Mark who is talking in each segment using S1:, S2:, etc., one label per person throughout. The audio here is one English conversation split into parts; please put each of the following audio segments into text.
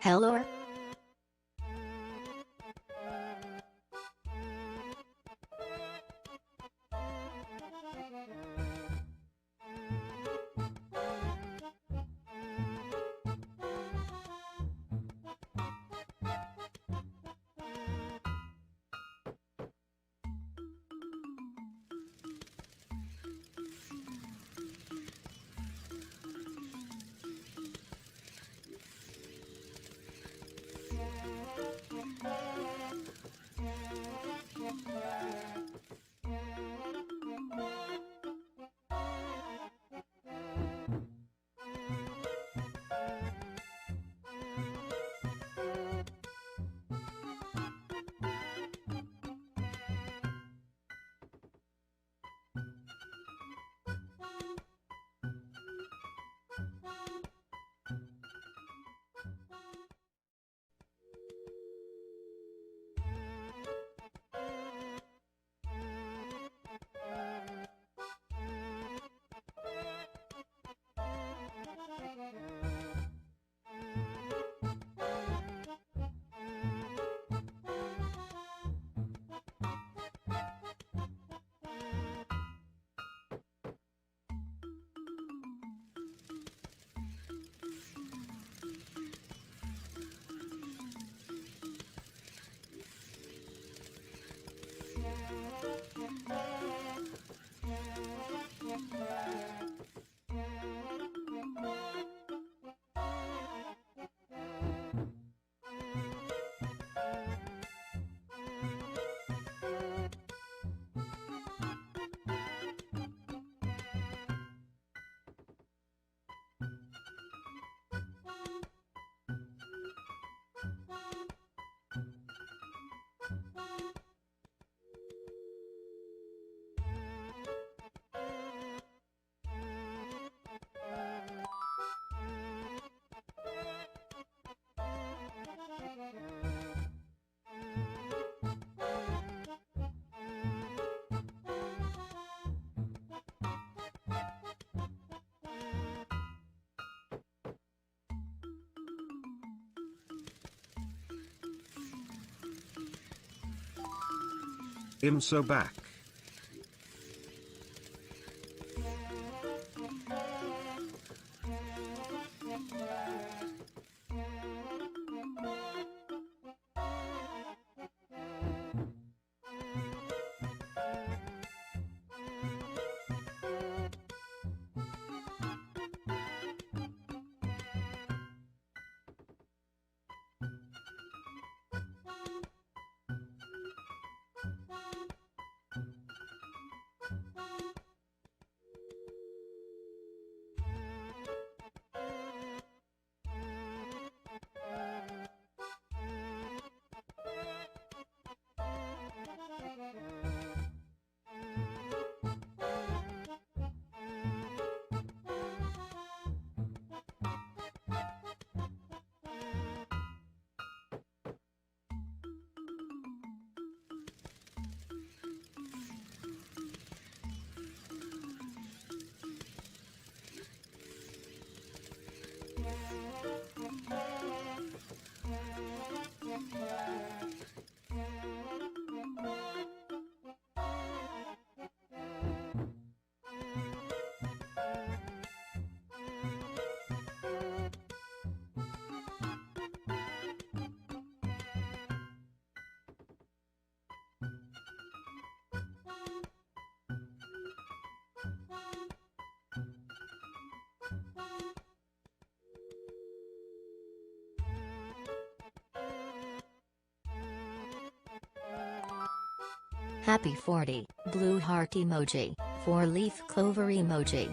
S1: Hello.
S2: I'm so back.
S1: Happy 40, blue heart emoji, 4-leaf clover emoji.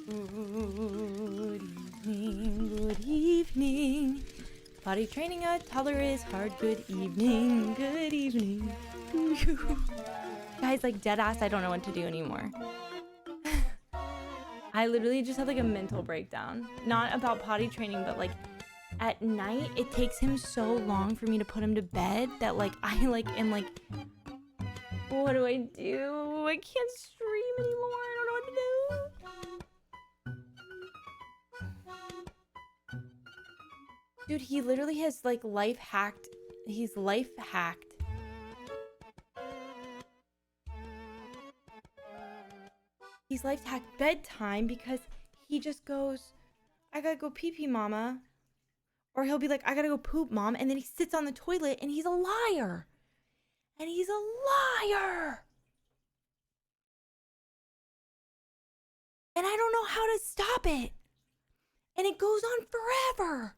S2: Good evening, good evening. Potty training a toddler is hard. Good evening, good evening. Guys, like dead ass, I don't know what to do anymore. I literally just had like a mental breakdown. Not about potty training, but like at night, it takes him so long for me to put him to bed that like I like am like, what do I do? I can't stream anymore. I don't know what to do. Dude, he literally has like life hacked. He's life hacked. He's life hacked bedtime because he just goes, I gotta go pee pee, mama. Or he'll be like, I gotta go poop, mom. And then he sits on the toilet and he's a liar. And he's a liar. And I don't know how to stop it. And it goes on forever.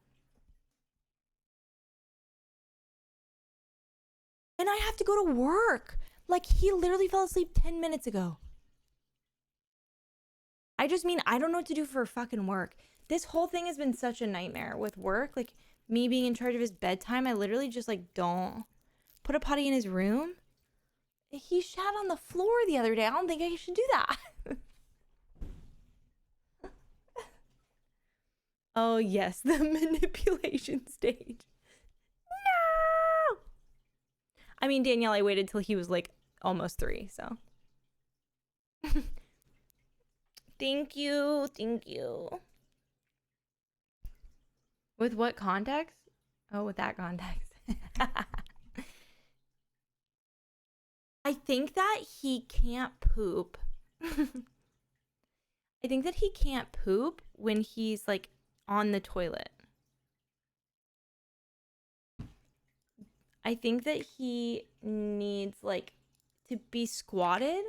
S2: And I have to go to work. Like, he literally fell asleep 10 minutes ago. I just mean, I don't know what to do for fucking work. This whole thing has been such a nightmare with work. Like, me being in charge of his bedtime, I literally just, like, don't put a potty in his room. He shat on the floor the other day. I don't think I should do that. Oh, yes, the manipulation stage. No! I mean, Danielle, I waited till he was, like, almost 3, so. Thank you. Thank you. With what context? Oh, with that context. I think that he can't poop. I think that he can't poop when he's like on the toilet. I think that he needs like to be squatted.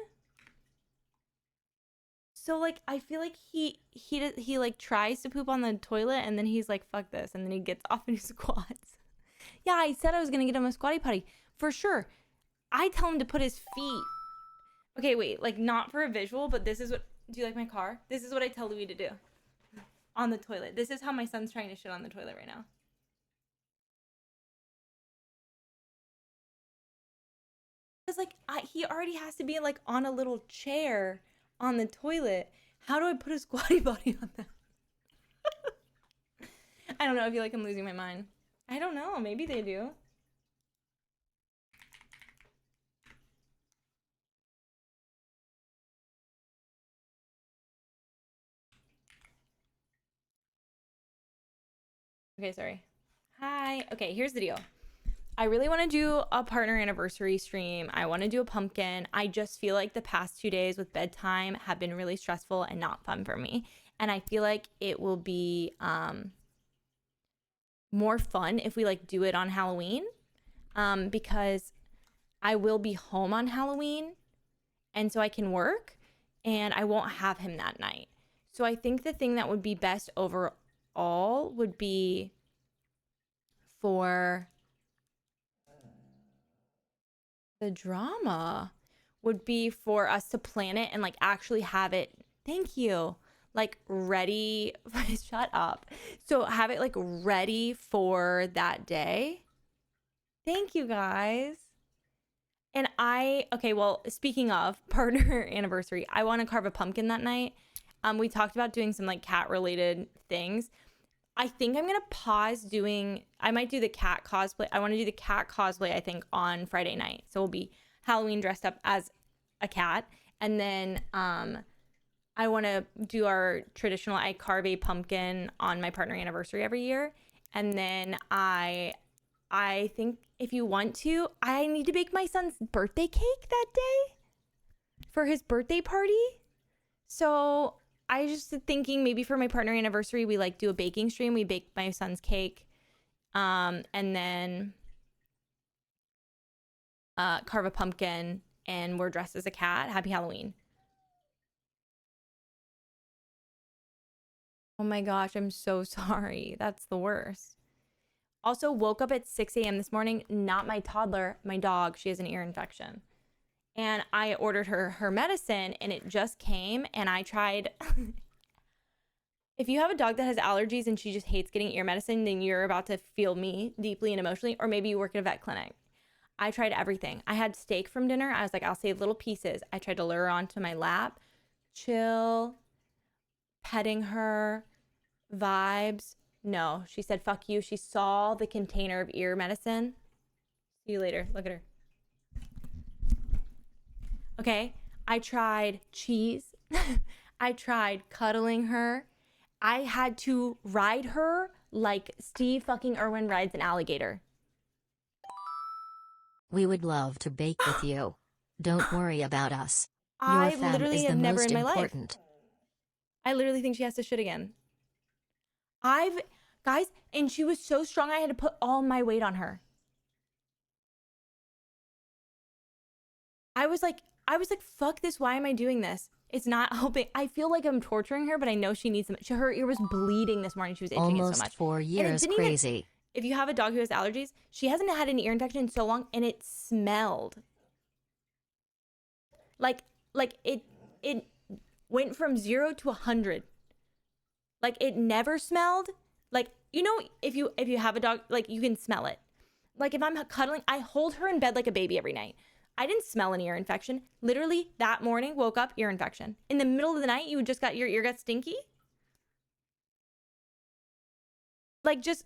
S2: So like I feel like he like tries to poop on the toilet and then he's like fuck this and then he gets off and he squats. Yeah, I said I was gonna get him a squatty potty for sure. I tell him to put his feet. Okay, wait, like not for a visual, but this is what. Do you like my car? This is what I tell Louis to do on the toilet. This is how my son's trying to shit on the toilet right now. Because like he already has to be like on a little chair on the toilet. How do I put a squatty potty on that? I don't know. I feel like I'm losing my mind. I don't know. Maybe they do. Okay, sorry. Hi. Okay, here's the deal. I really want to do a partner anniversary stream. I want to do a pumpkin. I just feel like the past 2 days with bedtime have been really stressful and not fun for me. And I feel like it will be more fun if we like do it on Halloween, because I will be home on Halloween and so I can work and I won't have him that night. So I think the thing that would be best overall would be for the drama would be for us to plan it and like actually have it. Thank you. Like ready. Shut up. So have it like ready for that day. Thank you guys. And okay, well, speaking of partner anniversary, I want to carve a pumpkin that night. We talked about doing some like cat related things. I think I'm gonna pause doing. I might do the cat cosplay. I want to do the cat cosplay. I think on Friday night, so we'll be Halloween dressed up as a cat, and then I want to do our traditional. I carve a pumpkin on my partner anniversary every year, and then I think if you want to, I need to bake my son's birthday cake that day for his birthday party. So I just thinking maybe for my partner anniversary, we like do a baking stream. We bake my son's cake, and then carve a pumpkin, and we're dressed as a cat. Happy Halloween. Oh my gosh, I'm so sorry. That's the worst. Also woke up at 6 a.m. this morning. Not my toddler, my dog. She has an ear infection. And I ordered her medicine and it just came and I tried If you have a dog that has allergies and she just hates getting ear medicine, then you're about to feel me deeply and emotionally. Or maybe you work at a vet clinic. I tried everything. I had steak from dinner. I was like, I'll save little pieces. I tried to lure her onto my lap, chill, petting her, vibes. No, she said, fuck you. She saw the container of ear medicine. See you later. Look at her. Okay. I tried cheese. I tried cuddling her. I had to ride her like Steve fucking Irwin rides an alligator.
S1: We would love to bake with you. Don't worry about us. Your
S2: I
S1: fam
S2: literally
S1: is the
S2: have never
S1: most
S2: in my
S1: important.
S2: life. I literally think she has to shit again. Guys, and she was so strong I had to put all my weight on her. I was like, fuck this. Why am I doing this? It's not helping. I feel like I'm torturing her, but I know she needs some. Her ear was bleeding this morning. She was itching it so much.
S1: Almost 4 years, crazy.
S2: If you have a dog who has allergies, she hasn't had an ear infection in so long, and it smelled. Like it went from 0 to 100. Like it never smelled. Like, you know, if you have a dog, like you can smell it. Like if I'm cuddling, I hold her in bed like a baby every night. I didn't smell an ear infection. Literally that morning, woke up, ear infection. In the middle of the night, you just got your ear got stinky. Like just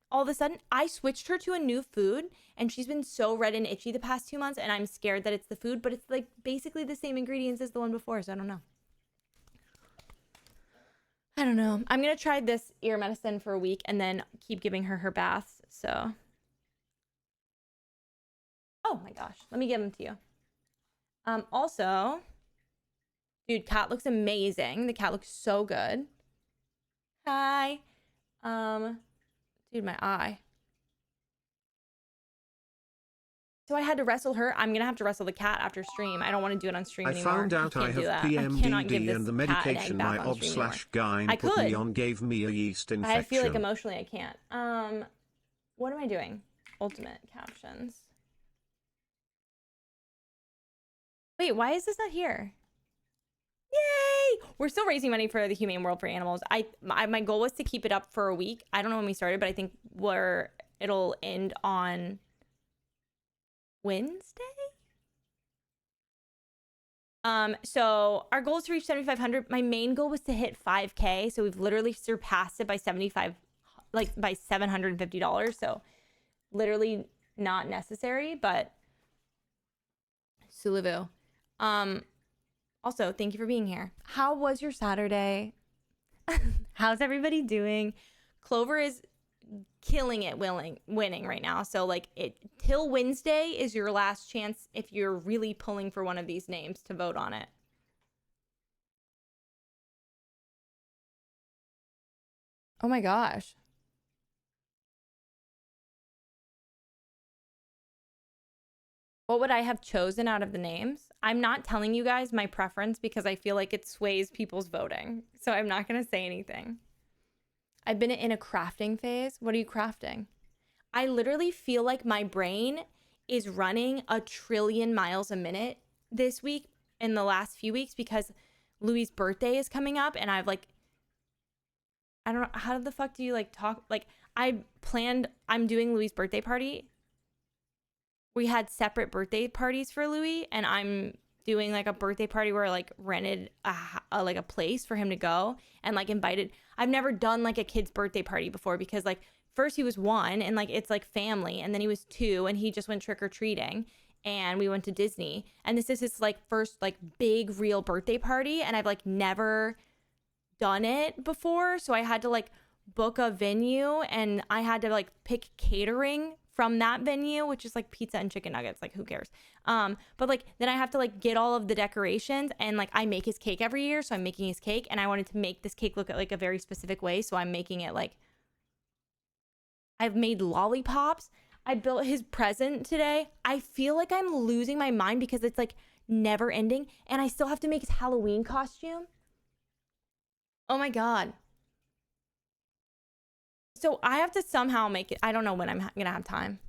S2: all of a sudden, I switched her to a new food and she's been so red and itchy the past 2 months, and I'm scared that it's the food, but it's like basically the same ingredients as the one before, so I don't know. I'm going to try this ear medicine for a week and then keep giving her baths, so. Oh my gosh, let me give them to you. Also, dude, cat looks amazing. The cat looks so good. Hi. Dude, my eye. So I had to wrestle her. I'm gonna have to wrestle the cat after stream. I don't want to do it on stream anymore.
S3: I found out I have PMDD and the medication my ob/gyne put me on gave me a yeast infection.
S2: I feel like emotionally I can't. What am I doing? Ultimate captions. Wait, why is this not here? Yay! We're still raising money for the Humane World for Animals. My goal was to keep it up for a week. I don't know when we started, but I think it'll end on Wednesday. So our goal is to reach 7,500. My main goal was to hit 5K. So we've literally surpassed it by by $750. So literally not necessary, but Suluvu. Also, thank you for being here. How was your Saturday? How's everybody doing? Clover is killing it, winning right now. So like till Wednesday is your last chance if you're really pulling for one of these names to vote on it. Oh my gosh. What would I have chosen out of the names? I'm not telling you guys my preference because I feel like it sways people's voting. So I'm not going to say anything. I've been in a crafting phase. What are you crafting? I literally feel like my brain is running 1 trillion miles a minute this week in the last few weeks because Louis' birthday is coming up and I've like, I don't know, how the fuck do you like talk? Like I'm doing Louis' birthday party. We had separate birthday parties for Louis, and I'm doing like a birthday party where I like rented a place for him to go and like invited. I've never done like a kid's birthday party before because like first he was 1 and like it's like family, and then he was 2 and he just went trick-or-treating and we went to Disney, and this is his like first like big real birthday party, and I've like never done it before, so I had to like book a venue and I had to like pick catering from that venue, which is like pizza and chicken nuggets, like who cares? But like then I have to like get all of the decorations, and like I make his cake every year, so I'm making his cake, and I wanted to make this cake look like a very specific way, so I'm making it like I've made lollipops. I built his present today. I feel like I'm losing my mind because it's like never ending, and I still have to make his Halloween costume. Oh my god. So I have to somehow make it. I don't know when I'm gonna have time.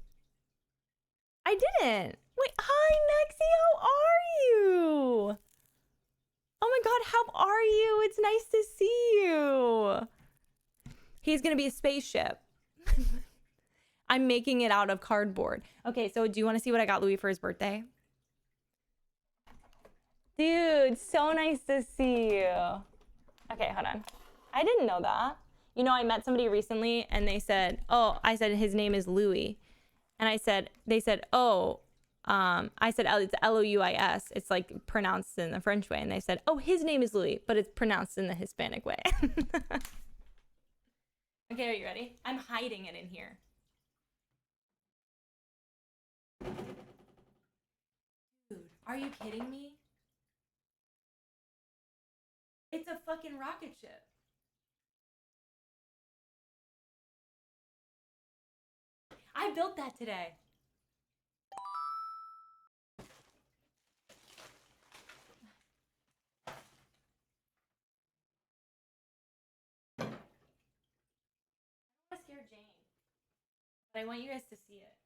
S2: I didn't. Wait, hi Nexie, how are you? Oh my God, how are you? It's nice to see you. He's gonna be a spaceship. I'm making it out of cardboard. Okay, so do you want to see what I got Louis for his birthday? Dude, so nice to see you. Okay, hold on. I didn't know that. You know, I met somebody recently and they said, oh, I said his name is Louis. And they said, oh, I said, it's Louis. It's like pronounced in the French way. And they said, oh, his name is Louis, but it's pronounced in the Hispanic way. Okay, are you ready? I'm hiding it in here. Dude, are you kidding me? It's a fucking rocket ship. I built that today. I don't want to scare Jane, but I want you guys to see it.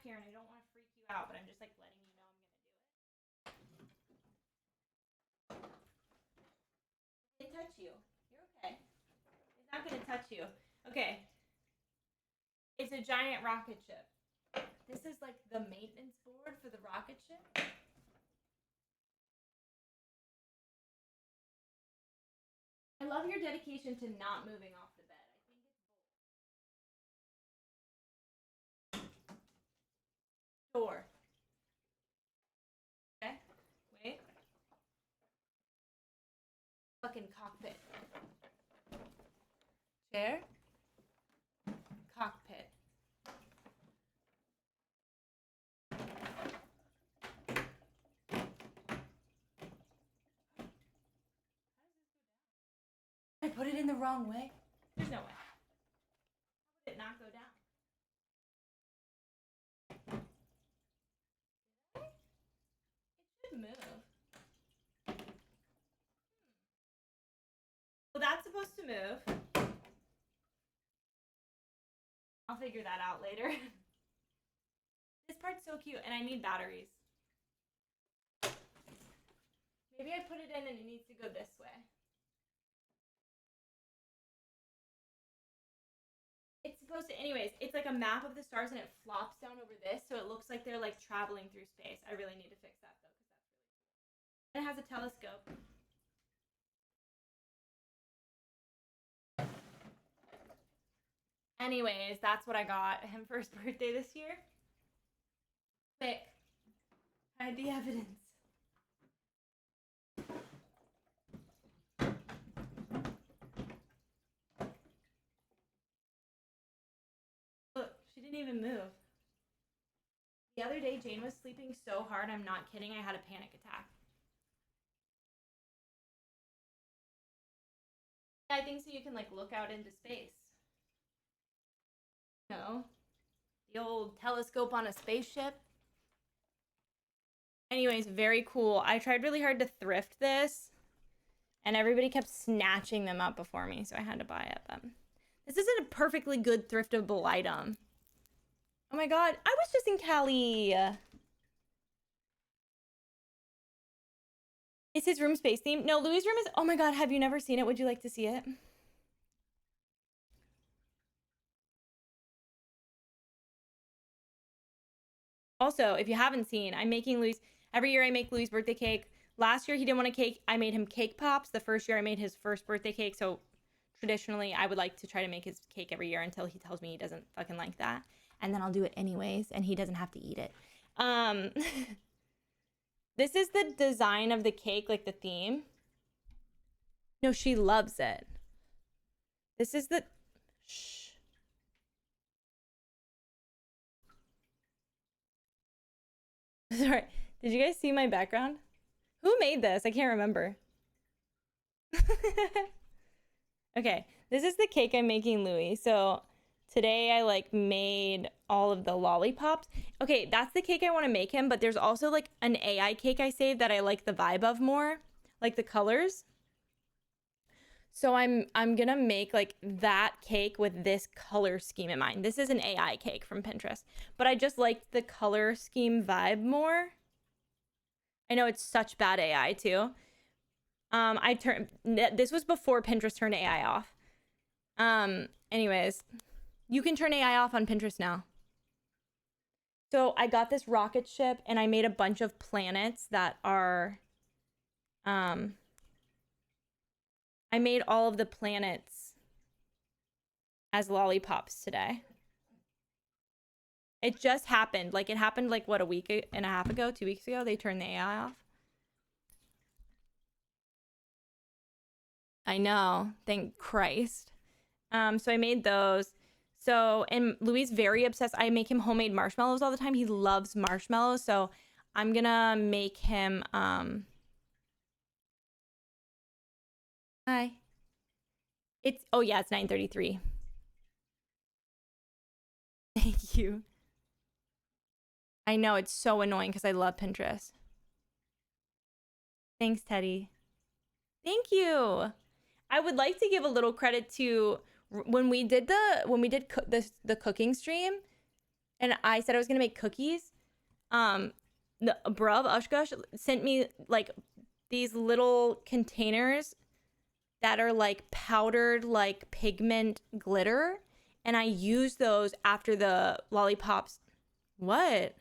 S2: Here, and I don't want to freak you out, but I'm just like letting you know I'm gonna do it. They touch you. You're okay. It's not gonna touch you. Okay. It's a giant rocket ship. This is like the maintenance board for the rocket ship. I love your dedication to not moving off the bed. Door. Okay, wait. Fucking cockpit. Chair. Cockpit. I put it in the wrong way. There's no way. How would it not go down? Move. Well, that's supposed to move. I'll figure that out later. This part's so cute, and I need batteries. Maybe I put it in and it needs to go this way. It's supposed to, anyways, it's like a map of the stars and it flops down over this, so it looks like they're like traveling through space. I really need to fix that though. It has a telescope. Anyways, that's what I got him for his birthday this year. Quick. Hide the evidence. Look, she didn't even move. The other day, Jane was sleeping so hard, I'm not kidding, I had a panic attack. I think so you can like look out into space. You know, the old telescope on a spaceship. Anyways, very cool. I tried really hard to thrift this and everybody kept snatching them up before me, so I had to buy it. This isn't a perfectly good thriftable item. Oh my god, I was just in Cali. Is his room space themed? No, Louis' room is... Oh my god, have you never seen it? Would you like to see it? Also, if you haven't seen, I'm making Louis... Every year I make Louis' birthday cake. Last year he didn't want a cake. I made him cake pops. The first year I made his first birthday cake. So traditionally I would like to try to make his cake every year until he tells me he doesn't fucking like that. And then I'll do it anyways and he doesn't have to eat it. This is the design of the cake, like the theme. No, she loves it. This is the... Shh. Sorry. Did you guys see my background? Who made this? I can't remember. Okay. This is the cake I'm making Louis. So today I like made all of the lollipops. Okay, that's the cake I want to make him, but there's also like an AI cake I saved that I like the vibe of more, like the colors. So I'm gonna make like that cake with this color scheme in mind. This is an AI cake from Pinterest, but I just liked the color scheme vibe more. I know it's such bad AI too. This was before Pinterest turned AI off. Anyways, you can turn AI off on Pinterest now. So I got this rocket ship and I made a bunch of planets that are, I made all of the planets as lollipops today. It just happened. Like, it happened like, what, a week and a half ago, 2 weeks ago? They turned the AI off. I know. Thank Christ. So I made those. So, and Louis very obsessed. I make him homemade marshmallows all the time. He loves marshmallows. So I'm gonna make him, Hi. Oh yeah, it's 9:33. Thank you. I know, it's so annoying because I love Pinterest. Thanks, Teddy. Thank you. I would like to give a little credit to when we did the cooking stream, and I said I was gonna make cookies. The bruv Ushgush sent me like these little containers that are like powdered like pigment glitter, and I use those after the lollipops. What?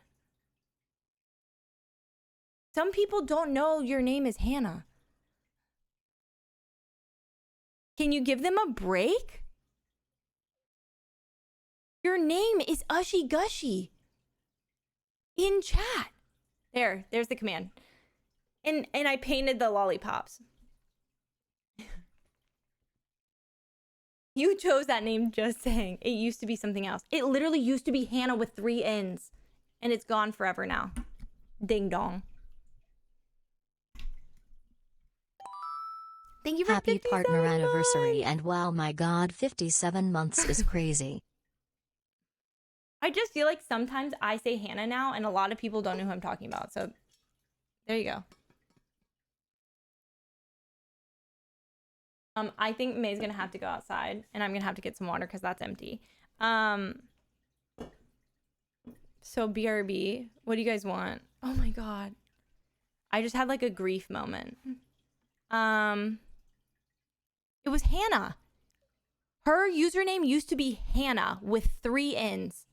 S2: Some people don't know your name is Hannah. Can you give them a break? Your name is Ushy Gushy in chat. There's the command. And I painted the lollipops. You chose that name just saying. It used to be something else. It literally used to be Hannah with 3 N's. And it's gone forever now. Ding dong. Thank you for
S1: Happy partner anniversary, and wow, my god, 57 months is crazy.
S2: I just feel like sometimes I say Hannah now and a lot of people don't know who I'm talking about. So there you go. I think May's gonna have to go outside and I'm gonna have to get some water because that's empty. So BRB, what do you guys want? Oh my god. I just had like a grief moment. It was Hannah. Her username used to be Hannah with 3 N's.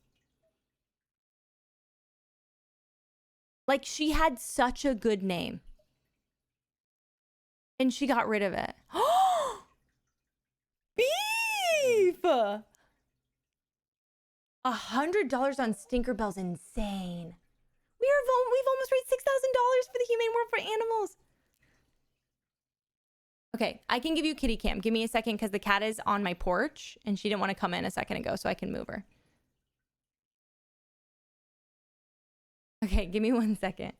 S2: Like, she had such a good name. And she got rid of it. Beef! $100 on Stinkerbell's insane. We've almost raised $6,000 for the Humane World for Animals. Okay, I can give you kitty cam. Give me a second because the cat is on my porch and she didn't want to come in a second ago, so I can move her. Okay, give me 1 second.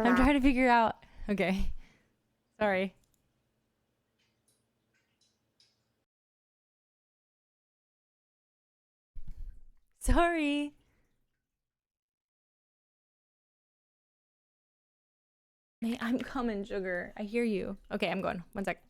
S2: I'm trying to figure out. Okay. Sorry. Sorry. May, I'm coming, sugar. I hear you. Okay, I'm going. 1 sec.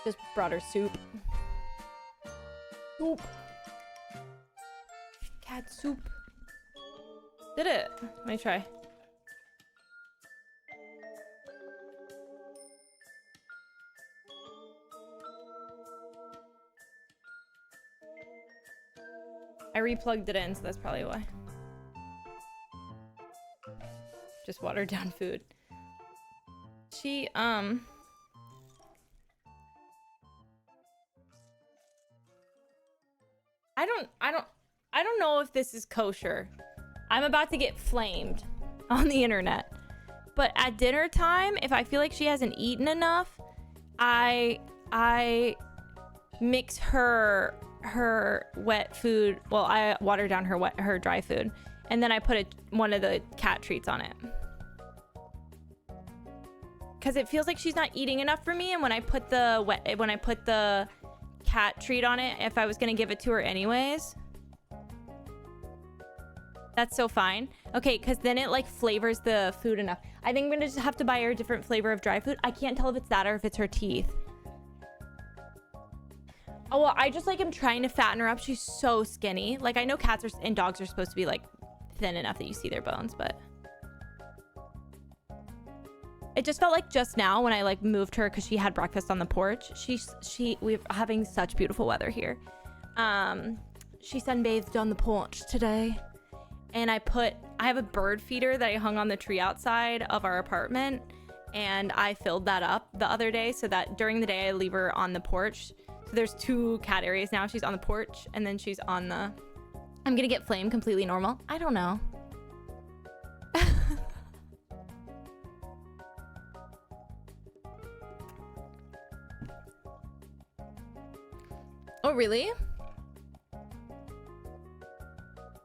S2: Just brought her soup. Soup. Cat soup. Did it. Let me try. I replugged it in, so that's probably why. Just watered down food. She, I don't know if this is kosher. I'm about to get flamed on the internet. But at dinner time, if I feel like she hasn't eaten enough, I mix her wet food. Well, I water down her dry food, and then I put one of the cat treats on it. Cuz it feels like she's not eating enough for me, and when I put the cat treat on it, if I was going to give it to her anyways, that's so fine. Okay, because then it like flavors the food enough. I think I'm gonna just have to buy her a different flavor of dry food. I can't tell if it's that or if it's her teeth. Oh, well, I just like am trying to fatten her up. She's so skinny. Like, I know cats and dogs are supposed to be like thin enough that you see their bones, but it just felt like just now when I like moved her because she had breakfast on the porch. We're having such beautiful weather here. She sunbathed on the porch today. And I have a bird feeder that I hung on the tree outside of our apartment, and I filled that up the other day so that during the day I leave her on the porch. So there's 2 cat areas now. She's on the porch, and then she's on the... I'm gonna get Flame completely normal. I don't know. Oh, really?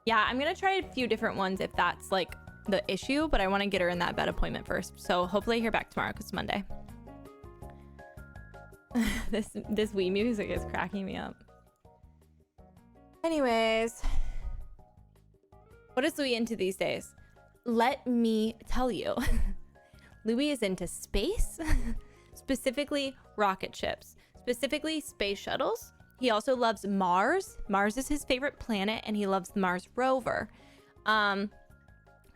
S2: Yeah, I'm gonna try a few different ones if that's like the issue, but I want to get her in that vet appointment first. So hopefully I hear back tomorrow because it's Monday. This Wii music is cracking me up. Anyways, what is Louis into these days? Let me tell you. Louis is into space, specifically rocket ships, specifically space shuttles. He also loves Mars. Mars is his favorite planet, and he loves the Mars rover.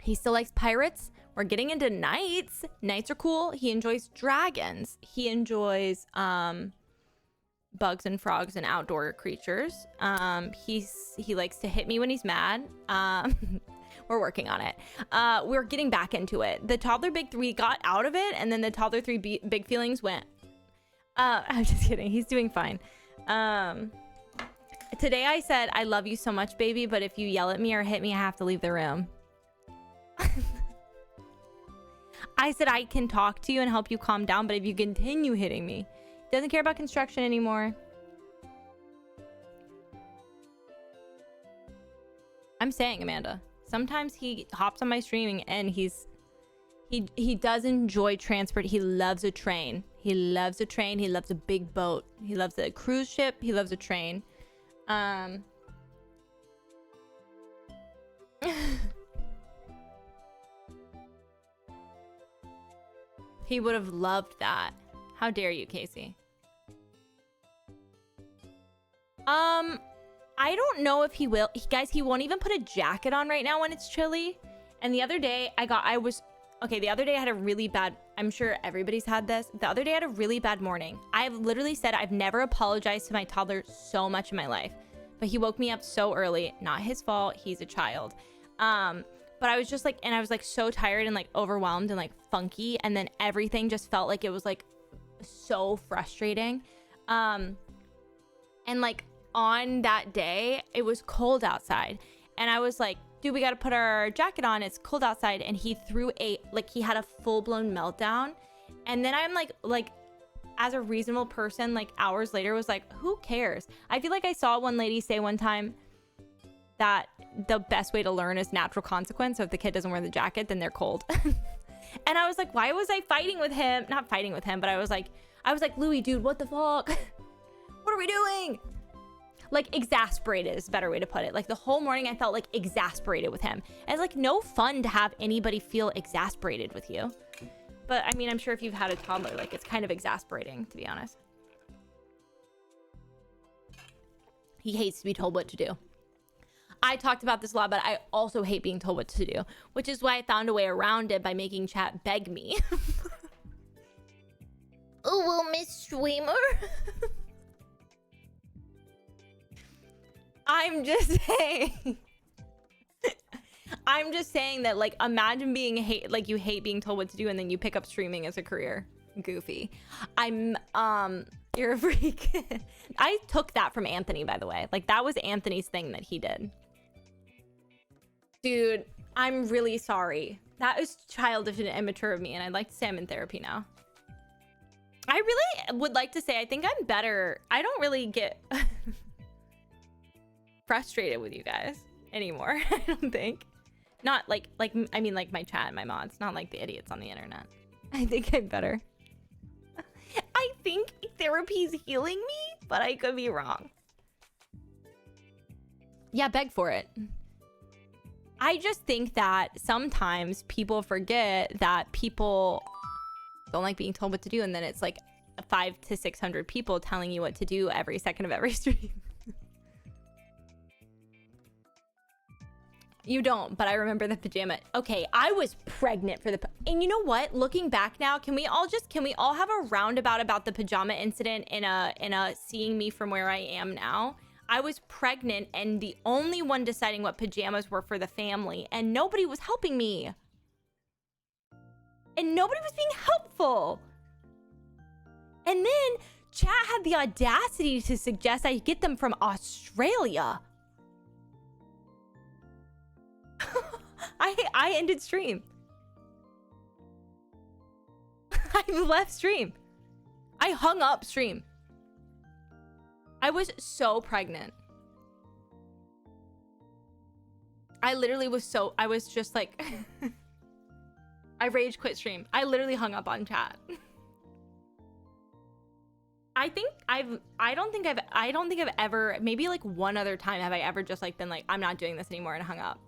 S2: He still likes pirates. We're getting into knights. Knights are cool. He enjoys dragons. He enjoys bugs and frogs and outdoor creatures. He likes to hit me when he's mad. We're We're working on it. We're getting back into it. The toddler big 3 got out of it, and then the toddler 3 big feelings went. I'm just kidding. He's doing fine. Today I said, I love you so much, baby, but if you yell at me or hit me, I have to leave the room. I said I can talk to you and help you calm down, but if you continue hitting me, doesn't care about construction anymore. I'm saying, Amanda, sometimes he hops on my streaming and he does enjoy transport. He loves a train. He loves a train. He loves a big boat. He loves a cruise ship. He loves a train. He would have loved that. How dare you, Casey? I don't know if he will. Guys, he won't even put a jacket on right now when it's chilly. And the other day the other day I had a really bad, I'm sure everybody's had this. The other day I had a really bad morning. I've literally said I've never apologized to my toddler so much in my life. But he woke me up so early. Not his fault. He's a child. But I was just like, and I was like so tired and like overwhelmed and like funky. And then everything just felt like it was like so frustrating. And like on that day, it was cold outside. And I was like, dude, we got to put our jacket on. It's cold outside. And he threw he had a full blown meltdown. And then I'm like, as a reasonable person, like hours later was like, who cares? I feel like I saw one lady say one time that the best way to learn is natural consequence. So if the kid doesn't wear the jacket, then they're cold. And I was like, why was I fighting with him? Not fighting with him, but I was like, Louis, dude, what the fuck? What are we doing? Like exasperated is a better way to put it. Like the whole morning I felt like exasperated with him. And it's like no fun to have anybody feel exasperated with you. But I mean, I'm sure if you've had a toddler, like it's kind of exasperating, to be honest. He hates to be told what to do. I talked about this a lot, but I also hate being told what to do, which is why I found a way around it by making chat beg me. Oh, well, Miss Streamer. I'm just saying that, like, imagine being you hate being told what to do and then you pick up streaming as a career. Goofy. You're a freak. I took that from Anthony, by the way. Like, that was Anthony's thing that he did. Dude, I'm really sorry. That was childish and immature of me, and I'd like to say I'm in therapy now. I really would like to say I think I'm better. I don't really get frustrated with you guys anymore. I don't think. Not like I mean like my chat and my mods, not like the idiots on the internet. I think I'm better. I think therapy's healing me, but I could be wrong. Yeah, beg for it. I just think that sometimes people forget that people don't like being told what to do, and then it's like 500 to 600 people telling you what to do every second of every stream. You don't, but I remember the pajama. Okay, I was pregnant for and you know what? Looking back now, can we all have a roundabout about the pajama incident in a seeing me from where I am now? I was pregnant and the only one deciding what pajamas were for the family, and nobody was helping me. And nobody was being helpful. And then chat had the audacity to suggest I get them from Australia. I ended stream. I left stream. I hung up stream. I was so pregnant. I was just like I rage quit stream. I literally hung up on chat. I don't think I've ever, maybe like one other time have I ever just like been like, I'm not doing this anymore and hung up.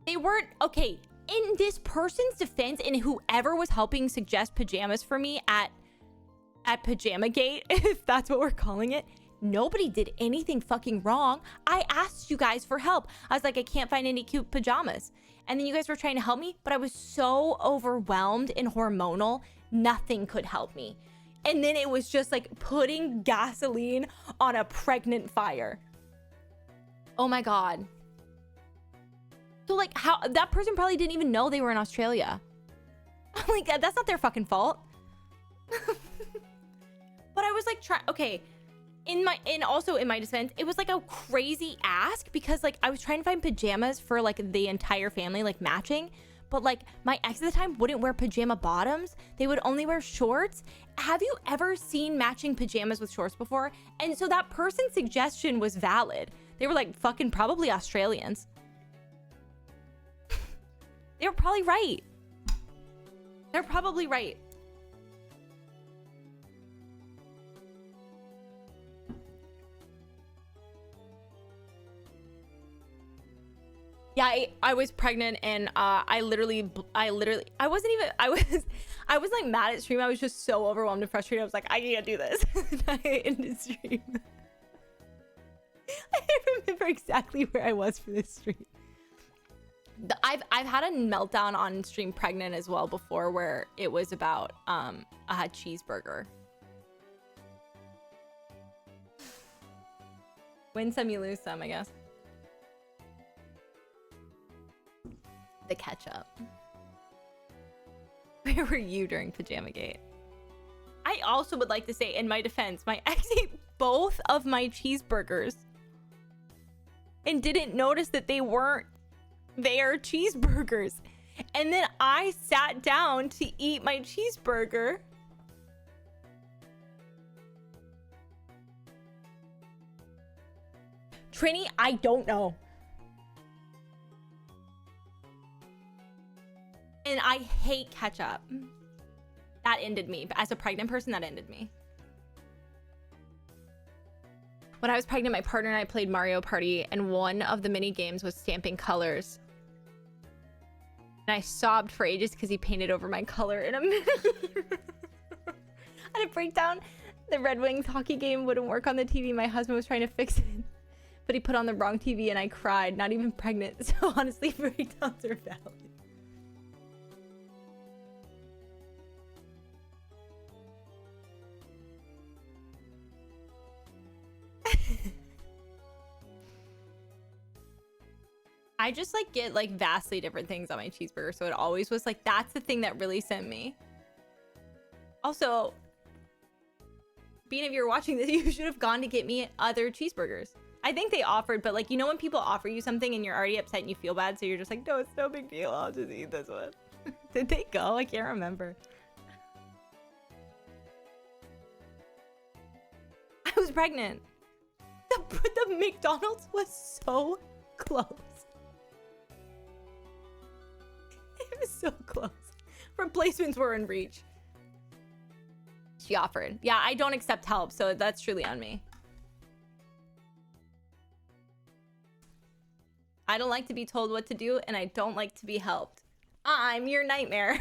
S2: They weren't, okay, in this person's defense, and whoever was helping suggest pajamas for me at Pajamagate, if that's what we're calling it, nobody did anything fucking wrong. I asked you guys for help. I was like, I can't find any cute pajamas. And then you guys were trying to help me, but I was so overwhelmed and hormonal, nothing could help me. And then it was just like putting gasoline on a pregnant fire. Oh my God. So like how that person probably didn't even know they were in Australia. Like that's not their fucking fault. But I was like, okay. Also in my defense, it was like a crazy ask because like I was trying to find pajamas for like the entire family, like matching. But like my ex at the time wouldn't wear pajama bottoms. They would only wear shorts. Have you ever seen matching pajamas with shorts before? And so that person's suggestion was valid. They were like fucking probably Australians. They were probably right. They're probably right. Yeah, I was pregnant and I was like mad at stream. I was just so overwhelmed and frustrated. I was like, I can't do this. I ended stream. I remember exactly where I was for this stream. I've had a meltdown on stream pregnant as well before, where it was about a cheeseburger. Win some, you lose some, I guess. The ketchup. Where were you during Pajamagate? I also would like to say, in my defense, my ex ate both of my cheeseburgers and didn't notice that they weren't their cheeseburgers. And then I sat down to eat my cheeseburger. Trini, I don't know. And I hate ketchup. That ended me. As a pregnant person, that ended me. When I was pregnant, my partner and I played Mario Party, and one of the mini games was stamping colors. And I sobbed for ages because he painted over my color in a minute. I had a breakdown. The Red Wings hockey game wouldn't work on the TV. My husband was trying to fix it, but he put on the wrong TV, and I cried. Not even pregnant. So honestly, breakdowns are valid. I just like get like vastly different things on my cheeseburger, so it always was like that's the thing that really sent me. Also, Bean, if you're watching this, you should have gone to get me other cheeseburgers. I think they offered, but like, you know when people offer you something and you're already upset and you feel bad, so you're just like, no, it's no big deal, I'll just eat this one. Did they go? I can't remember. I was pregnant. The McDonald's was so close. It was so close. Replacements were in reach. She offered. Yeah, I don't accept help, so that's truly on me. I don't like to be told what to do, and I don't like to be helped. I'm your nightmare.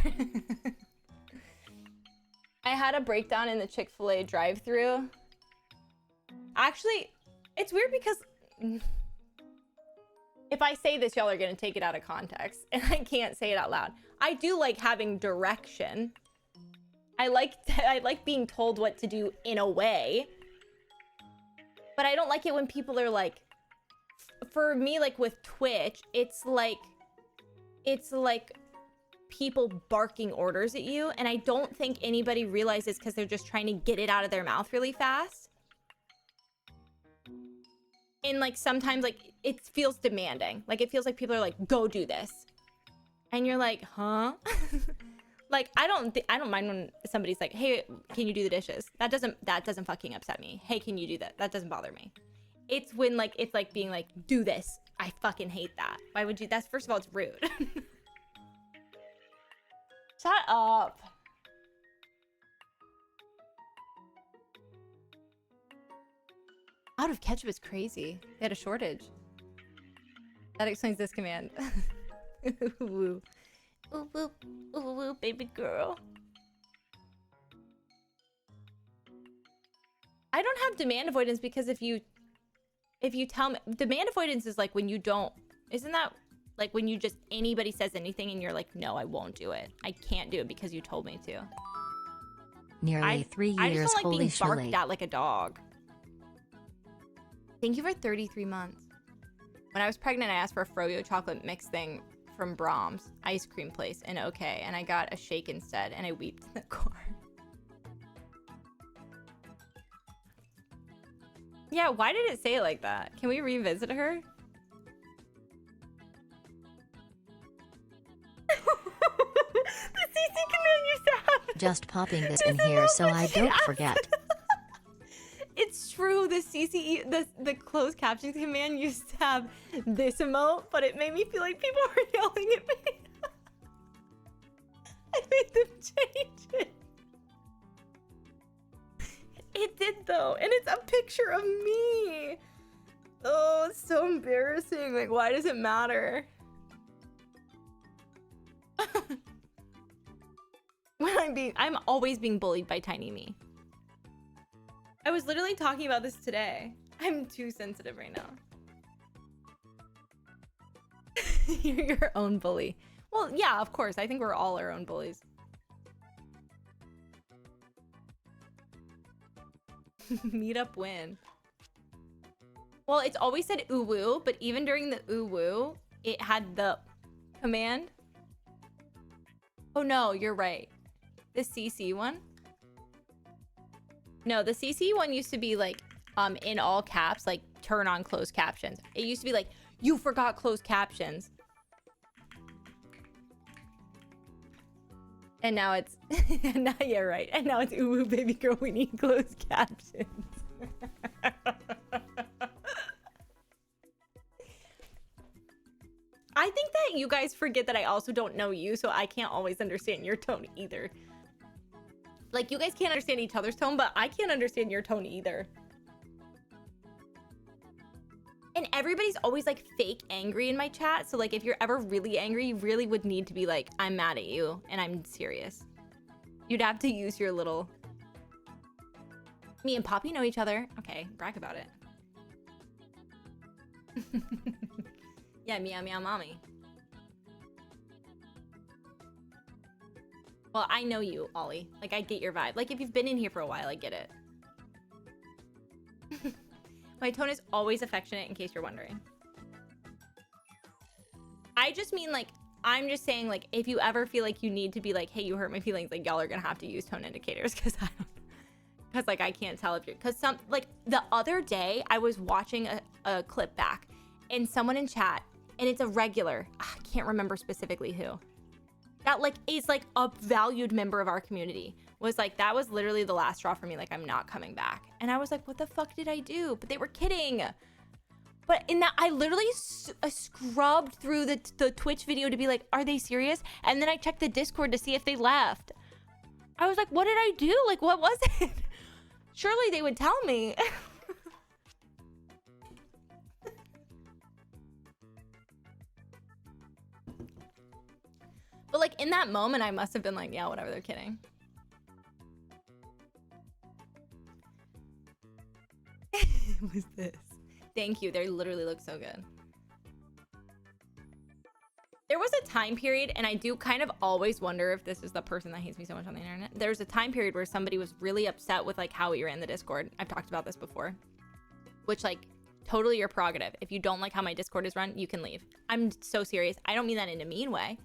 S2: I had a breakdown in the Chick-fil-A drive-thru. Actually, it's weird because if I say this, y'all are going to take it out of context, and I can't say it out loud. I do like having direction. I like being told what to do in a way, but I don't like it when people are like, for me, like with Twitch, it's like people barking orders at you, and I don't think anybody realizes because they're just trying to get it out of their mouth really fast. And like sometimes like it feels demanding. Like it feels like people are like, go do this. And you're like, huh? Like I don't mind when somebody's like, hey, can you do the dishes? That doesn't fucking upset me. Hey, can you do that? That doesn't bother me. It's when like it's like being like, do this. I fucking hate that. Why would you? That's, first of all, it's rude. Shut up. Out of ketchup is crazy. They had a shortage. That explains this command. Ooh, ooh, ooh, ooh, ooh, baby girl. I don't have demand avoidance because if you tell me, demand avoidance is like when you don't, isn't that like when you just, anybody says anything and you're like, no, I won't do it. I can't do it because you told me to.
S1: Nearly 3 years,
S2: I just don't like being barked
S1: Shillelagh.
S2: at like a dog. Thank you for 33 months. When I was pregnant, I asked for a froyo chocolate mix thing from Brahms ice cream place in OK, and I got a shake instead, and I weeped in the car. Yeah, why did it say it like that? Can we revisit her? The CC command used to have.
S1: Just popping this in here so I don't forget.
S2: It's true. The CCE, the closed captions command used to have this emote, but it made me feel like people were yelling at me. I made them change it. It did though, and it's a picture of me. Oh, it's so embarrassing. Like, why does it matter? I'm always being bullied by Tiny Me. I was literally talking about this today. I'm too sensitive right now. You're your own bully. Well, yeah, of course. I think we're all our own bullies. Meetup win. Well, it's always said uwu, but even during the uwu, it had the command. Oh no, you're right. The CC one? No, the CC one used to be like in all caps, like turn on closed captions. It used to be like, you forgot closed captions. And now it's now you're right. And now it's ooh baby girl, we need closed captions. I think that you guys forget that I also don't know you, so I can't always understand your tone either. Like, you guys can't understand each other's tone, but I can't understand your tone either. And everybody's always like fake angry in my chat. So like, if you're ever really angry, you really would need to be like, I'm mad at you and I'm serious. You'd have to use your little... Me and Poppy know each other. Okay, brag about it. Yeah, meow meow mommy. Well, I know you, Ollie. Like, I get your vibe. Like, if you've been in here for a while, I get it. My tone is always affectionate, in case you're wondering. I just mean, like, I'm just saying, like, if you ever feel like you need to be like, hey, you hurt my feelings, like, y'all are gonna have to use tone indicators, because I don't... Because, like, I can't tell if you're... Because some... Like, the other day, I was watching a clip back, and someone in chat, and it's a regular, I can't remember specifically who, that like is like a valued member of our community, was like, that was literally the last straw for me, like, I'm not coming back. And I was like, what the fuck did I do? But they were kidding. But in that, I literally scrubbed through the Twitch video to be like, are they serious? And then I checked the Discord to see if they left. I was like, what did I do? Like, what was it? Surely they would tell me. But like, in that moment, I must have been like, yeah, whatever, they're kidding. What was this? Thank you. They literally look so good. There was a time period, and I do kind of always wonder if this is the person that hates me so much on the internet. There was a time period where somebody was really upset with like how we ran the Discord. I've talked about this before. Which, like, totally your prerogative. If you don't like how my Discord is run, you can leave. I'm so serious. I don't mean that in a mean way.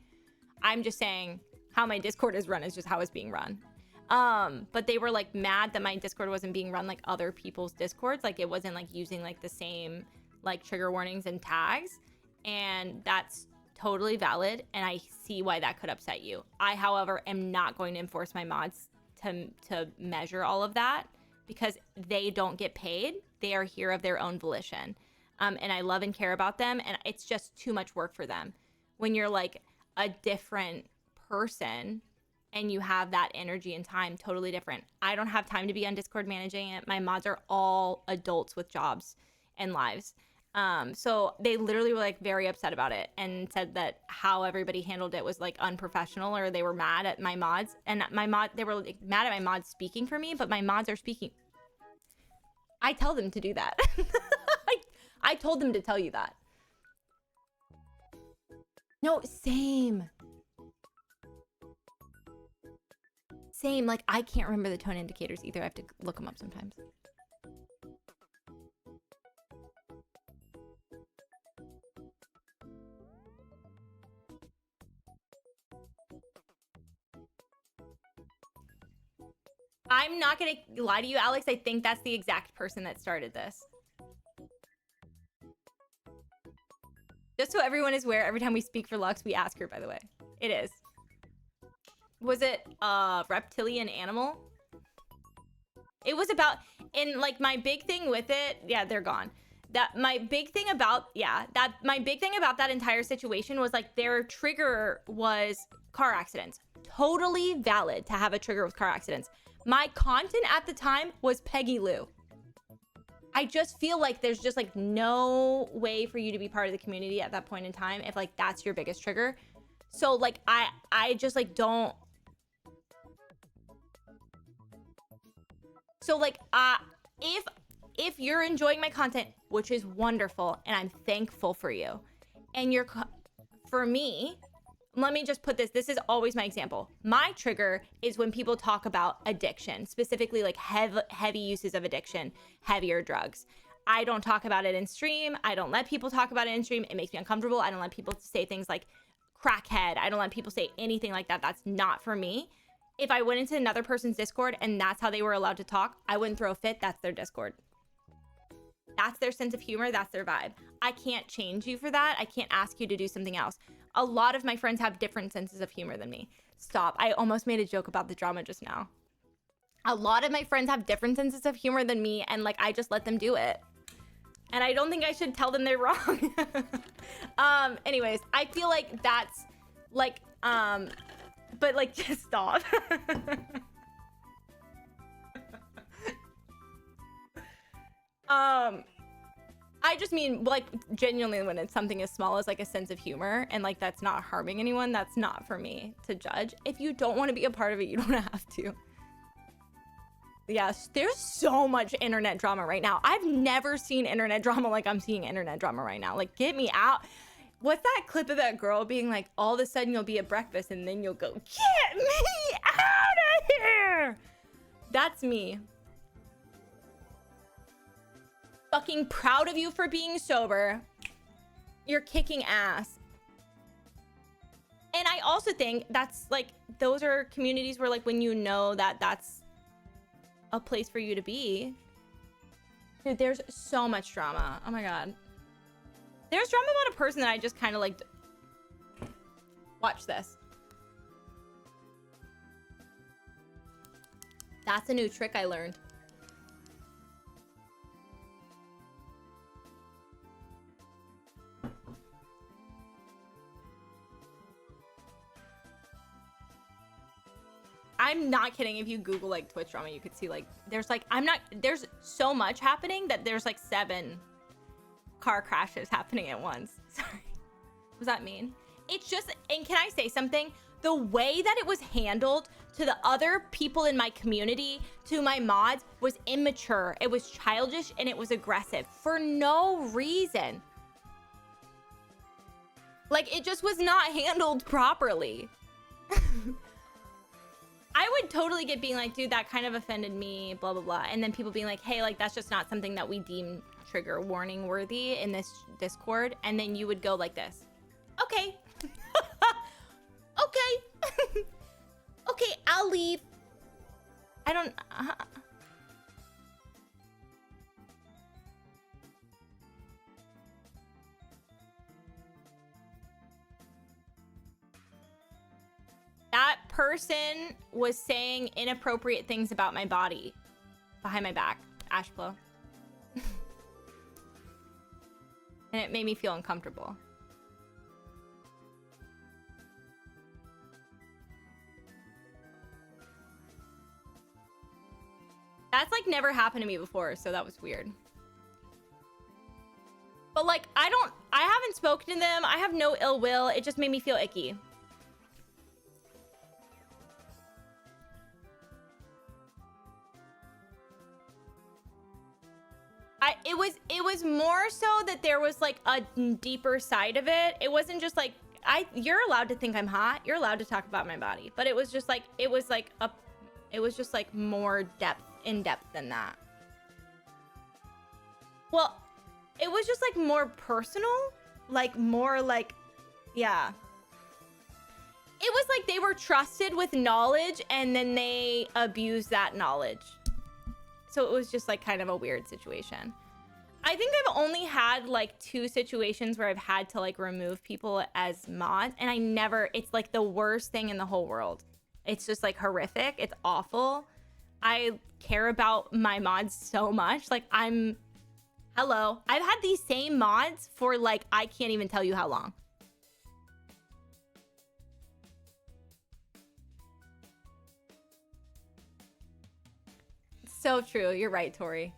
S2: I'm just saying how my Discord is run is just how it's being run. But they were like mad that my Discord wasn't being run like other people's Discords. Like, it wasn't like using like the same like trigger warnings and tags. And that's totally valid. And I see why that could upset you. I, however, am not going to enforce my mods to measure all of that, because they don't get paid. They are here of their own volition. And I love and care about them. And it's just too much work for them. When you're like a different person and you have that energy and time, totally different. I don't have time to be on Discord managing it. My mods are all adults with jobs and lives. So they literally were like very upset about it and said that how everybody handled it was like unprofessional, or they were mad at my mods. And they were like mad at my mods speaking for me, but my mods are speaking. I tell them to do that. I told them to tell you that. No, same. Same, like, I can't remember the tone indicators either. I have to look them up sometimes. I'm not gonna lie to you, Alex. I think that's the exact person that started this. Just so everyone is aware, every time we speak for Lux, we ask her, by the way. It is. Was it a reptilian animal? It was about, and like my big thing with it, yeah, they're gone. My big thing about that entire situation was like their trigger was car accidents. Totally valid to have a trigger with car accidents. My content at the time was Peggy Lou. I just feel like there's just like no way for you to be part of the community at that point in time if like that's your biggest trigger. So like I just like don't. So like if you're enjoying my content, which is wonderful and I'm thankful for you, and for me, let me just put this is always my example. My trigger is when people talk about addiction, specifically like heavy uses of addiction, heavier drugs. I don't talk about it in stream. I don't let people talk about it in stream. It makes me uncomfortable. I don't let people say things like crackhead. I don't let people say anything like that. That's not for me. If I went into another person's Discord and that's how they were allowed to talk, I wouldn't throw a fit. That's their Discord. That's their sense of humor. That's their vibe. I can't change you for that. I can't ask you to do something else. A lot of my friends have different senses of humor than me. Stop. I almost made a joke about the drama just now. A lot of my friends have different senses of humor than me, and like I just let them do it. And I don't think I should tell them they're wrong. Anyways, I feel like that's like but like just stop. I just mean like genuinely when it's something as small as like a sense of humor and like that's not harming anyone, that's not for me to judge. If you don't want to be a part of it, you don't have to. Yes, there's so much internet drama right now. I've never seen internet drama like I'm seeing internet drama right now. Like, get me out. What's that clip of that girl being like, all of a sudden you'll be at breakfast and then you'll go, get me out of here. That's me. Fucking proud of you for being sober. You're kicking ass. And I also think that's like, those are communities where like when you know that that's a place for you to be. Dude, there's so much drama. Oh my god. There's drama about a person that I just kind of like. Watch this. That's a new trick I learned. I'm not kidding. If you Google like Twitch drama, you could see like there's like there's so much happening that there's like 7 car crashes happening at once. Sorry. What does that mean? It's just, and can I say something? The way that it was handled to the other people in my community, to my mods, was immature. It was childish and it was aggressive for no reason. Like it just was not handled properly. I would totally get being like, dude, that kind of offended me, blah, blah, blah. And then people being like, hey, like, that's just not something that we deem trigger warning worthy in this Discord. And then you would go like this. Okay. Okay. Okay, I'll leave. I don't... That person was saying inappropriate things about my body behind my back. Ashblow. And it made me feel uncomfortable. That's like never happened to me before, so that was weird. But like, I haven't spoken to them. I have no ill will. It just made me feel icky. It was more so that there was like a deeper side of it. It wasn't just like you're allowed to think I'm hot. You're allowed to talk about my body, but it was just like it was just like more in depth than that. Well, it was just like more personal, like more like, yeah. It was like they were trusted with knowledge and then they abused that knowledge. So it was just like kind of a weird situation. I think I've only had like 2 situations where I've had to like remove people as mods, and I never, it's like the worst thing in the whole world. It's just like horrific. It's awful. I care about my mods so much. Like hello. I've had these same mods for like, I can't even tell you how long. So true. You're right, Tori.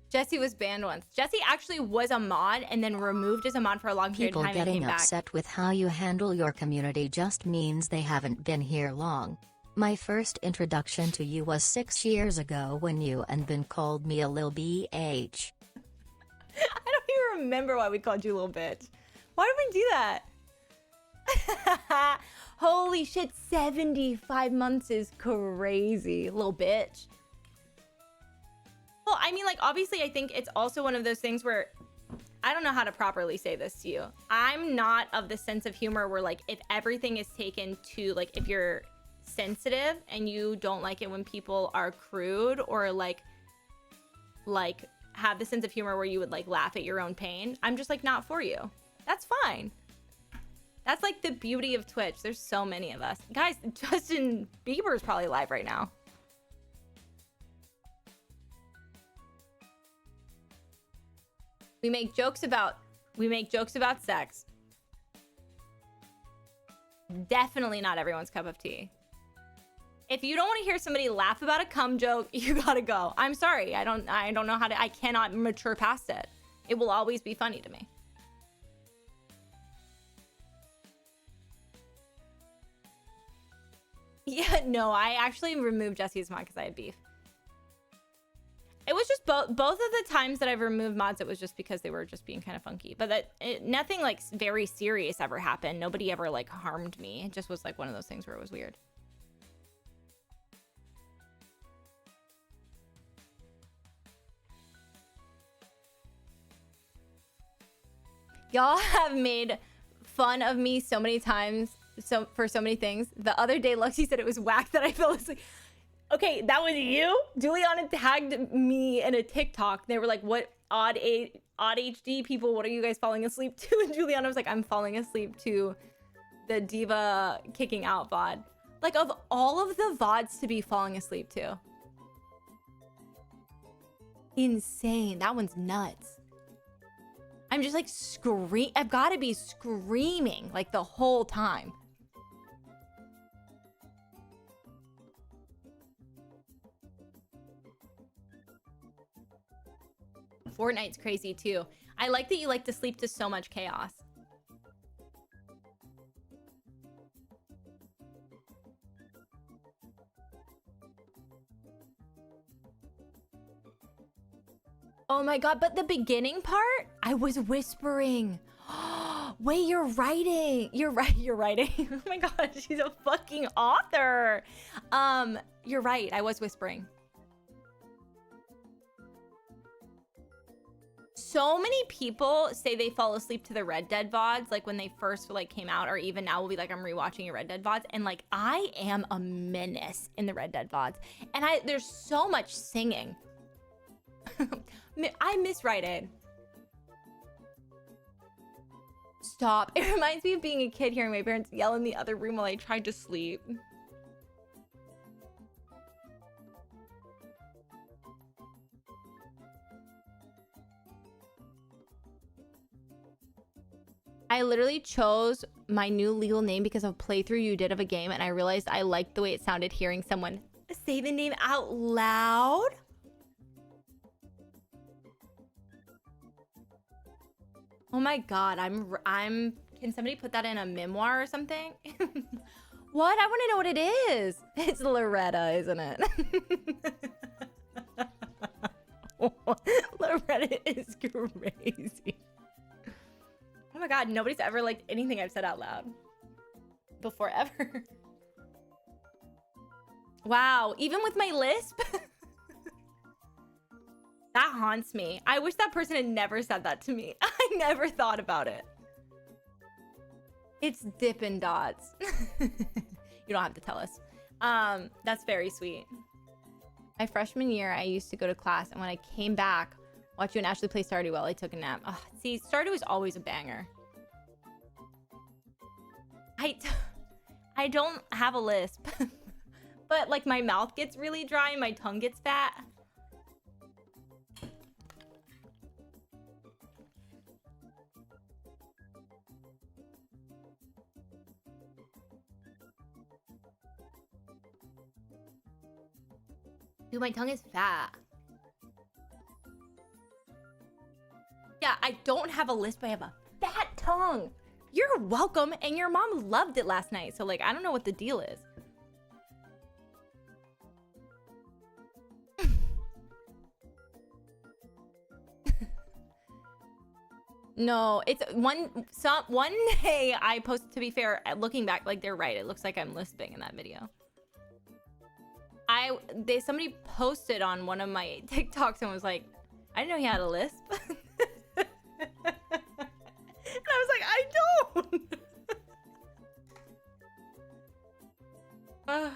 S2: Jesse was banned once. Jesse actually was a mod and then removed as a mod for a long period of time and came back.
S1: People getting upset with how you handle your community just means they haven't been here long. My first introduction to you was 6 years ago when you and Ben called me a lil BH.
S2: I don't even remember why we called you a little bitch. Why did we do that? Holy shit, 75 months is crazy, little bitch. Well, I mean, like, obviously, I think it's also one of those things where I don't know how to properly say this to you. I'm not of the sense of humor where, like, if everything is taken to, like, if you're sensitive and you don't like it when people are crude or, like, have the sense of humor where you would, like, laugh at your own pain, I'm just, like, not for you. That's fine. That's, like, the beauty of Twitch. There's so many of us. Guys, Justin Bieber's probably live right now. We make jokes about sex. Definitely not everyone's cup of tea. If you don't want to hear somebody laugh about a cum joke, you gotta go. I'm sorry. I don't know how to, I cannot mature past it. It will always be funny to me. Yeah, no, I actually removed Jesse's mod because I had beef. It was just both of the times that I've removed mods, it was just because they were just being kind of funky. But nothing like very serious ever happened. Nobody ever like harmed me. It just was like one of those things where it was weird. Y'all have made fun of me so many times for so many things. The other day, Luxie said it was whack that I fell asleep. Okay, that was you? Juliana tagged me in a TikTok. They were like, what odd HD people, what are you guys falling asleep to? And Juliana was like, I'm falling asleep to the diva kicking out VOD. Like, of all of the VODs to be falling asleep to. Insane. That one's nuts. I'm just like I've got to be screaming like the whole time. Fortnite's crazy too. I like that you like to sleep to so much chaos. Oh my god, but the beginning part, I was whispering. Wait, you're writing. You're right, you're writing. Oh my god, she's a fucking author. You're right, I was whispering. So many people say they fall asleep to the Red Dead VODs, like when they first like came out, or even now will be like, I'm rewatching your Red Dead VODs, and like I am a menace in the Red Dead VODs, and there's so much singing. I miswrite it. Stop. It reminds me of being a kid hearing my parents yell in the other room while I tried to sleep. I literally chose my new legal name because of a playthrough you did of a game, and I realized I liked the way it sounded hearing someone say the name out loud. Oh my god, I'm can somebody put that in a memoir or something? What? I want to know what it is. It's Loretta, isn't it? Loretta is crazy. Oh my god, nobody's ever liked anything I've said out loud before ever. Wow, even with my lisp? That haunts me. I wish that person had never said that to me. I never thought about it. It's Dippin' Dots. You don't have to tell us. That's very sweet. My freshman year, I used to go to class, and when I came back, watch you and Ashley play Stardew while I took a nap. Oh, see, Stardew is always a banger. I don't have a lisp, but like my mouth gets really dry and my tongue gets fat. Dude, my tongue is fat. Yeah, I don't have a lisp, I have a fat tongue. You're welcome, and your mom loved it last night, so like, I don't know what the deal is. No, it's one day I posted, to be fair, looking back, like they're right. It looks like I'm lisping in that video. Somebody posted on one of my TikToks and was like, I didn't know he had a lisp. And I was like, I don't.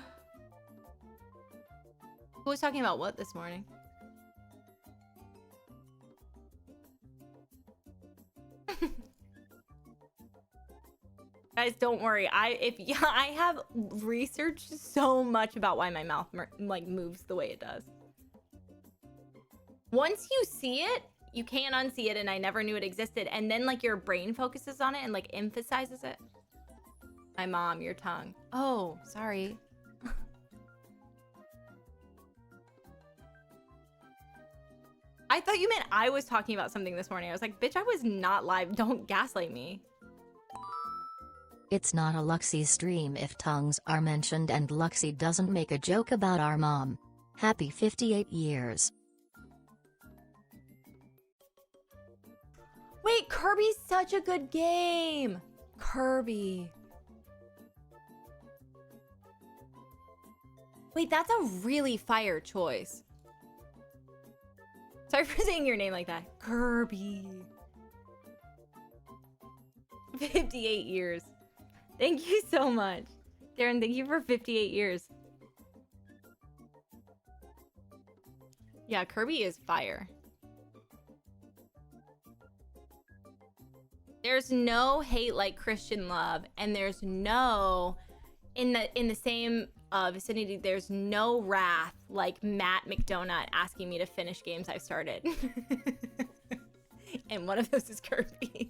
S2: Who was talking about what this morning? Guys, don't worry. I have researched so much about why my mouth like moves the way it does. Once you see it, you can't unsee it, and I never knew it existed. And then like your brain focuses on it and like emphasizes it. My mom, your tongue. Oh, sorry. I thought you meant I was talking about something this morning. I was like, bitch, I was not live. Don't gaslight me.
S1: It's not a Luxie stream if tongues are mentioned, and Luxie doesn't make a joke about our mom. Happy 58 years.
S2: Wait, Kirby's such a good game. Kirby. Wait, that's a really fire choice. Sorry for saying your name like that. Kirby. 58 years. Thank you so much. Darren, thank you for 58 years. Yeah, Kirby is fire. There's no hate like Christian love, and there's no in the same vicinity, there's no wrath like Matt McDonagh asking me to finish games I've started. And one of those is Kirby.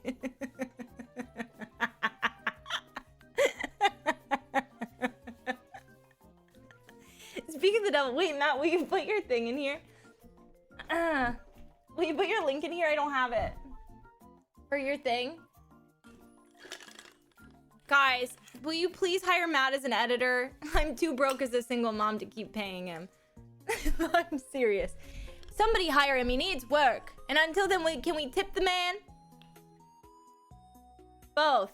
S2: Speaking of the devil, wait, Matt, will you put your thing in here? Will you put your link in here? I don't have it. For your thing? Guys, will you please hire Matt as an editor? I'm too broke as a single mom to keep paying him. I'm serious. Somebody hire him. He needs work. And until then, can we tip the man? Both.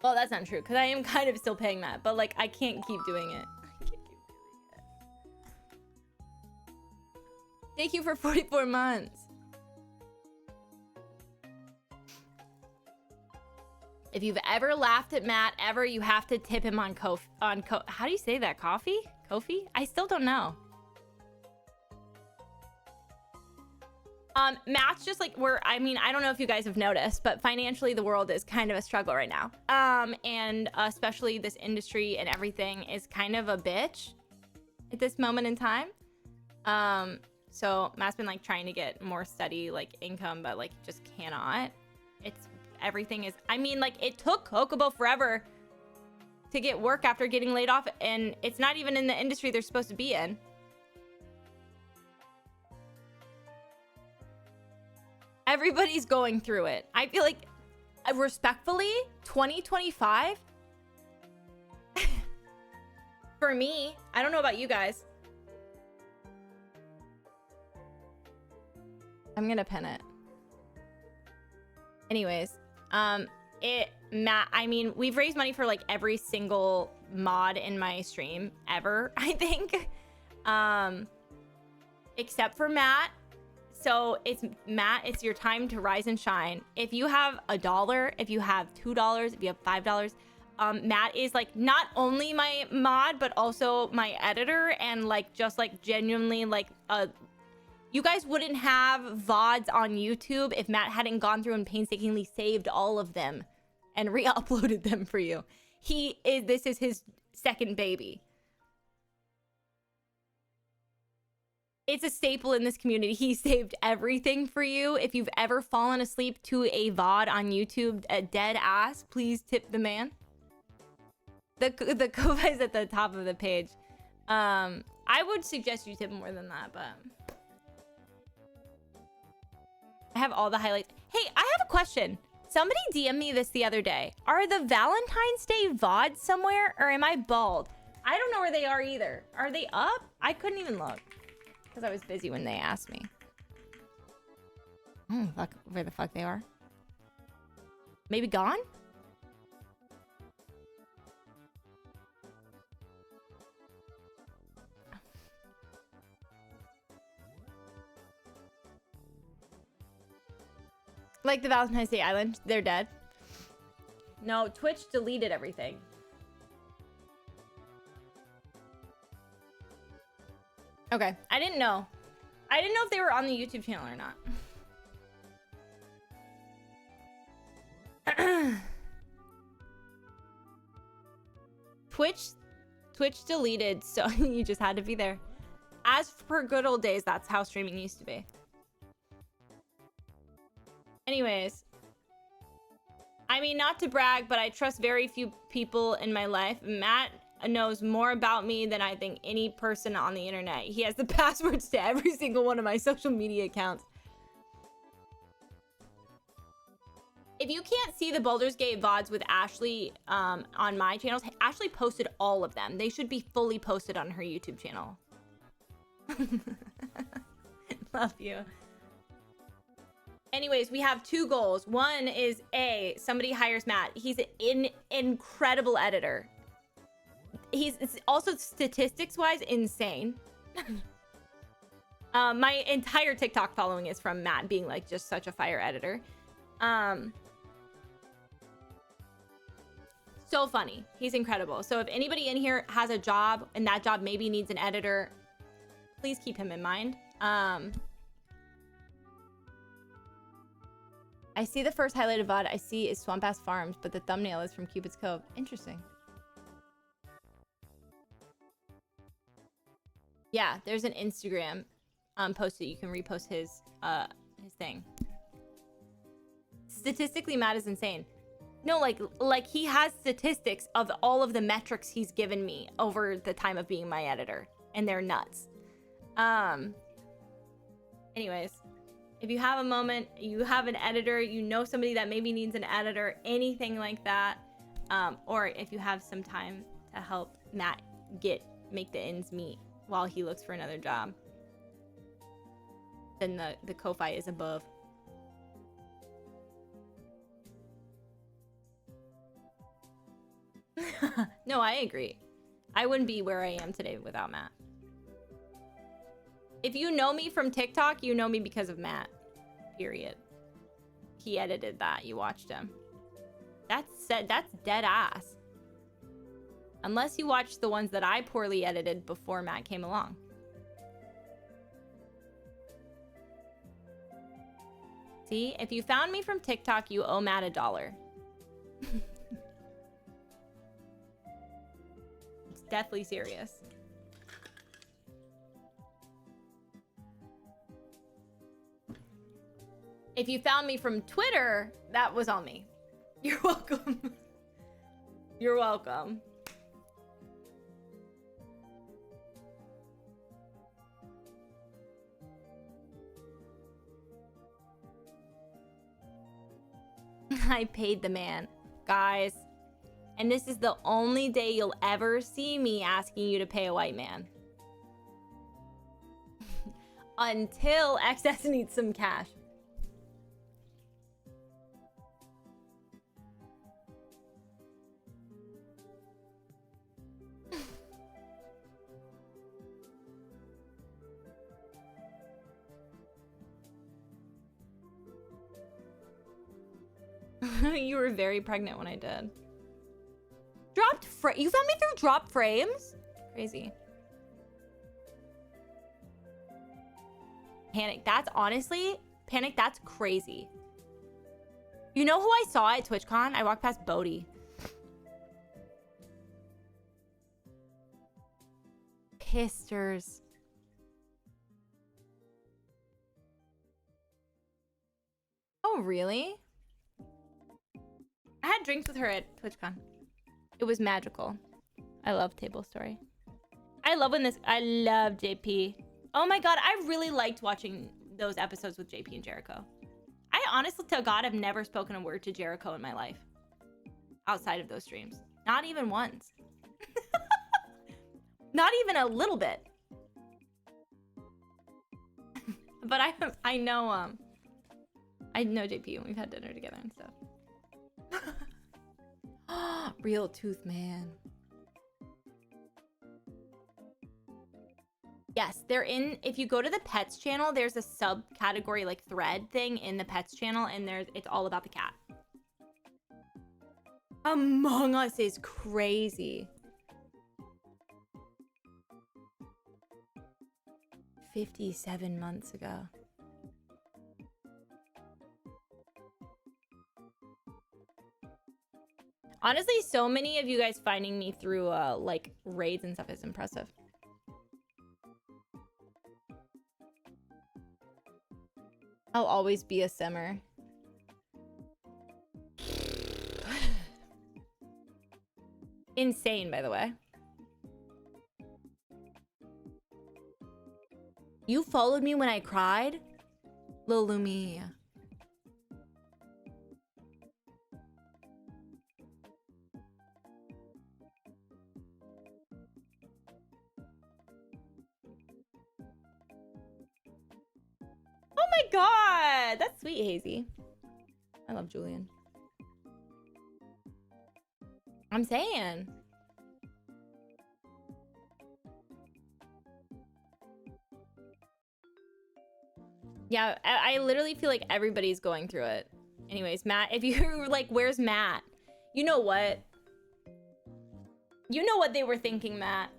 S2: Well, that's not true, because I am kind of still paying Matt, but like I can't keep doing it. Thank you for 44 months. If you've ever laughed at Matt, ever, you have to tip him on how do you say that? Coffee? Kofi? I still don't know. Matt's just like, I mean, I don't know if you guys have noticed, but financially the world is kind of a struggle right now. And especially this industry and everything is kind of a bitch at this moment in time. So Matt's been like trying to get more steady like income, but like just cannot. Everything is, I mean, like it took Kokobo forever to get work after getting laid off, and it's not even in the industry they're supposed to be in. Everybody's going through it. I feel like, respectfully, 2025, for me, I don't know about you guys. I'm gonna pin it. Anyways, Matt, I mean, we've raised money for like every single mod in my stream ever, I think. Except for Matt. So it's Matt, it's your time to rise and shine. If you have $1, if you have $2, if you have $5, Matt is like not only my mod, but also my editor, and like just like genuinely like you guys wouldn't have VODs on YouTube if Matt hadn't gone through and painstakingly saved all of them and re-uploaded them for you. This is his second baby. It's a staple in this community. He saved everything for you. If you've ever fallen asleep to a VOD on YouTube, a dead ass, please tip the man. The Ko-Fi is at the top of the page. I would suggest you tip more than that, but I have all the highlights. Hey, I have a question. Somebody DM'd me this the other day. Are the Valentine's Day VODs somewhere, or am I bald? I don't know where they are either. Are they up? I couldn't even look because I was busy when they asked me. Look where the fuck they are. Maybe gone? Like the Valentine's Day Island, they're dead. No, Twitch deleted everything. Okay, I didn't know. I didn't know if they were on the YouTube channel or not. Twitch deleted, so you just had to be there. As per good old days, that's how streaming used to be. Anyways, I mean, not to brag, but I trust very few people in my life. Matt knows more about me than I think any person on the internet. He has the passwords to every single one of my social media accounts. If you can't see the Baldur's Gate VODs with Ashley on my channels, Ashley posted all of them. They should be fully posted on her YouTube channel. Love you. Anyways, we have two goals. One is somebody hires Matt. He's an incredible editor. It's also statistics-wise insane. My entire TikTok following is from Matt being like just such a fire editor. So funny. He's incredible. So if anybody in here has a job and that job maybe needs an editor, please keep him in mind. I see the first highlighted VOD I see is Swamp Ass Farms, but the thumbnail is from Cupid's Cove. Interesting. Yeah, there's an Instagram post that you can repost his thing. Statistically, Matt is insane. No, like he has statistics of all of the metrics he's given me over the time of being my editor, and they're nuts. Anyways. If you have a moment, you have an editor, you know somebody that maybe needs an editor, anything like that, or if you have some time to help Matt make the ends meet while he looks for another job, then the Ko-Fi is above. No, I agree. I wouldn't be where I am today without Matt. If you know me from TikTok, you know me because of Matt. Period. He edited that. You watched him. That's dead ass. Unless you watched the ones that I poorly edited before Matt came along. See, if you found me from TikTok, you owe Matt $1. It's deathly serious. If you found me from Twitter, that was on me. You're welcome. You're welcome. I paid the man, guys. And this is the only day you'll ever see me asking you to pay a white man. Until XS needs some cash. You were very pregnant when I did. You found me through drop frames? Crazy. Panic. That's honestly, Panic, that's crazy. You know who I saw at TwitchCon? I walked past Bodhi. Pisters. Oh, really? I had drinks with her at TwitchCon. It was magical. I love Table Story. I love JP. Oh my god, I really liked watching those episodes with JP and Jericho. I honestly, to God, have never spoken a word to Jericho in my life. Outside of those streams. Not even once. Not even a little bit. But I know JP and we've had dinner together and stuff. Real Tooth Man. Yes, they're in. If you go to the pets channel, there's a subcategory like thread thing in the pets channel, and it's all about the cat. Among Us is crazy. 57 months ago. Honestly, so many of you guys finding me through like raids and stuff is impressive. I'll always be a simmer. Insane, by the way. You followed me when I cried? Lil Lumia. Oh my god! That's sweet, Hazy. I love Julian. I'm saying. Yeah, I literally feel like everybody's going through it. Anyways, Matt, if you're like, where's Matt? You know what? You know what they were thinking, Matt.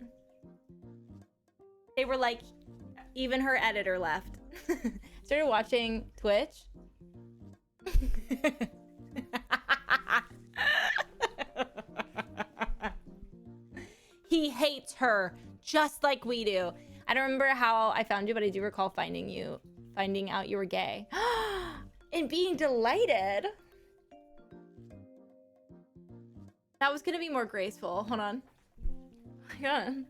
S2: They were like, even her editor left. Started watching Twitch. He hates her just like we do. I don't remember how I found you, but I do recall finding out you were gay. And being delighted. That was gonna be more graceful. Hold on. Oh my god.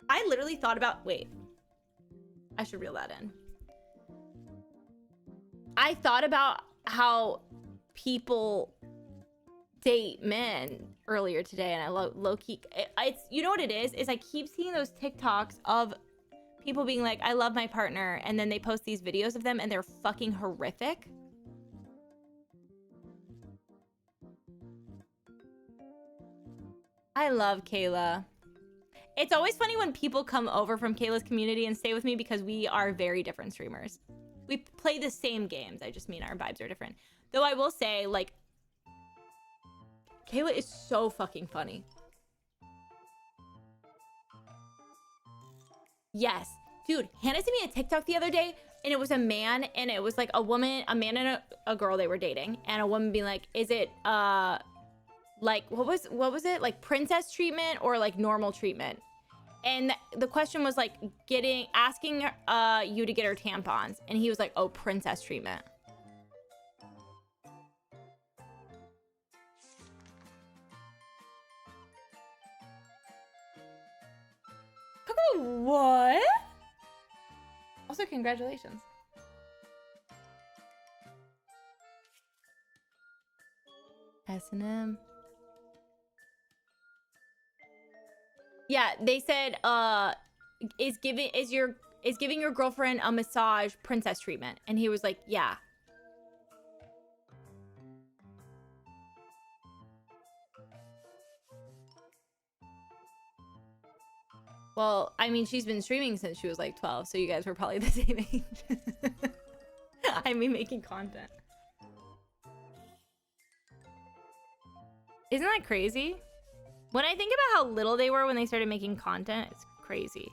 S2: I literally thought about, wait. I should reel that in. I thought about how people date men earlier today, and I low-key, it's, you know what it is I keep seeing those TikToks of people being like, I love my partner, and then they post these videos of them and they're fucking horrific. I love Kayla. It's always funny when people come over from Kayla's community and stay with me because we are very different streamers. We play the same games. I just mean our vibes are different. Though I will say, like, Kayla is so fucking funny. Yes. Dude, Hannah sent me a TikTok the other day, and it was a man, and it was like a woman, a man and a girl they were dating, and a woman being like, is it, like, what was it? Like princess treatment or like normal treatment? And the question was like asking you to get her tampons. And he was like, oh, princess treatment. What? Also, congratulations. S&M. Yeah, they said is giving your girlfriend a massage princess treatment, and he was like, yeah. Well, I mean, she's been streaming since she was like 12, so you guys were probably the same age. I mean, making content. Isn't that crazy? When I think about how little they were when they started making content, it's crazy.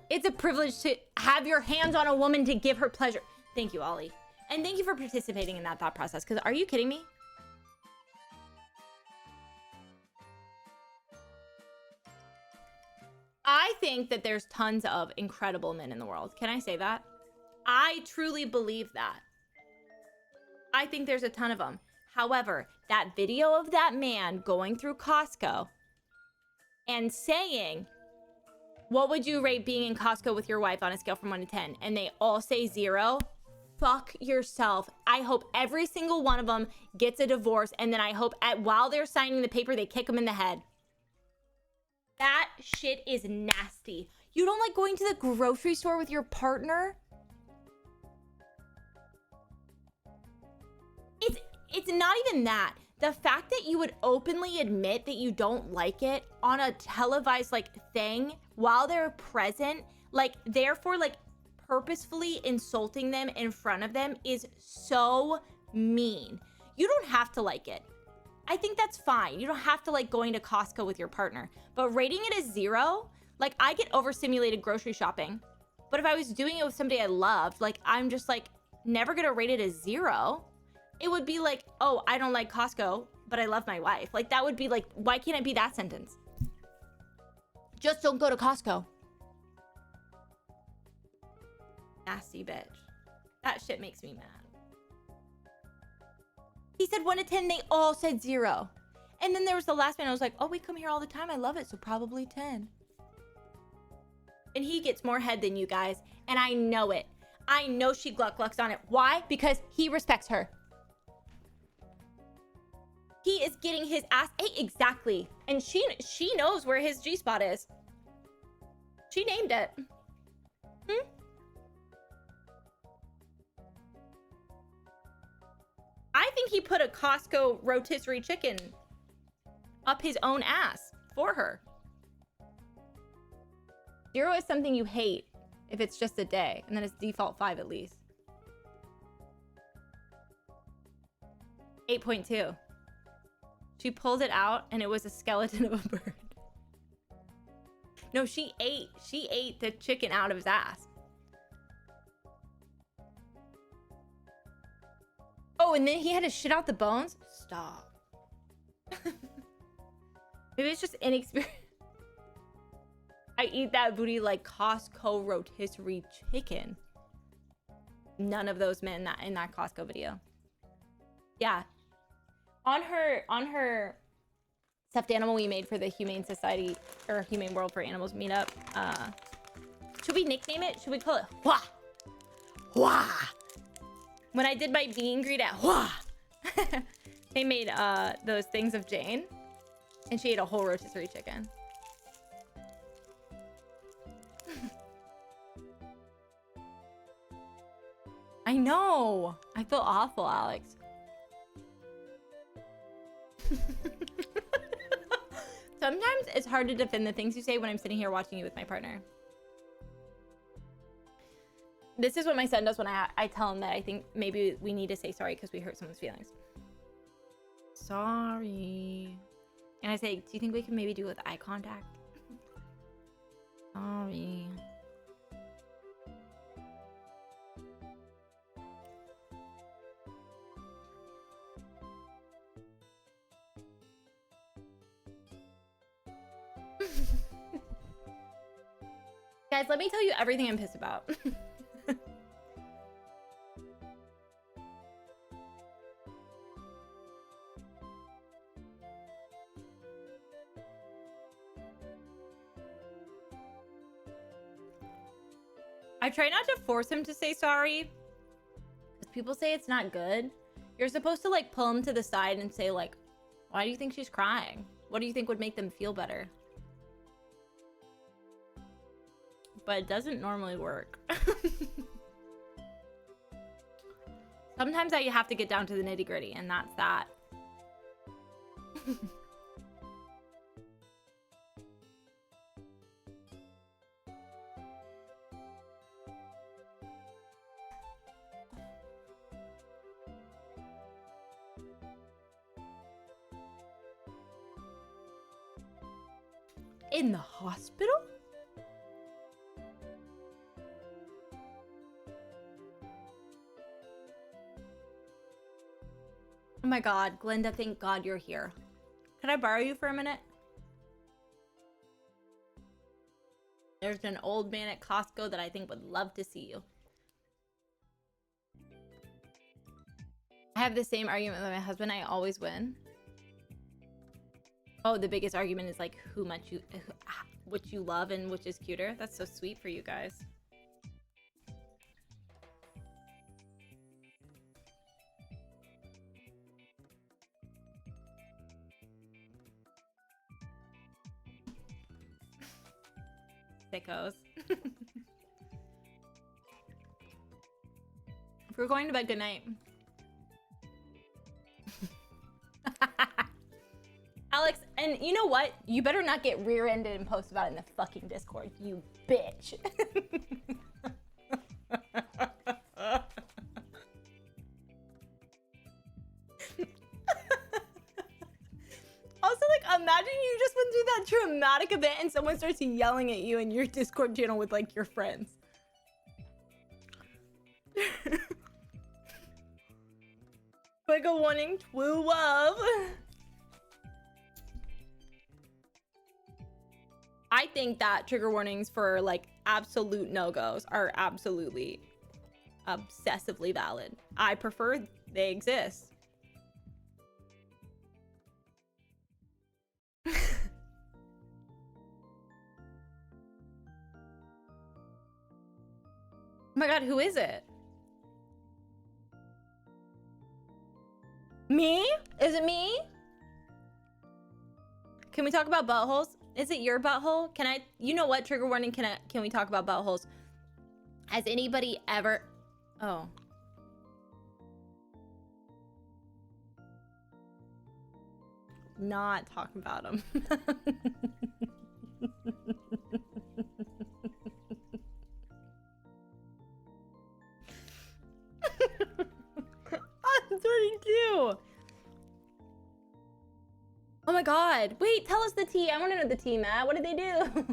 S2: It's a privilege to have your hands on a woman to give her pleasure. Thank you, Ollie. And thank you for participating in that thought process, because are you kidding me? I think that there's tons of incredible men in the world. Can I say that? I truly believe that. I think there's a ton of them. However, that video of that man going through Costco and saying, what would you rate being in Costco with your wife on a scale from 1 to 10? And they all say 0. Fuck yourself. I hope every single one of them gets a divorce. And then I hope while they're signing the paper, they kick them in the head. That shit is nasty. You don't like going to the grocery store with your partner? It's not even that. The fact that you would openly admit that you don't like it on a televised like thing while they're present, like therefore like purposefully insulting them in front of them is so mean. You don't have to like it. I think that's fine. You don't have to like going to Costco with your partner, but rating it as 0, like I get overstimulated grocery shopping, but if I was doing it with somebody I loved, like I'm just like never gonna rate it as 0. It would be like, oh, I don't like Costco, but I love my wife. Like that would be like, why can't it be that sentence? Just don't go to Costco. Nasty bitch. That shit makes me mad. He said 1 to 10, they all said 0. And then there was the last man, I was like, oh, we come here all the time. I love it, so probably 10. And he gets more head than you guys, and I know it. I know she glucks on it. Why? Because he respects her. He is getting his ass ate exactly. And she knows where his G-spot is. She named it. I think he put a Costco rotisserie chicken up his own ass for her. 0 is something you hate if it's just a day, and then it's default 5 at least. 8.2. She pulled it out and it was a skeleton of a bird. No, she ate the chicken out of his ass. Oh, and then he had to shit out the bones? Stop. Maybe it's just inexperienced. I eat that booty like Costco rotisserie chicken. None of those men in that Costco video. Yeah. On her stuffed animal we made for the Humane Society or Humane World for Animals meetup, should we nickname it? Should we call it Hua? Hua! When I did my meet and greet at Hua, they made those things of Jane, and she ate a whole rotisserie chicken. I know. I feel awful, Alex. Sometimes it's hard to defend the things you say when I'm sitting here watching you with my partner. This is what my son does when I tell him that I think maybe we need to say sorry because we hurt someone's feelings. Sorry. And I say, do you think we can maybe do it with eye contact? Sorry. Guys, let me tell you everything I'm pissed about. I try not to force him to say sorry, because people say it's not good. You're supposed to like pull him to the side and say like, why do you think she's crying? What do you think would make them feel better? But it doesn't normally work. Sometimes you have to get down to the nitty-gritty, and that's that. In the hospital? Oh my God, Glinda, thank God you're here. Can I borrow you for a minute? There's an old man at Costco that I think would love to see you. I have the same argument with my husband. I always win. Oh, the biggest argument is like which you love and which is cuter. That's so sweet for you guys. Sickos. If we're going to bed, good night. Alex, and you know what? You better not get rear-ended and post about it in the fucking Discord, you bitch. Also, like, imagine you just went through that traumatic event and someone starts yelling at you in your Discord channel with, like, your friends. Like a wanting true love. I think that trigger warnings for, like, absolute no-goes are absolutely obsessively valid. I prefer they exist. Oh my God, who is it? Me? Is it me? Can we talk about buttholes? Is it your butthole? Can I, you know what, trigger warning, can we talk about buttholes? Has anybody ever, oh. Not talking about them. I'm 32. Oh my God. Wait, tell us the tea. I want to know the tea, Matt. What did they do?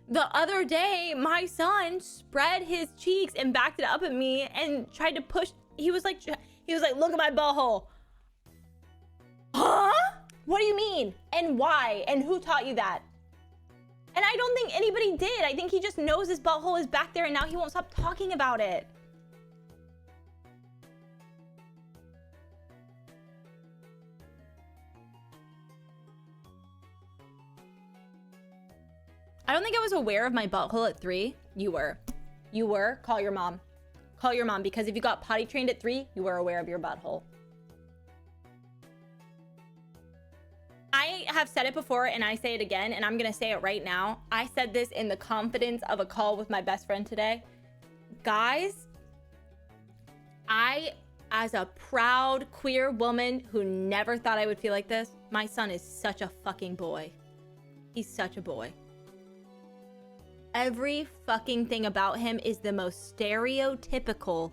S2: The other day, my son spread his cheeks and backed it up at me and tried to push. He was like, look at my butthole. Huh? What do you mean? And why? And who taught you that? And I don't think anybody did. I think he just knows his butthole is back there and now he won't stop talking about it. I don't think I was aware of my butthole at 3. You were. You were. Call your mom. Call your mom, because if you got potty trained at 3, you were aware of your butthole. I have said it before and I say it again, and I'm going to say it right now. I said this in the confidence of a call with my best friend today. Guys, as a proud queer woman who never thought I would feel like this, my son is such a fucking boy. He's such a boy. Every fucking thing about him is the most stereotypical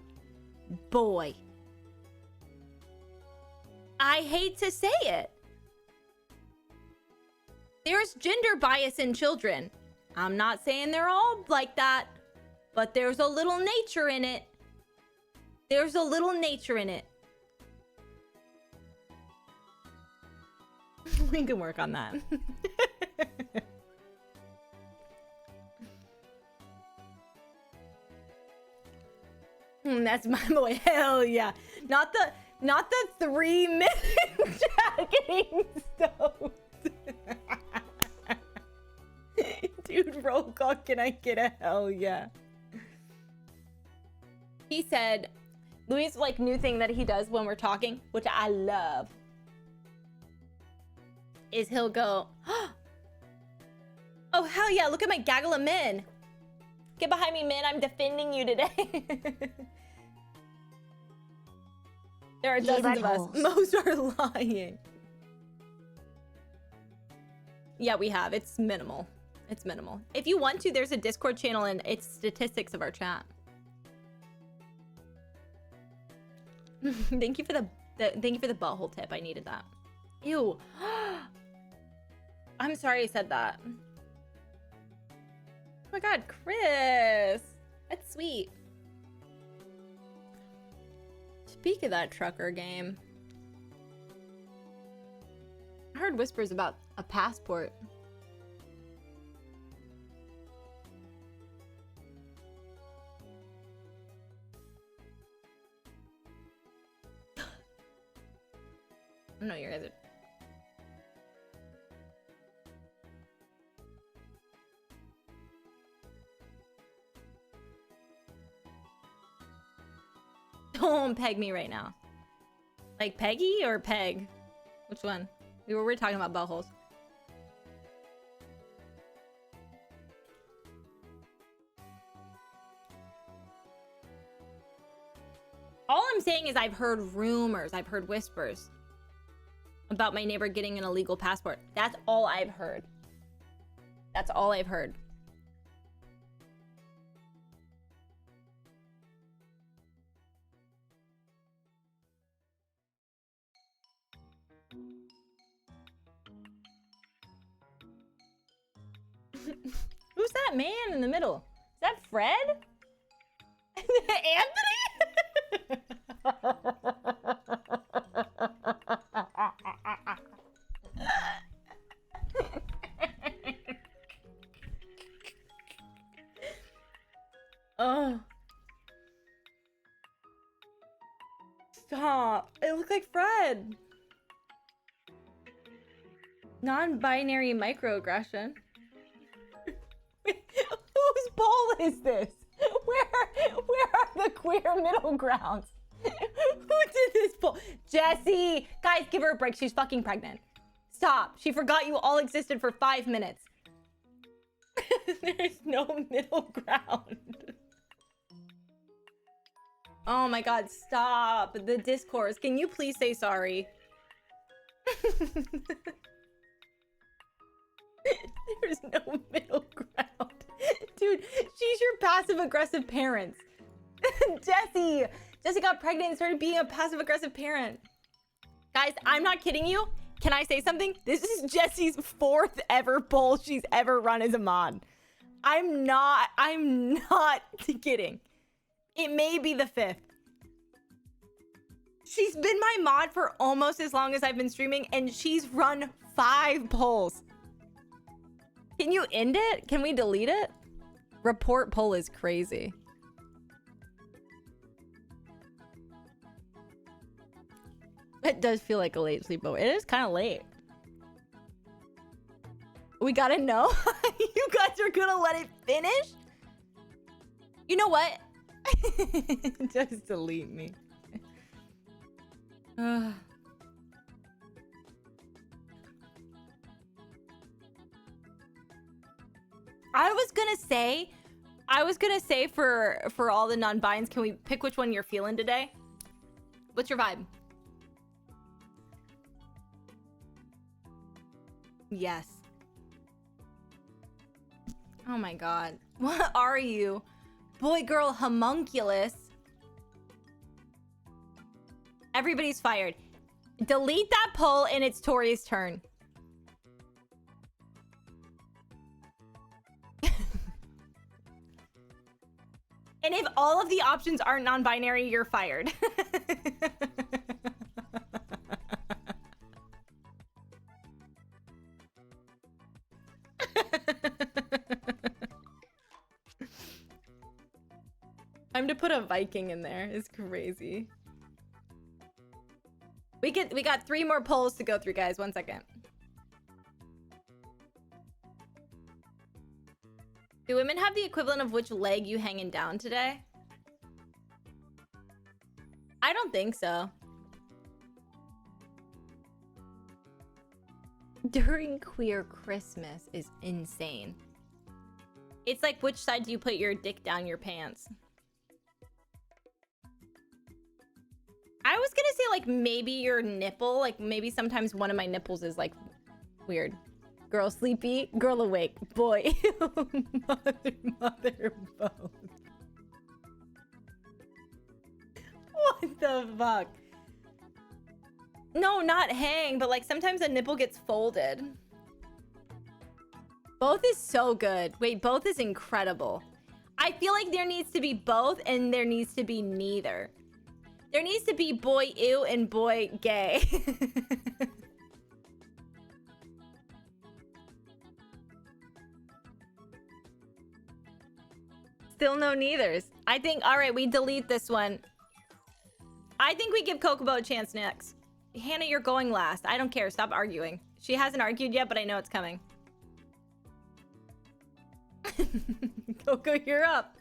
S2: boy. I hate to say it. There's gender bias in children. I'm not saying they're all like that, but there's a little nature in it. There's a little nature in it. We can work on that. That's my boy. Hell yeah. Not the 3 minute chat getting stoked. Dude, roll call, can I get a hell yeah? He said, Louis' like new thing that he does when we're talking, which I love, is he'll go, oh hell yeah, look at my gaggle of men. Get behind me, man, I'm defending you today. There are dozens of us. Most are lying. Yeah, we have. It's minimal. It's minimal. If you want to, there's a Discord channel and it's statistics of our chat. Thank you for the Thank you for the butthole tip. I needed that. Ew. I'm sorry I said that. Oh my god, Chris. That's sweet. Speak of that trucker game. I heard whispers about a passport. I don't know, you guys are... Don't peg me right now. Like Peggy or Peg? Which one? We were talking about buttholes. All I'm saying is I've heard rumors, I've heard whispers about my neighbor getting an illegal passport. That's all I've heard. That's all I've heard. Who's that man in the middle? Is that Fred? Anthony? Oh. Stop. It looked like Fred. Non-binary microaggression. Whose poll is this? Where are the queer middle grounds? Who did this poll? Jesse! Guys, give her a break. She's fucking pregnant. Stop. She forgot you all existed for 5 minutes. There's no middle ground. Oh my god, stop. The discourse. Can you please say sorry? There's no middle ground. Dude, she's your passive-aggressive parents. Jesse got pregnant and started being a passive-aggressive parent. Guys, I'm not kidding you. Can I say something? This is Jesse's 4th ever poll she's ever run as a mod. I'm not kidding. It may be the 5th. She's been my mod for almost as long as I've been streaming, and she's run 5 polls. Can you end it? Can we delete it? Report poll is crazy. It does feel like a late sleepover. It is kind of late. We gotta know. You guys are gonna let it finish? You know what? Just delete me. I was gonna say for all the non-binds, can we pick which one you're feeling today? What's your vibe? Yes. Oh my god. What are you? Boy, girl, homunculus. Everybody's fired. Delete that poll and it's Tori's turn. And if all of the options aren't non-binary, you're fired. Time to put a Viking in there. It's crazy. We got 3 more polls to go through, guys. 1 second. Do women have the equivalent of which leg you hanging down today? I don't think so. During queer Christmas is insane. It's like, which side do you put your dick down your pants? I was gonna say, like, maybe your nipple. Like, maybe sometimes one of my nipples is, like, weird. Girl sleepy, girl awake. Boy. mother both. What the fuck? No, not hang, but like sometimes a nipple gets folded. Both is so good. Wait, both is incredible. I feel like there needs to be both and there needs to be neither. There needs to be boy ew and boy gay. Still no neithers. I think, all right, we delete this one. I think we give Kokobo a chance next. Hannah, you're going last. I don't care. Stop arguing. She hasn't argued yet, but I know it's coming. Coco, you're up.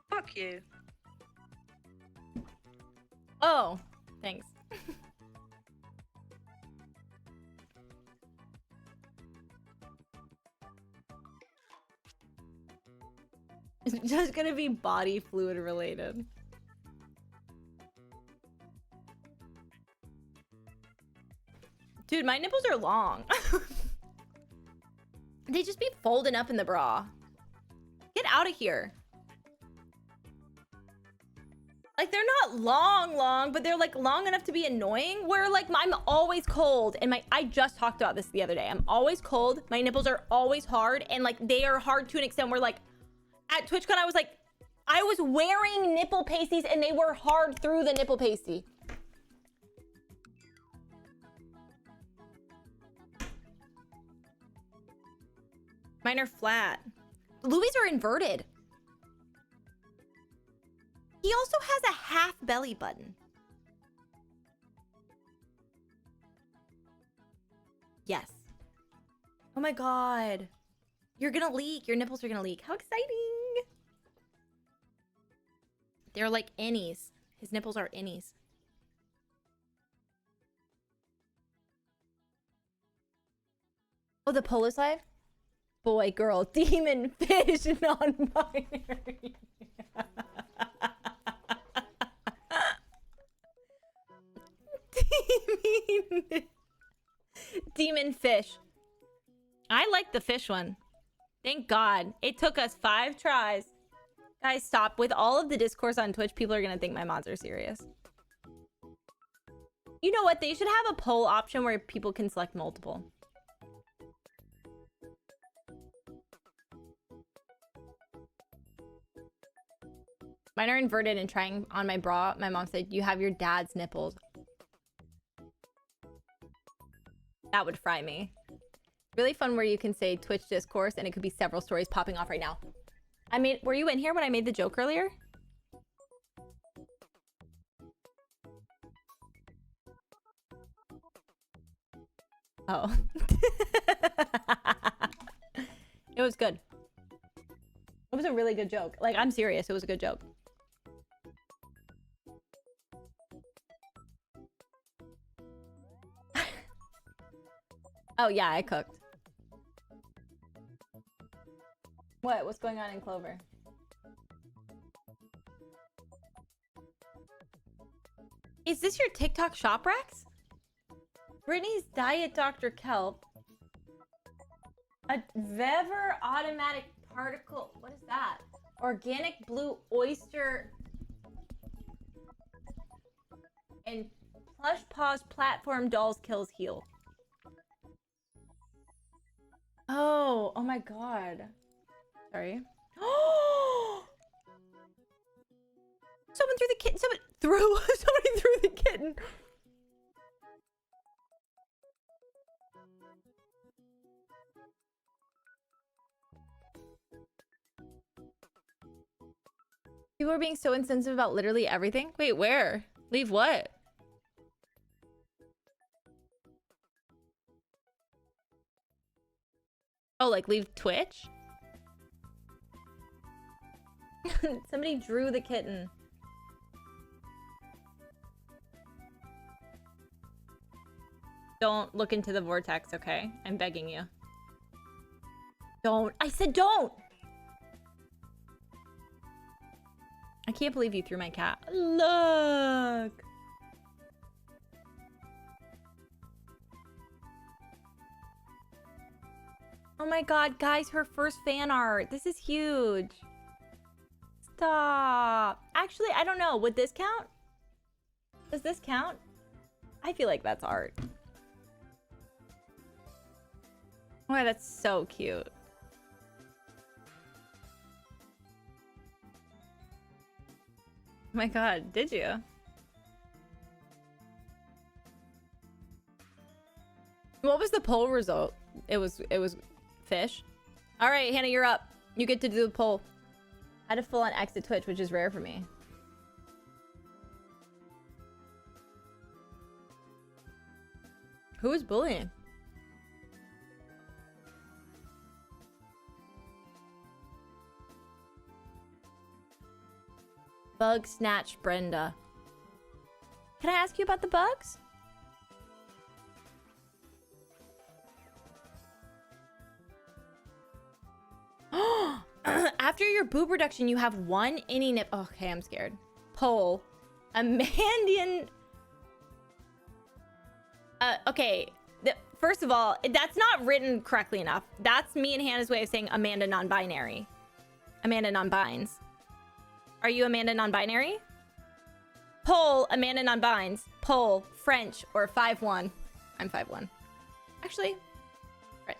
S4: Fuck you.
S2: Oh, thanks. It's just gonna be body fluid related. Dude, my nipples are long. They just be folding up in the bra. Get out of here. Like, they're not long, but they're like long enough to be annoying. Where like I'm always cold and I just talked about this the other day. I'm always cold. My nipples are always hard and like they are hard to an extent where like at TwitchCon I was wearing nipple pasties and they were hard through the nipple pasty. Mine are flat. Louis are inverted. He also has a half belly button. Yes. Oh my god. You're gonna leak. Your nipples are gonna leak. How exciting. They're like innies. His nipples are innies. Oh, the Polo Live? Boy, girl, demon, fish, non-binary. Demon fish. I like the fish one. Thank God. It took us 5 tries. Guys, stop. With all of the discourse on Twitch, people are going to think my mods are serious. You know what? They should have a poll option where people can select multiple. Mine are inverted and trying on my bra. My mom said, you have your dad's nipples. That would fry me. Really fun where you can say Twitch discourse and it could be several stories popping off right now. Were you in here when I made the joke earlier? Oh. It was good. It was a really good joke. Like, I'm serious. It was a good joke. Oh, yeah, I cooked. What? What's going on in Clover? Is this your TikTok shop, Rex? Brittany's Diet Dr. Kelp. A Vever automatic particle. What is that? Organic blue oyster. And Plush Paws platform dolls kills heal. Oh my god. Sorry. Someone threw the kitten. Somebody threw the kitten. People are being so insensitive about literally everything. Wait, where? Leave what? Oh, like leave Twitch? Somebody drew the kitten. Don't look into the vortex, okay? I'm begging you. Don't. I said don't! I can't believe you threw my cat. Look! Oh my god, guys, her first fan art. This is huge. Stop. Actually, I don't know. Would this count? Does this count? I feel like that's art. Oh, that's so cute. Oh my god, did you? What was the poll result? It was fish. All right, Hannah, you're up. You get to do the poll. I had to full on exit Twitch, which is rare for me. Who is bullying? Bug snatch Brenda. Can I ask you about the bugs? After your boob reduction, you have one innie nip. Okay, I'm scared. Poll. Amandian. Okay. First of all, that's not written correctly enough. That's me and Hannah's way of saying Amanda non-binary. Amanda non-binds. Are you Amanda non-binary? Poll Amanda non-binds. Poll French or 5'1". I'm 5'1". Actually, French.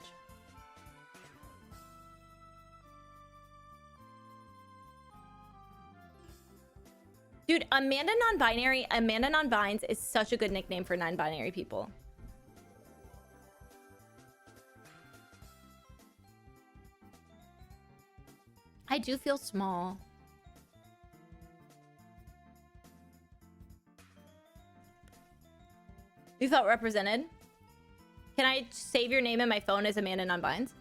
S2: Dude, Amanda non-binary, Amanda non-binds is such a good nickname for non-binary people. I do feel small. You felt represented? Can I save your name in my phone as Amanda non-binds?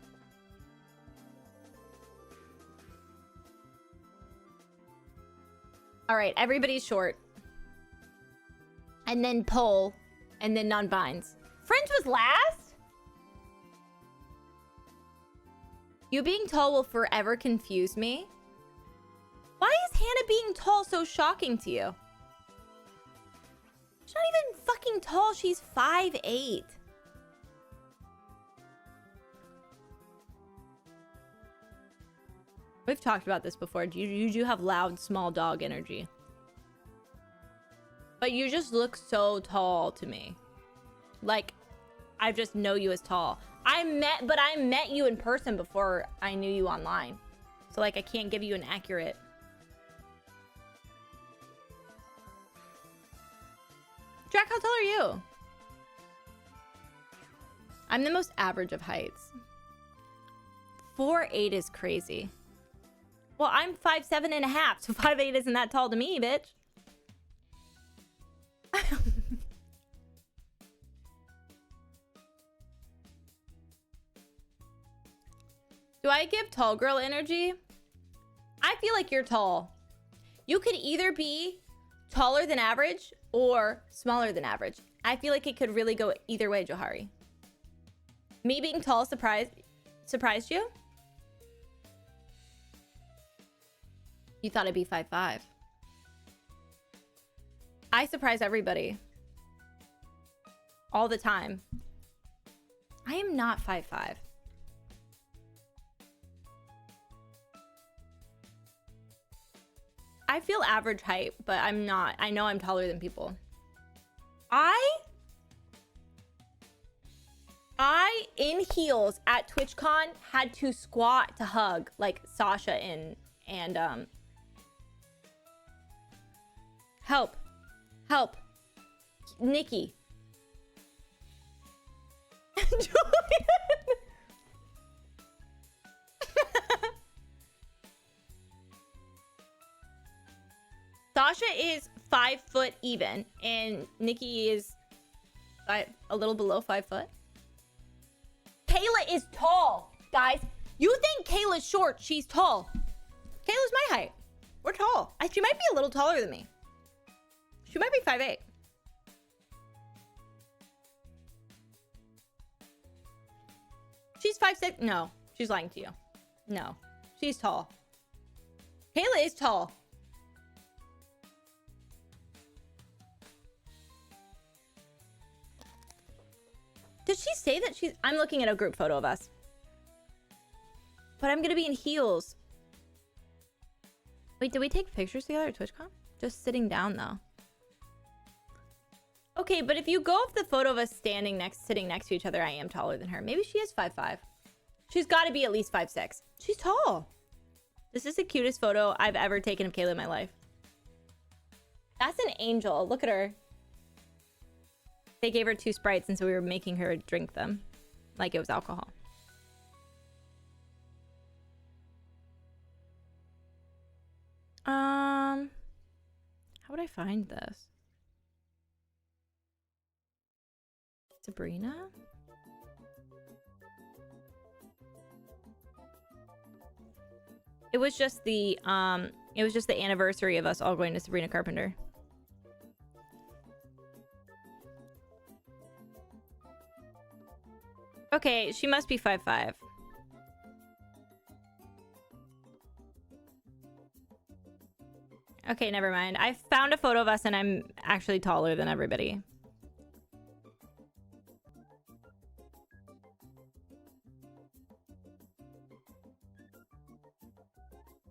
S2: All right, everybody's short. And then poll, and then non-binds. French was last? You being tall will forever confuse me. Why is Hannah being tall so shocking to you? She's not even fucking tall. She's 5'8". We've talked about this before. You do have loud, small dog energy. But you just look so tall to me. Like, I just know you as tall. I met you in person before I knew you online. So, like, I can't give you an accurate... Jack, how tall are you? I'm the most average of heights. 4'8" is crazy. Well, I'm 5'7.5", so 5'8" isn't that tall to me, bitch. Do I give tall girl energy? I feel like you're tall. You could either be taller than average or smaller than average. I feel like it could really go either way, Johari. Me being tall surprised you? You thought I'd be 5'5". I surprise everybody. All the time. I am not 5'5". I feel average height, but I'm not. I know I'm taller than people. I in heels at TwitchCon had to squat to hug like Sasha and help Nikki. Sasha is 5 foot even, and Nikki is a little below 5 foot. Kayla is tall, guys. You think Kayla's short? She's tall. Kayla's my height. We're tall. She might be a little taller than me. She might be 5'8". She's 5'6". No, she's lying to you. No, she's tall. Kayla is tall. Did she say that she's... I'm looking at a group photo of us. But I'm gonna be in heels. Wait, did we take pictures together at TwitchCon? Just sitting down though. Okay, but if you go off the photo of us sitting next to each other, I am taller than her. Maybe she is 5'5". She's got to be at least 5'6". She's tall. This is the cutest photo I've ever taken of Kayla in my life. That's an angel. Look at her. They gave her 2 Sprites, and so we were making her drink them like it was alcohol. How would I find this? Sabrina? It was just the anniversary of us all going to Sabrina Carpenter. Okay, she must be 5'5". Okay, never mind. I found a photo of us and I'm actually taller than everybody.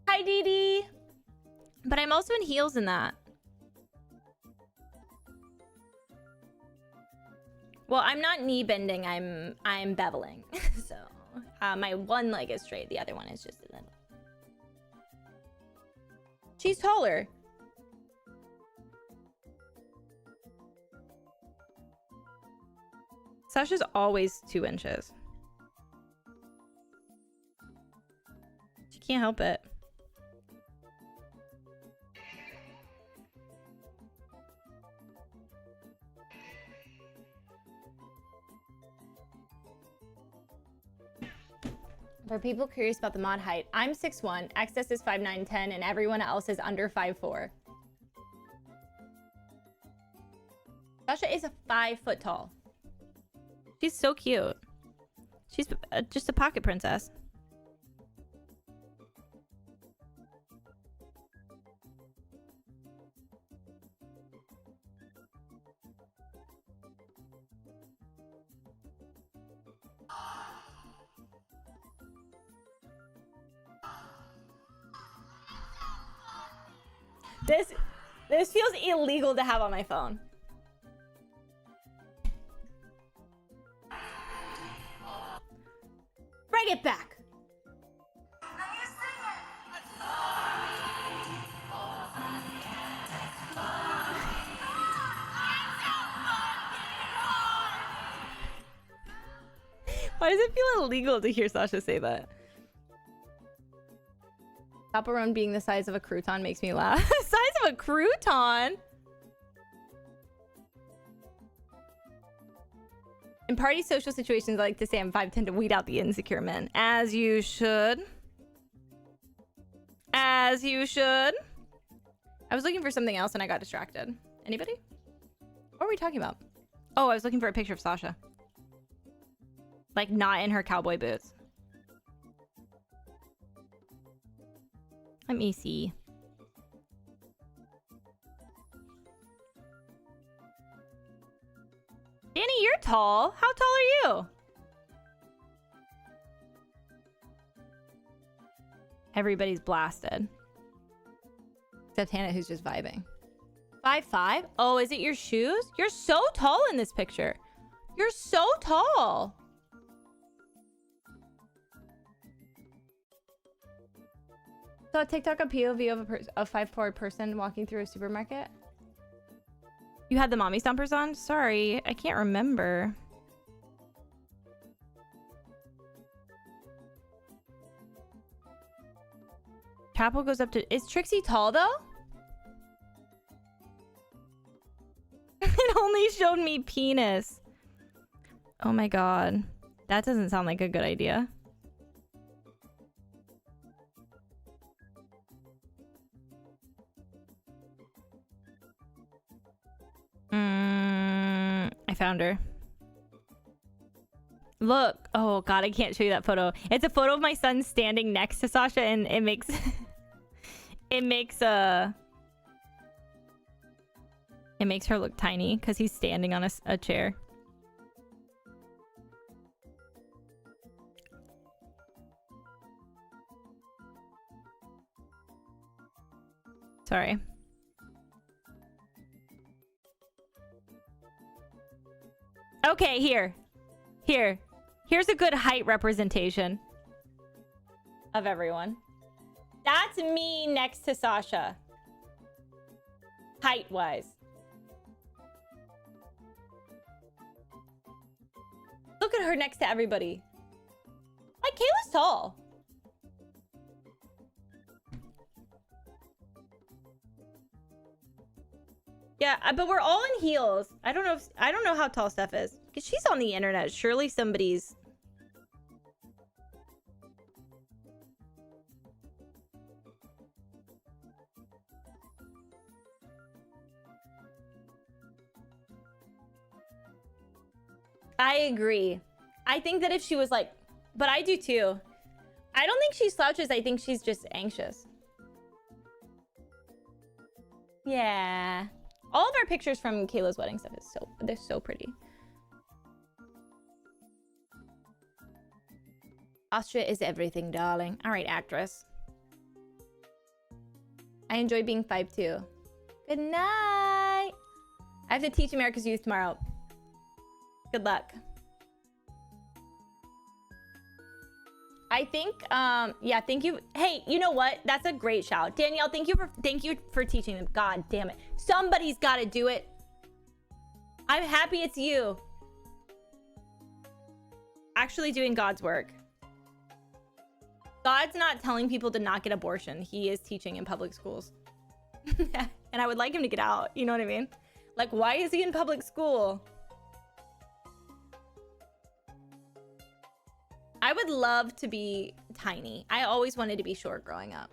S2: Hi, Dee Dee. But I'm also in heels in that. Well, I'm not knee bending. I'm beveling. So my one leg is straight. The other one is just a little. She's taller. Sasha's always 2 inches. She can't help it. For people curious about the mod height, I'm 6'1", XS is 5'9", 10", and everyone else is under 5'4". Sasha is a 5 foot tall. She's so cute. She's just a pocket princess. This feels illegal to have on my phone. Bring it back. Why does it feel illegal to hear Sasha say that? Chaperone being the size of a crouton makes me laugh. Size of a crouton? In party social situations, I like to say I'm 5'10" to weed out the insecure men. As you should. As you should. I was looking for something else and I got distracted. Anybody? What are we talking about? Oh, I was looking for a picture of Sasha. Like, not in her cowboy boots. Let me see. Danny, you're tall. How tall are you? Everybody's blasted. Except Hannah, who's just vibing. 5'5"? Oh, is it your shoes? You're so tall in this picture. You're so tall. So TikTok, a POV of a 5'4" person walking through a supermarket. You had the mommy stompers on? Sorry, I can't remember. Chapel goes up to... Is Trixie tall, though? It only showed me penis. Oh my god. That doesn't sound like a good idea. I found her. Look. Oh god, I can't show you that photo. It's a photo of my son standing next to Sasha, and it makes it makes her look tiny because he's standing on a chair. Sorry. Okay, here. Here's a good height representation of everyone. That's me next to Sasha. Height-wise. Look at her next to everybody. Like, Kayla's tall. Yeah, but we're all in heels. I don't know how tall Steph is. Because she's on the internet. Surely somebody's... I agree. I think that if she was like... But I do too. I don't think she slouches. I think she's just anxious. Yeah. All of our pictures from Kayla's wedding stuff is they're so pretty. Austria is everything, darling. All right, actress. I enjoy being 5'2". Good night. I have to teach America's Youth tomorrow. Good luck. I think, yeah, thank you. Hey, you know what? That's a great shout. Danielle, thank you for teaching them. God damn it. Somebody's got to do it. I'm happy it's you. Actually doing God's work. God's not telling people to not get abortion. He is teaching in public schools. And I would like him to get out. You know what I mean? Like, why is he in public school? I would love to be tiny. I always wanted to be short growing up.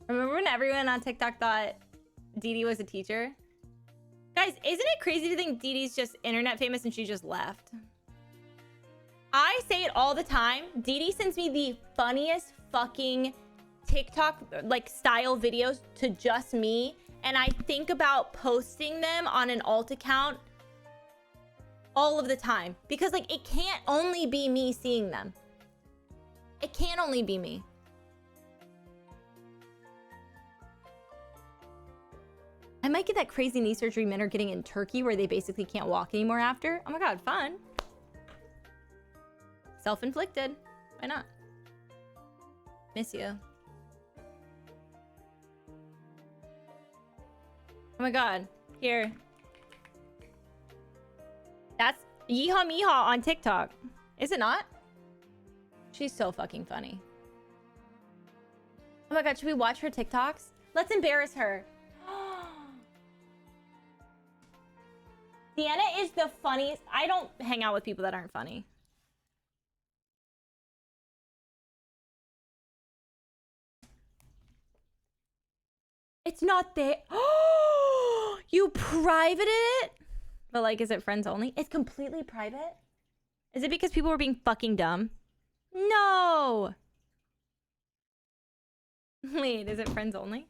S2: Remember when everyone on TikTok thought Dee Dee was a teacher? Guys, isn't it crazy to think Dee Dee's just internet famous and she just left? I say it all the time. Dee Dee sends me the funniest fucking TikTok like style videos to just me. And I think about posting them on an alt account all of the time, because like it can't only be me seeing them. It can't only be me. I might get that crazy knee surgery men are getting in Turkey where they basically can't walk anymore after. Oh my god, fun. Self-inflicted. Why not? Miss you. Oh my god. Here. That's Yeehaw Meehaw on TikTok. Is it not? She's so fucking funny. Oh my god, should we watch her TikToks? Let's embarrass her. Deanna is the funniest. I don't hang out with people that aren't funny. It's not there. Oh, you privated it? But like, is it friends only? It's completely private? Is it because people were being fucking dumb? No! Wait, is it friends only?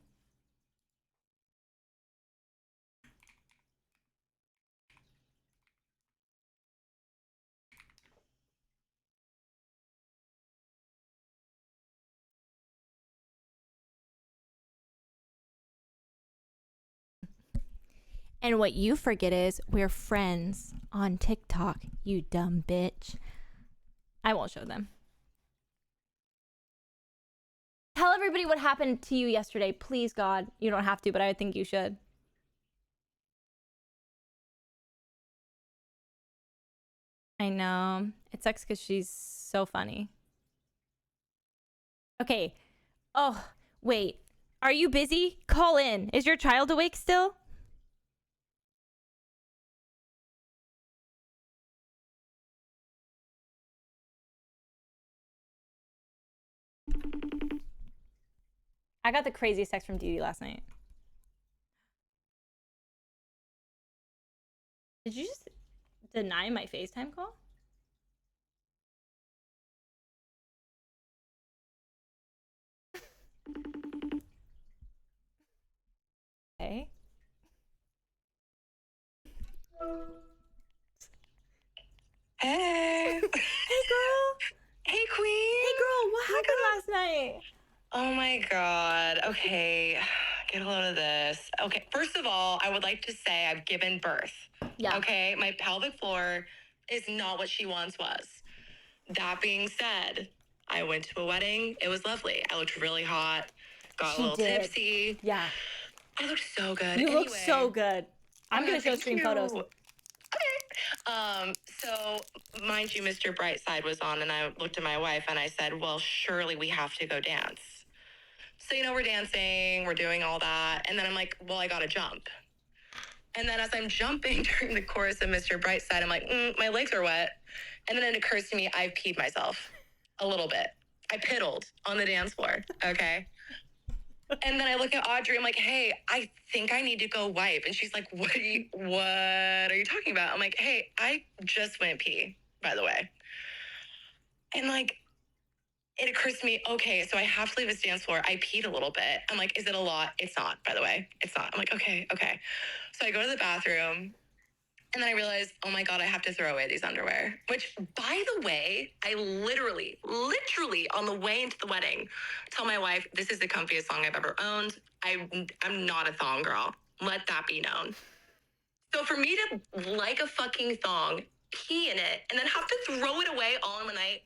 S2: And what you forget is we're friends on TikTok, you dumb bitch. I won't show them. Tell everybody what happened to you yesterday. Please, God. You don't have to, but I think you should. I know. It sucks because she's so funny. Okay. Oh, wait. Are you busy? Call in. Is your child awake still? I got the craziest text from Dee Dee last night. Did you just deny my FaceTime call? Hey.
S4: Hey.
S2: Hey, girl.
S4: Hey, queen.
S2: Hey, girl. What happened last night?
S5: Oh my God. Okay. Get a load of this. Okay. First of all, I would like to say I've given birth.
S2: Yeah.
S5: Okay. My pelvic floor is not what she once was. That being said, I went to a wedding. It was lovely. I looked really hot. Got a little tipsy.
S2: Yeah.
S5: I looked so good.
S2: You look so good. I'm going to show stream photos.
S5: Okay. So mind you, Mr. Brightside was on, and I looked at my wife and I said, well, surely we have to go dance. So, we're dancing, we're doing all that. And then I'm like, well, I got to jump. And then as I'm jumping during the chorus of Mr. Brightside, I'm like, my legs are wet. And then it occurs to me, I've peed myself a little bit. I piddled on the dance floor. Okay. And then I look at Audrey, I'm like, hey, I think I need to go wipe. And she's like, what are you talking about? I'm like, hey, I just went pee, by the way. And like, it occurs to me, okay, so I have to leave this dance floor. I peed a little bit. I'm like, is it a lot? It's not, by the way. It's not. I'm like, okay. So I go to the bathroom and then I realize, oh my God, I have to throw away these underwear. Which, by the way, I literally on the way into the wedding, tell my wife, this is the comfiest thong I've ever owned. I'm not a thong girl. Let that be known. So for me to like a fucking thong, pee in it, and then have to throw it away all in the night,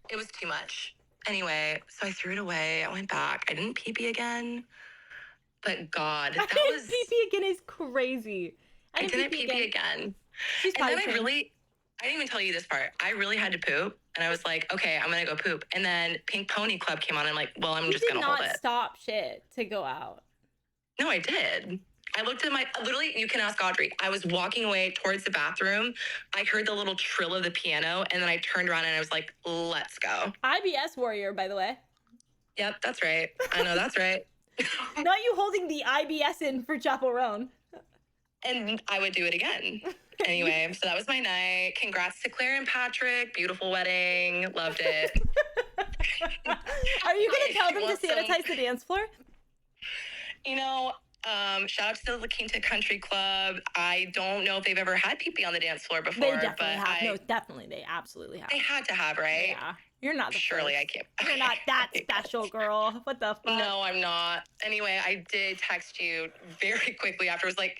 S5: it was too much. Anyway, so I threw it away. I went back. I didn't pee again. But God, that was...
S2: pee again is crazy.
S5: I didn't pee again. And then I didn't even tell you this part. I really had to poop. And I was like, okay, I'm going to go poop. And then Pink Pony Club came on. And I'm like, well, I'm just going to hold it.
S2: You did not stop shit to go out.
S5: No, I did. I looked at literally, you can ask Audrey. I was walking away towards the bathroom. I heard the little trill of the piano. And then I turned around and I was like, let's go.
S2: IBS warrior, by the way.
S5: Yep, that's right. I know, that's right.
S2: Not you holding the IBS in for Chapel Roan.
S5: And I would do it again. Anyway, so that was my night. Congrats to Claire and Patrick. Beautiful wedding. Loved it.
S2: Are you going to tell them to sanitize the dance floor?
S5: Shout out to the La Quinta Country Club. I don't know if they've ever had pee-pee on the dance floor before.
S2: They definitely have. No, definitely. They absolutely have.
S5: They had to have, right?
S2: Yeah. You're not the
S5: Surely
S2: first.
S5: I can't.
S2: You're not that special, girl. What the fuck?
S5: No, I'm not. Anyway, I did text you very quickly afterwards, like,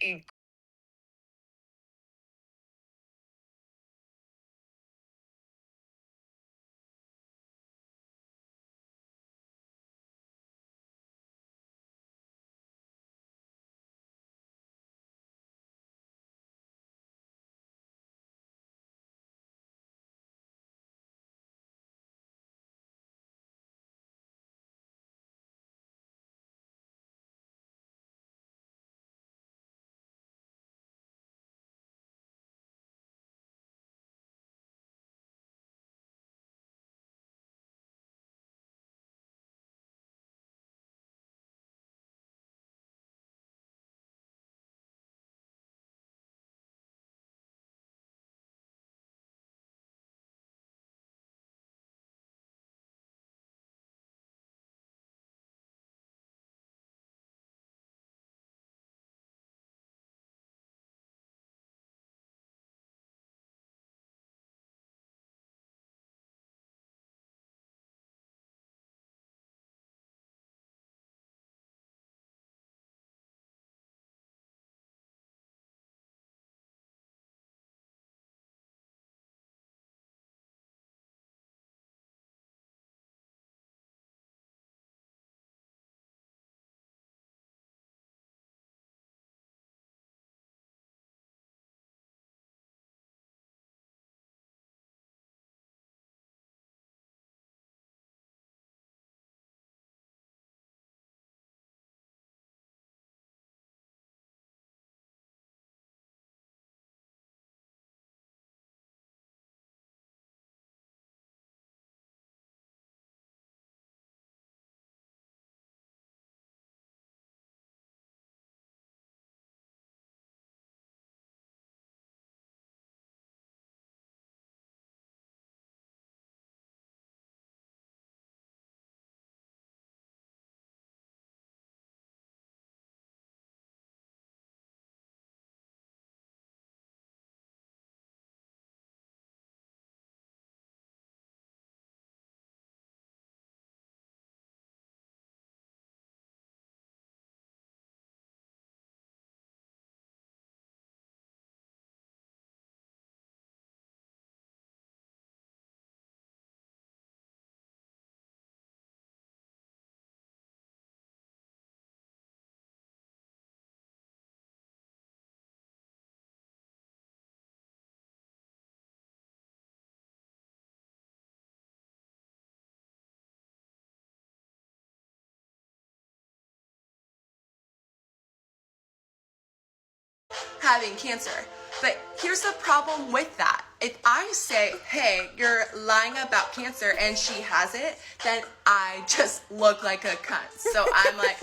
S6: having cancer. But here's the problem with that. If I say, hey, you're lying about cancer and she has it, then I just look like a cunt. So I'm like,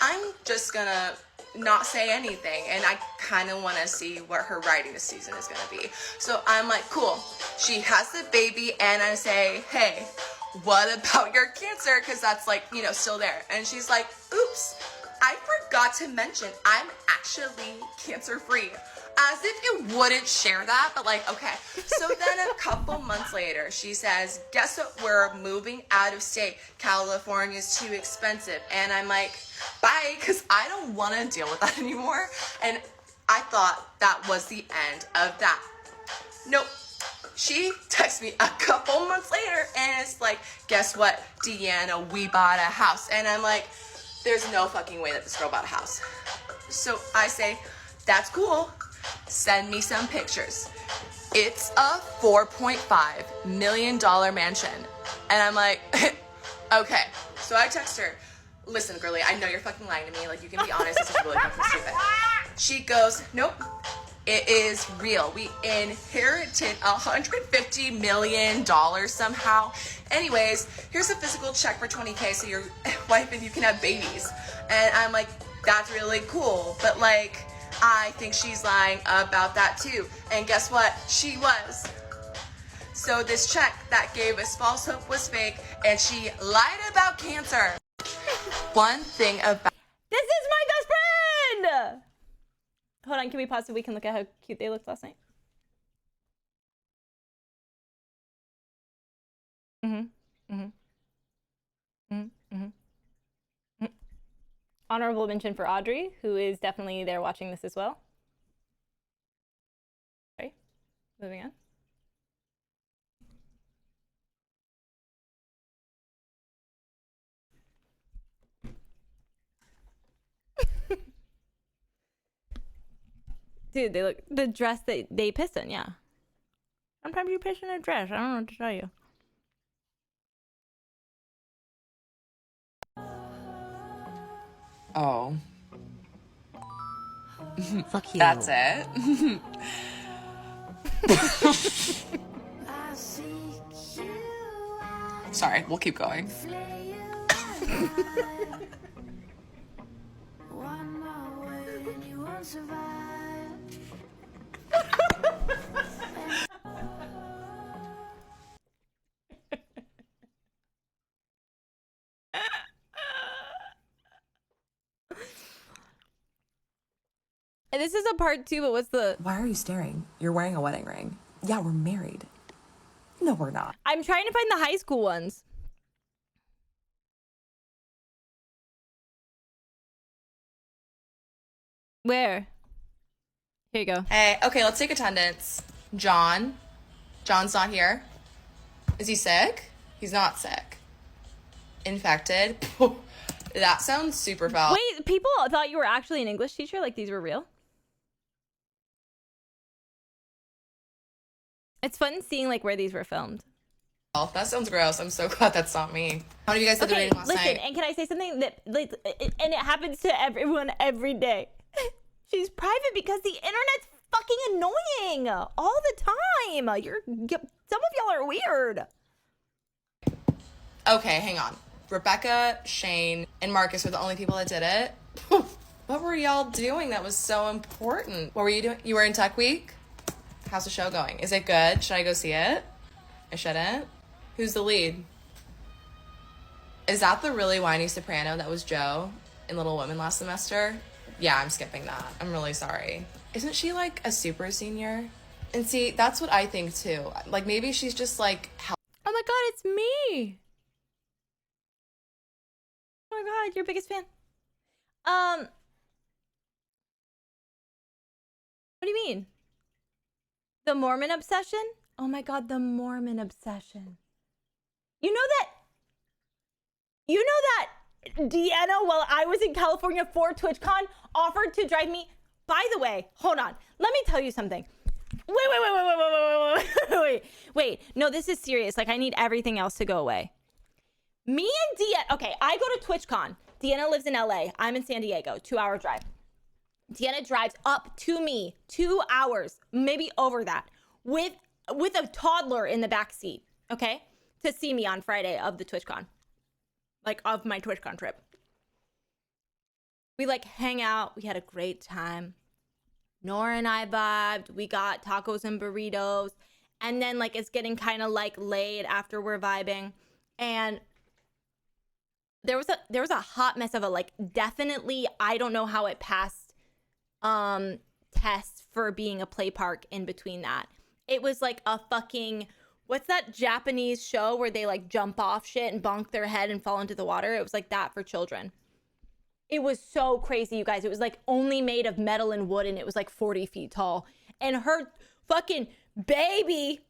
S6: I'm just gonna not say anything, and I kind of want to see what her writing this season is going to be. So I'm like, cool, she has the baby, and I say, hey, what about your cancer? Because that's like, you know, still there. And she's like, oops, I forgot to mention I'm actually cancer free. As if you wouldn't share that, but like, okay. So then a couple months later, she says, guess what? We're moving out of state. California's too expensive. And I'm like, bye, because I don't want to deal with that anymore. And I thought that was the end of that. Nope. She texts me a couple months later and it's like, guess what, Deanna, we bought a house. And I'm like, there's no fucking way that this girl bought a house. So I say, that's cool. Send me some pictures. It's a $4.5 million mansion. And I'm like, okay. So I text her, listen, girlie, I know you're fucking lying to me. Like, you can be honest, this is really fucking stupid. She goes, nope, it is real. We inherited $150 million somehow. Anyways, here's a physical check for $20K so your wife and you can have babies. And I'm like, that's really cool. But like, I think she's lying about that too. And guess what? She was. So this check that gave us false hope was fake, and she lied about cancer. One thing about...
S2: This is my best friend! Hold on, can we pause so we can look at how cute they looked last night? Honorable mention for Audrey, who is definitely there watching this as well. Okay, moving on. Dude, they look, the dress that they pissed in, yeah. Sometimes you piss in a dress, I don't know what to tell you.
S7: Oh.
S1: Fuck you.
S7: That's it. Sorry, we'll keep going.
S2: And this is a part 2, but what's the...
S7: Why are you staring? You're wearing a wedding ring. Yeah, we're married. No, we're not.
S2: I'm trying to find the high school ones. Where? Here you go.
S6: Hey, okay, let's take attendance. John. John's not here. Is he sick? He's not sick. Infected. That sounds super foul.
S2: Wait, people thought you were actually an English teacher? Like these were real? It's fun seeing like where these were filmed.
S6: Oh, that sounds gross. I'm so glad that's not me. How many of you guys did the reading last night?
S2: And can I say something that like, and it happens to everyone every day. She's private because the internet's fucking annoying all the time. Some of y'all are weird.
S6: Okay, hang on. Rebecca, Shane, and Marcus were the only people that did it. What were y'all doing that was so important? What were you doing? You were in Tech Week? How's the show going? Is it good? Should I go see it? I shouldn't. Who's the lead? Is that the really whiny soprano that was Joe in Little Women last semester? Yeah, I'm skipping that. I'm really sorry. Isn't she like a super senior? And see, that's what I think too. Like maybe she's just like...
S2: Oh my god, it's me! Oh my god, your biggest fan. What do you mean? The Mormon obsession? Oh my god, the Mormon obsession. You know that Deanna, while I was in California for TwitchCon, offered to drive me... By the way, hold on. Let me tell you something. Wait. No, this is serious. Like, I need everything else to go away. Me and Deanna... Okay, I go to TwitchCon. Deanna lives in LA. I'm in San Diego. 2-hour drive. Deanna drives up to me 2 hours, maybe over that, with a toddler in the back seat, okay, to see me on Friday of the TwitchCon, like of my TwitchCon trip. We like hang out. We had a great time. Nora and I vibed. We got tacos and burritos, and then like it's getting kind of like late after we're vibing, and there was a hot mess of a like definitely I don't know how it passed test for being a play park in between that. It was like a fucking, what's that Japanese show where they like jump off shit and bonk their head and fall into the water? It was like that for children. It was so crazy, you guys. It was like only made of metal and wood, and it was like 40 feet tall. And her fucking baby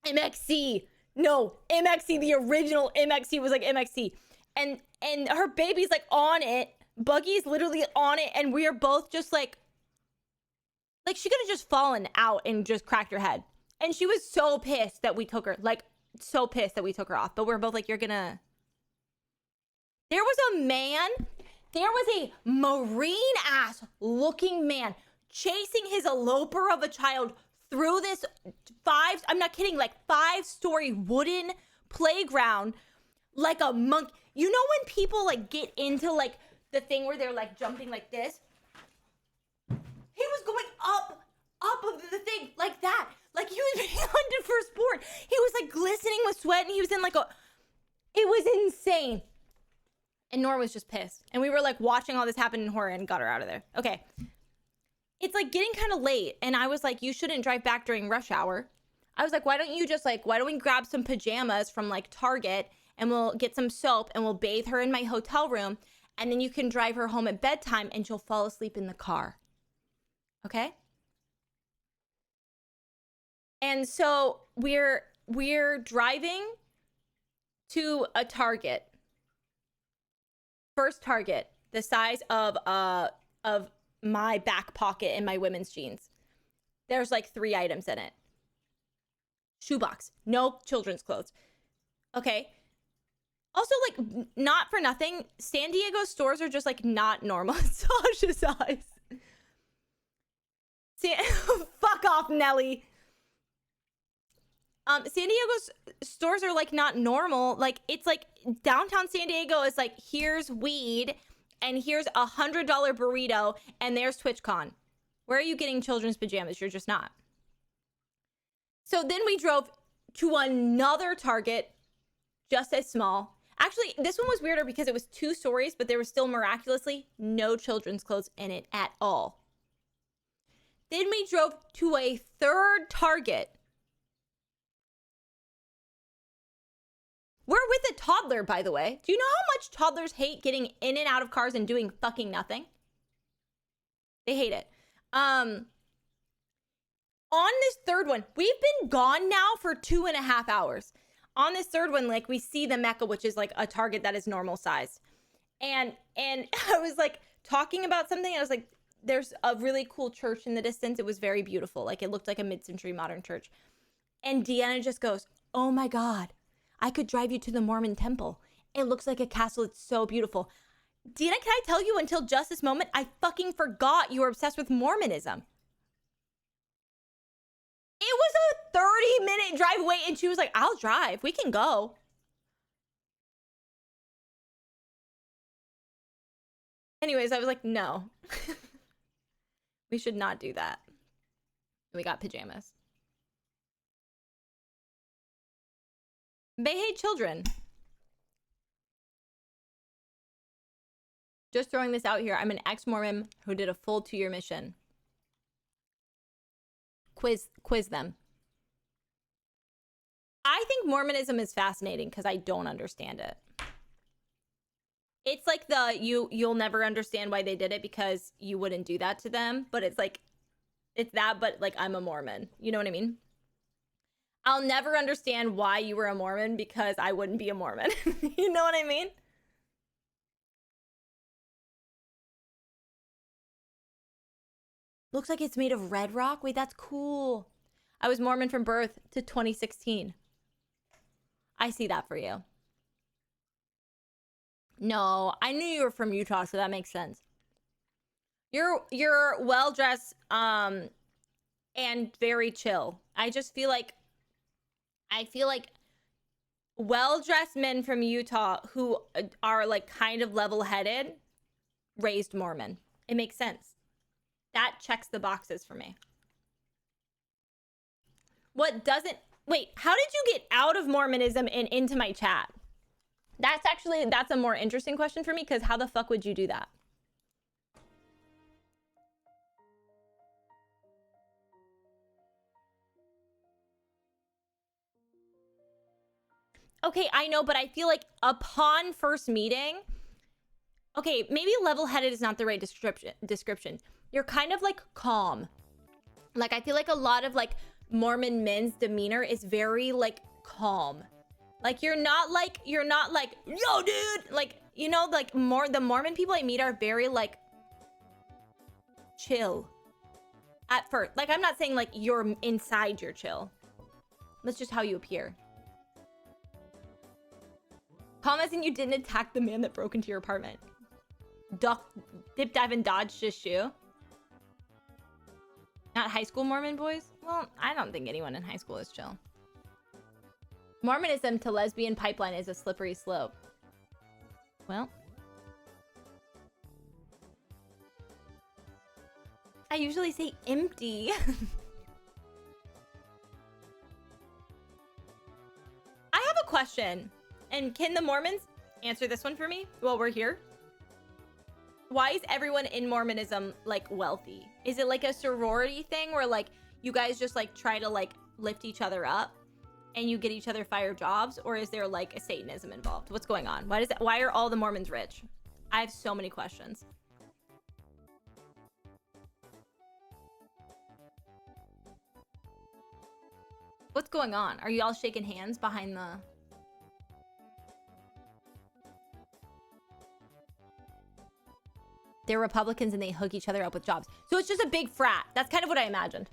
S2: MXC, the original MXC was like MXC. And her baby's like on it. Buggy's literally on it, and we are both just like she could have just fallen out and just cracked her head. And she was so pissed that we took her, off. But we're both like, there was a Marine ass looking man chasing his eloper of a child through this I'm not kidding, like 5-story wooden playground like a monk. You know when people like get into like the thing where they're like jumping like this? He was going up of the thing like that. Like he was being hunted for sport. He was like glistening with sweat, and he was in like it was insane. And Nora was just pissed. And we were like watching all this happen in horror and got her out of there. Okay. It's like getting kind of late. And I was like, you shouldn't drive back during rush hour. I was like, why don't we grab some pajamas from like Target, and we'll get some soap and we'll bathe her in my hotel room. And then you can drive her home at bedtime and she'll fall asleep in the car. Okay? And so we're driving to a Target. First Target, the size of my back pocket in my women's jeans. There's like 3 items in it. Shoebox, no children's clothes. Okay. Also, like, not for nothing, San Diego stores are just like not normal. Sasha's size. Fuck off, Nelly. San Diego's stores are like not normal. Like, it's like downtown San Diego is like, here's weed and here's $100 burrito and there's TwitchCon. Where are you getting children's pajamas? You're just not. So then we drove to another Target, just as small. Actually, this one was weirder because it was 2 stories, but there was still miraculously no children's clothes in it at all. Then we drove to a third Target. We're with a toddler, by the way. Do you know how much toddlers hate getting in and out of cars and doing fucking nothing? They hate it. On this third one, we've been gone now for 2.5 hours. On this third one, like, we see the Mecca, which is like a Target that is normal size. And I was like talking about something. I was like, there's a really cool church in the distance. It was very beautiful. Like, it looked like a mid-century modern church. And Deanna just goes, oh my God, I could drive you to the Mormon temple. It looks like a castle. It's so beautiful. Deanna, can I tell you, until just this moment, I fucking forgot you were obsessed with Mormonism. It was a 30-minute drive away, and she was like, I'll drive. We can go. Anyways, I was like, no. We should not do that. We got pajamas. They hate children. Just throwing this out here. I'm an ex-Mormon who did a full 2-year mission. Quiz them. I think Mormonism is fascinating because I don't understand it. It's like you'll never understand why they did it because you wouldn't do that to them. But it's like, it's that, but like, I'm a Mormon. You know what I mean? I'll never understand why you were a Mormon because I wouldn't be a Mormon. You know what I mean? Looks like it's made of red rock. Wait, that's cool. I was Mormon from birth to 2016. I see that for you. No, I knew you were from Utah, so that makes sense. You're well dressed and very chill. I feel like well dressed men from Utah who are like kind of level headed raised Mormon. It makes sense. That checks the boxes for me. What doesn't... Wait, how did you get out of Mormonism and into my chat? That's a more interesting question for me, because how the fuck would you do that? Okay, I know, but I feel like upon first meeting... Okay, maybe level-headed is not the right description. You're kind of like calm. Like, I feel like a lot of like Mormon men's demeanor is very like calm. Like, you're not like, yo, dude. Like, you know, like the Mormon people I meet are very like chill at first. Like, I'm not saying like you're inside you're chill. That's just how you appear. Calm as in you didn't attack the man that broke into your apartment. Dip, dive, and dodged his shoe. Not high school Mormon boys? Well, I don't think anyone in high school is chill. Mormonism to lesbian pipeline is a slippery slope. Well. I usually say empty. I have a question. And can the Mormons answer this one for me while we're here? Why is everyone in Mormonism like wealthy? Is it like a sorority thing where like you guys just like try to like lift each other up and you get each other fire jobs? Or is there like a Satanism involved? What's going on? Why are all the Mormons rich? I have so many questions. What's going on? Are you all shaking hands behind the... They're Republicans and they hook each other up with jobs. So it's just a big frat. That's kind of what I imagined.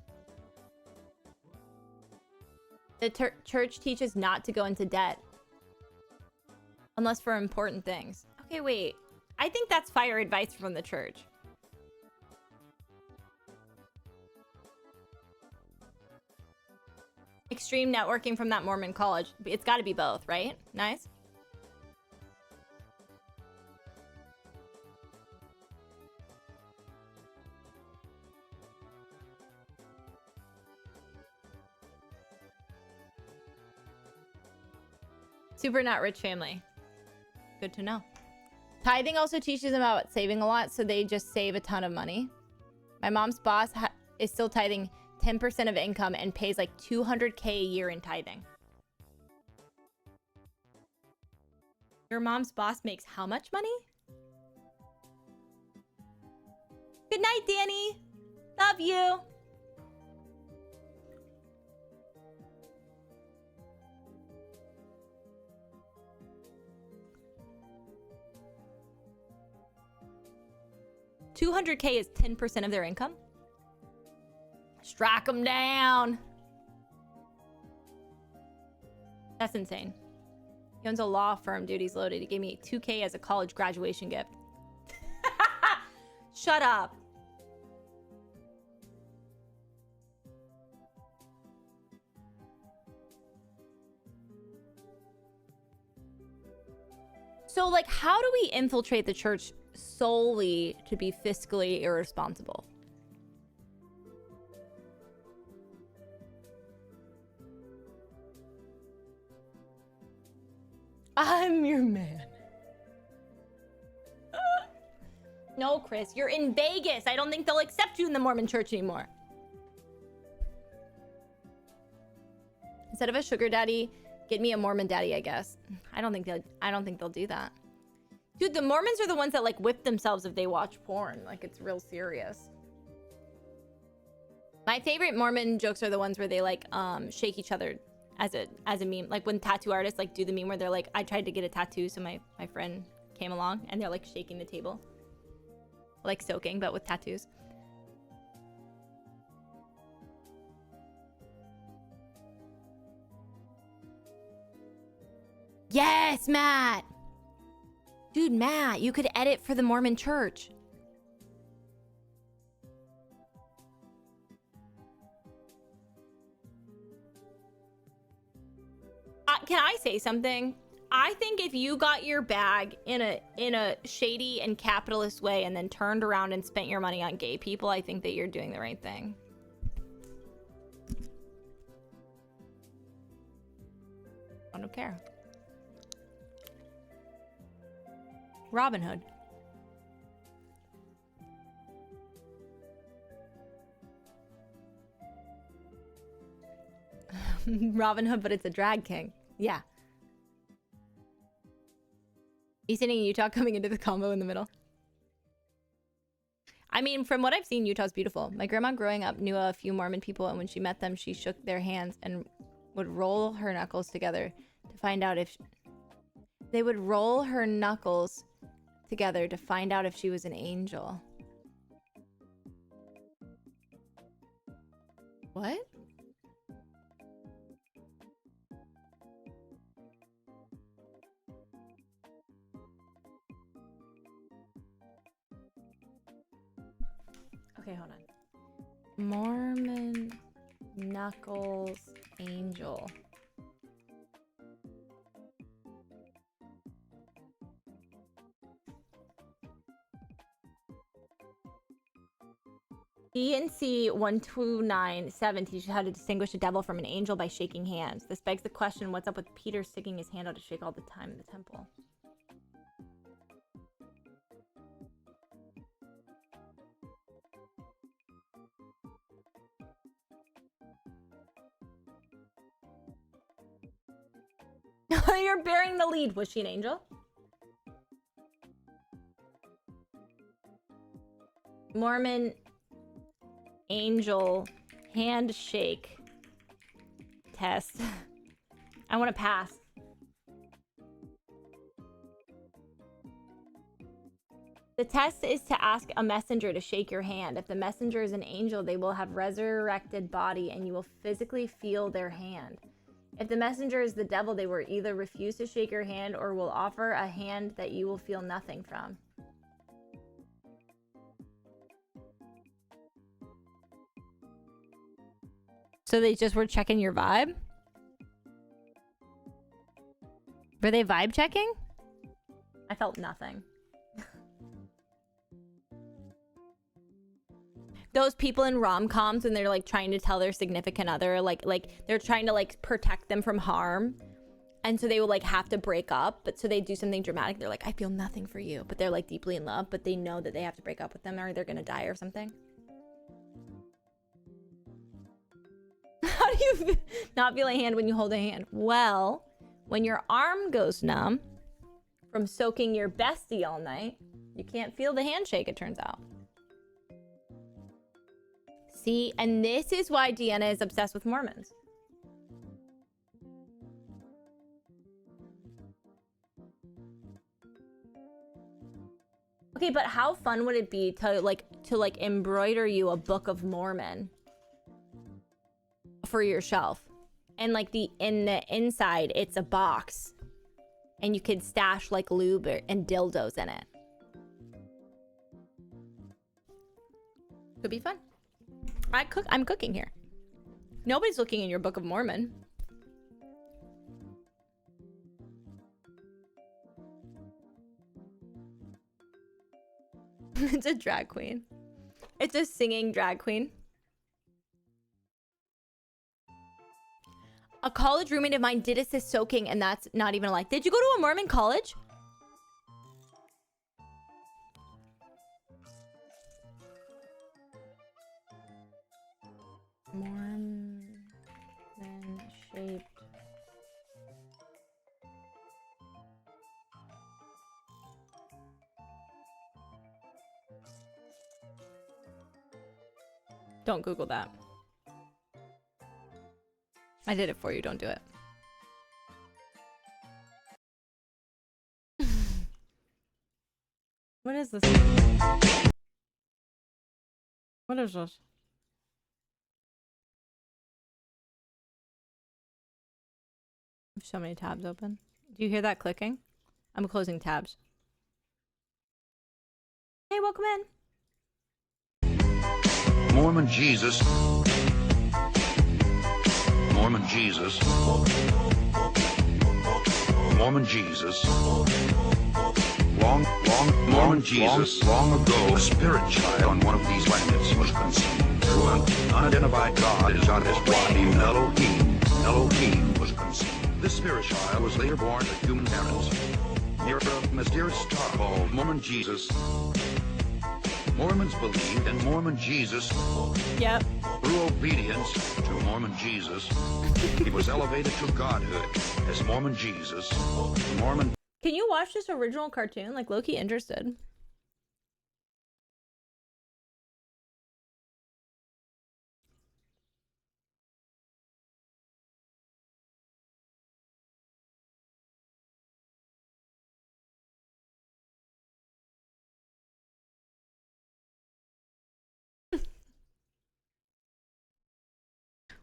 S2: The church teaches not to go into debt. Unless for important things. Okay, wait. I think that's fire advice from the church. Extreme networking from that Mormon college. It's got to be both, right? Nice. Super not rich family. Good to know. Tithing also teaches them about saving a lot, so they just save a ton of money. My mom's boss is still tithing 10% of income and pays like $200K a year in tithing. Your mom's boss makes how much money? Good night, Danny. Love you. $200K is 10% of their income? Strike them down. That's insane. He owns a law firm, dude. He's loaded. He gave me $2K as a college graduation gift. Shut up. So, like, how do we infiltrate the church solely to be fiscally irresponsible? I'm your man. No, Chris, you're in Vegas. I don't think they'll accept you in the Mormon church anymore. Instead of a sugar daddy, get me a Mormon daddy, I guess. I don't think they'll do that. Dude, the Mormons are the ones that like whip themselves if they watch porn. Like, it's real serious. My favorite Mormon jokes are the ones where they like shake each other as a meme. Like when tattoo artists like do the meme where they're like, I tried to get a tattoo, so my friend came along, and they're like shaking the table. Like soaking, but with tattoos. Yes, Matt! Dude, Matt, you could edit for the Mormon church. Can I say something? I think if you got your bag in a shady and capitalist way and then turned around and spent your money on gay people, I think that you're doing the right thing. I don't care. Robin Hood. Robin Hood, but it's a drag king. Yeah. He's sitting in Utah, coming into the combo in the middle. I mean, from what I've seen, Utah's beautiful. My grandma growing up knew a few Mormon people, and when she met them, she shook their hands and would roll her knuckles together to find out if... They would roll her knuckles together to find out if she was an angel. What? Okay, hold on. Mormon Knuckles Angel. DNC 129.7 teaches how to distinguish a devil from an angel by shaking hands. This begs the question, what's up with Peter sticking his hand out to shake all the time in the temple? You're bearing the lead. Was she an angel? Mormon angel handshake test. I want to pass. The test is to ask a messenger to shake your hand. If the messenger is an angel, they will have resurrected body and you will physically feel their hand. If the messenger is the devil, they will either refuse to shake your hand or will offer a hand that you will feel nothing from. So they just were checking your vibe? Were they vibe checking? I felt nothing. Those people in rom-coms when they're like trying to tell their significant other like they're trying to like protect them from harm, and so they will like have to break up, but so they do something dramatic. They're like, I feel nothing for you, but they're like deeply in love, but they know that they have to break up with them or they're gonna die or something. How do you not feel a hand when you hold a hand? Well, when your arm goes numb from soaking your bestie all night, you can't feel the handshake, it turns out. See, and this is why Deanna is obsessed with Mormons. Okay, but how fun would it be to embroider you a Book of Mormon for your shelf? And like in the inside, it's a box. And you could stash like lube and dildos in it. Could be fun. I'm cooking here. Nobody's looking in your Book of Mormon. It's a drag queen. It's a singing drag queen. A college roommate of mine did assist soaking, and that's not even a lie. Did you go to a Mormon college? Mormon shaped. Don't Google that. I did it for you. Don't do it. What is this? What is this? I have so many tabs open. Do you hear that clicking? I'm closing tabs. Hey, welcome in.
S8: Mormon Jesus. Mormon Jesus. Mormon Jesus. Long ago, a spirit child on one of these planets was conceived through an unidentified God. His God is named Elohim. Elohim was conceived. This spirit child was later born to human parents near a mysterious star called Mormon Jesus. Mormons believed in Mormon Jesus.
S2: Yep.
S8: Through obedience to Mormon Jesus, he was elevated to godhood as Mormon Jesus. Mormon.
S2: Can you watch this original cartoon? Like, low-key interested.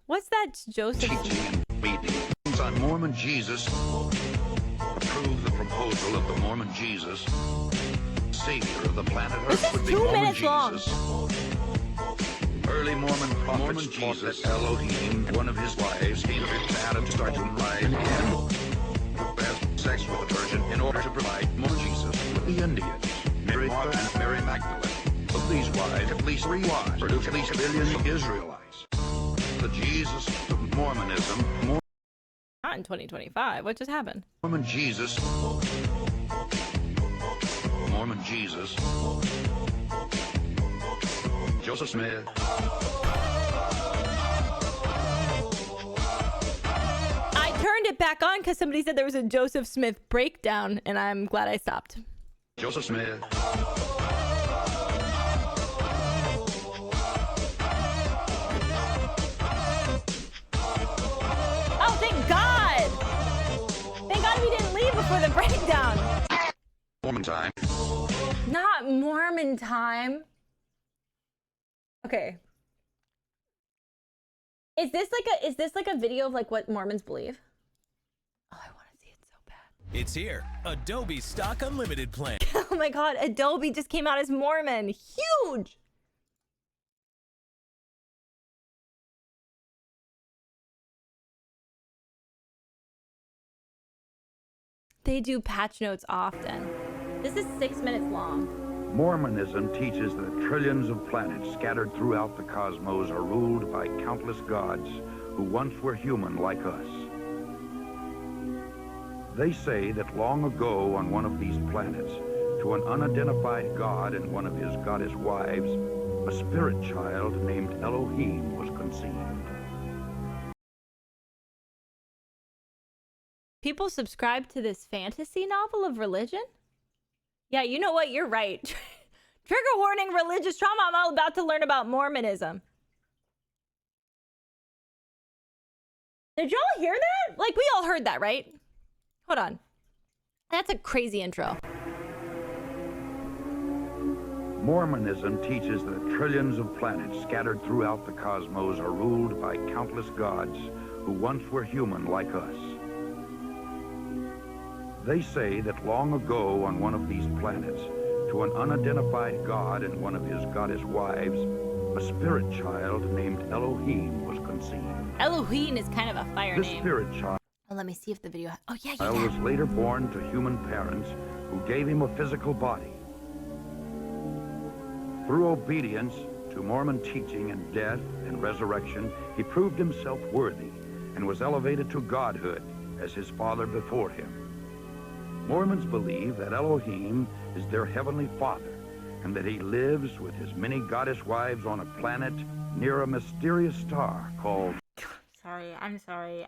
S2: What's that, Joseph?
S8: Teaching and meetings on Mormon Jesus approved the proposal of the Mormon Jesus, savior of the planet Earth, would be Mormon Jesus. Early Mormon prophets taught that Elohim, one of his wives, came to Adam to start human life and have sex with the Virgin in order to provide Mormon Jesus with the Indians, Mary and Mary Magdalene. Of these wives, at least 3 wives produced at least 1 billion Israelites. The Jesus of Mormonism.
S2: Not in 2025. What just happened?
S8: Mormon Jesus. Mormon Jesus. Joseph Smith.
S2: I turned it back on because somebody said there was a Joseph Smith breakdown, and I'm glad I stopped.
S8: Joseph Smith.
S2: For the breakdown.
S8: Mormon time.
S2: Not Mormon time. Okay. Is this like a video of like what Mormons believe? Oh, I want to see it so bad.
S9: It's here. Adobe Stock Unlimited plan.
S2: Oh my god, Adobe just came out as Mormon. Huge. They do patch notes often. This is 6 minutes long.
S8: Mormonism teaches that trillions of planets scattered throughout the cosmos are ruled by countless gods who once were human like us. They say that long ago on one of these planets, to an unidentified god and one of his goddess wives, a spirit child named Elohim was conceived.
S2: People subscribe to this fantasy novel of religion? Yeah, you know what? You're right. Trigger warning, religious trauma. I'm all about to learn about Mormonism. Did y'all hear that? Like, we all heard that, right? Hold on. That's a crazy intro.
S8: Mormonism teaches that trillions of planets scattered throughout the cosmos are ruled by countless gods who once were human like us. They say that long ago on one of these planets, to an unidentified god and one of his goddess wives, a spirit child named Elohim was conceived.
S2: Elohim is kind of a fire name.
S8: This spirit child
S2: let me see if the video... Oh, yeah,
S8: was later born to human parents who gave him a physical body. Through obedience to Mormon teaching and death and resurrection, he proved himself worthy and was elevated to godhood as his father before him. Mormons believe that Elohim is their heavenly father and that he lives with his many goddess wives on a planet near a mysterious star called...
S2: I'm sorry.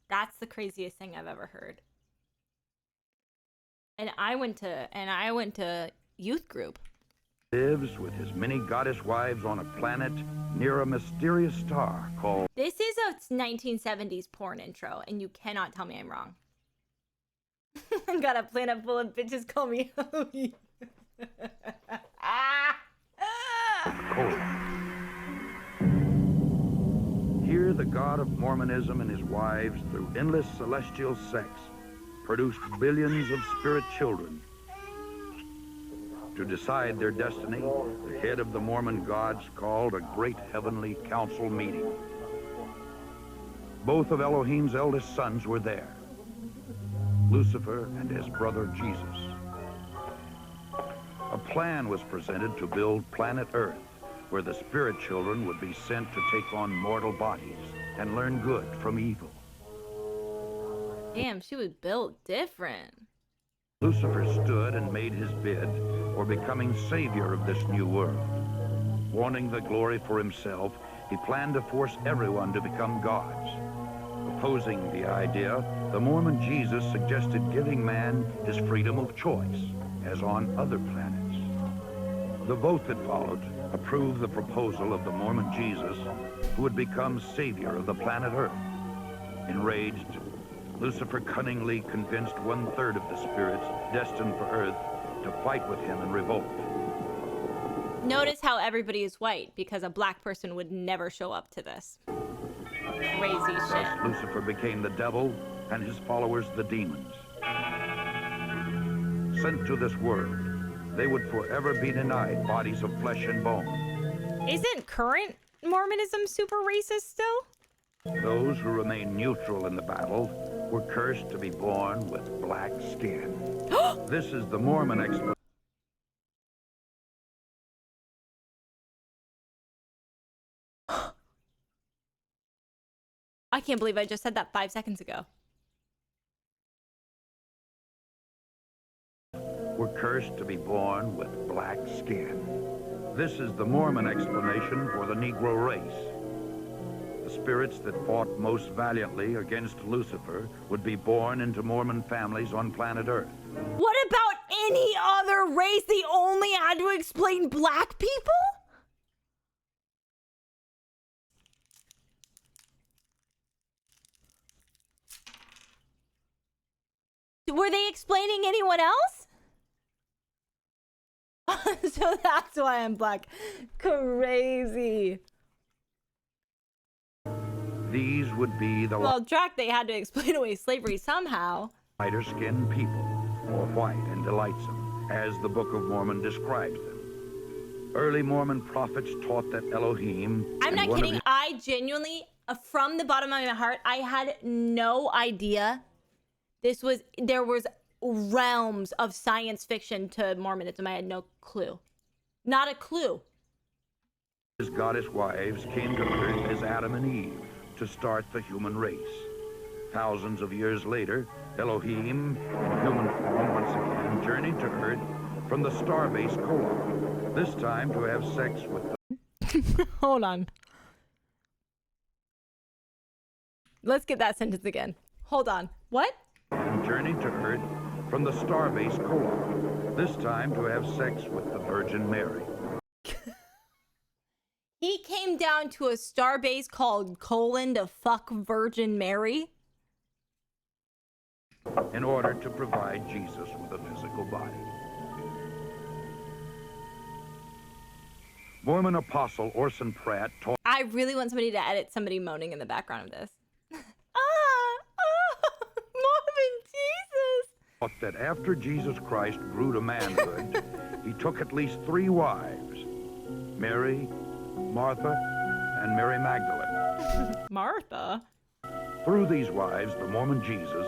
S2: That's the craziest thing I've ever heard. And I went to youth group.
S8: Lives with his many goddess wives on a planet near a mysterious star called...
S2: This is a 1970s porn intro, and you cannot tell me I'm wrong. Got a planet full of bitches call me Hoey.
S8: Here, the god of Mormonism and his wives, through endless celestial sex, produced billions of spirit children. To decide their destiny, the head of the Mormon gods called a great heavenly council meeting. Both of Elohim's eldest sons were there, Lucifer and his brother Jesus. A plan was presented to build planet Earth, where the spirit children would be sent to take on mortal bodies and learn good from evil.
S2: Damn, she was built different.
S8: Lucifer stood and made his bid for becoming savior of this new world. Wanting the glory for himself, he planned to force everyone to become gods. Opposing the idea, the Mormon Jesus suggested giving man his freedom of choice, as on other planets. The vote that followed approved the proposal of the Mormon Jesus, who would become savior of the planet Earth. Enraged, Lucifer cunningly convinced 1/3 of the spirits destined for Earth to fight with him in revolt.
S2: Notice how everybody is white, because a black person would never show up to this. Crazy shit.
S8: Thus, Lucifer became the devil and his followers the demons. Sent to this world, they would forever be denied bodies of flesh and bone.
S2: Isn't current Mormonism super racist still?
S8: Those who remained neutral in the battle were cursed to be born with black skin. This is the Mormon explanation.
S2: I can't believe I just said that 5 seconds ago.
S8: Were cursed to be born with black skin. This is the Mormon explanation for the Negro race. The spirits that fought most valiantly against Lucifer would be born into Mormon families on planet Earth.
S2: What about any other race? They only had to explain black people? Were they explaining anyone else? So that's why I'm black. Crazy.
S8: These would be the
S2: Well, Drac, they had to explain away slavery somehow.
S8: lighter-skinned people, or white and delightsome, as the Book of Mormon describes them. Early Mormon prophets taught that Elohim...
S2: I'm not kidding. I genuinely, from the bottom of my heart, I had no idea there was realms of science fiction to Mormonism. I had no clue. Not a clue.
S8: His goddess wives came to Earth as Adam and Eve to start the human race. Thousands of years later, Elohim, in human form once again, journeyed to Earth from the starbase Koloth, this time to have sex with the...
S2: Hold on. Let's get that sentence again. Hold on. What?
S8: Journeyed to Earth from the starbase Koloth, this time to have sex with the Virgin Mary.
S2: He came down to a starbase called Colon to fuck Virgin Mary?
S8: In order to provide Jesus with a physical body. Mormon apostle Orson Pratt taught...
S2: I really want somebody to edit somebody moaning in the background of this.
S8: that after Jesus Christ grew to manhood, he took at least 3 wives, Mary, Martha, and Mary Magdalene.
S2: Martha?
S8: Through these wives, the Mormon Jesus,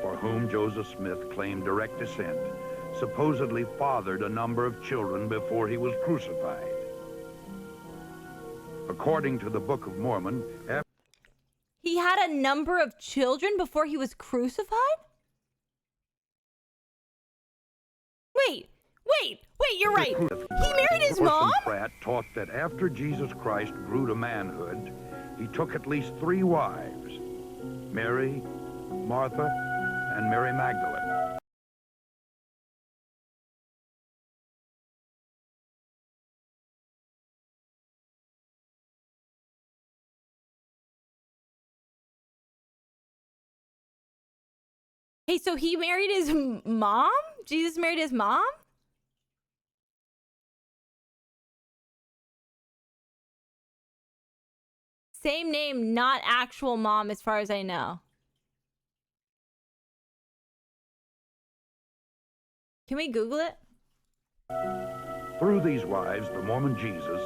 S8: for whom Joseph Smith claimed direct descent, supposedly fathered a number of children before he was crucified. According to the Book of Mormon,
S2: he had a number of children before he was crucified? Wait, you're right. He married his mom?
S8: Pratt taught that after Jesus Christ grew to manhood, he took at least 3 wives, Mary, Martha, and Mary Magdalene.
S2: Hey, so he married his mom? Jesus married his mom? Same name, not actual mom as far as I know. Can we Google it?
S8: Through these wives, the Mormon Jesus,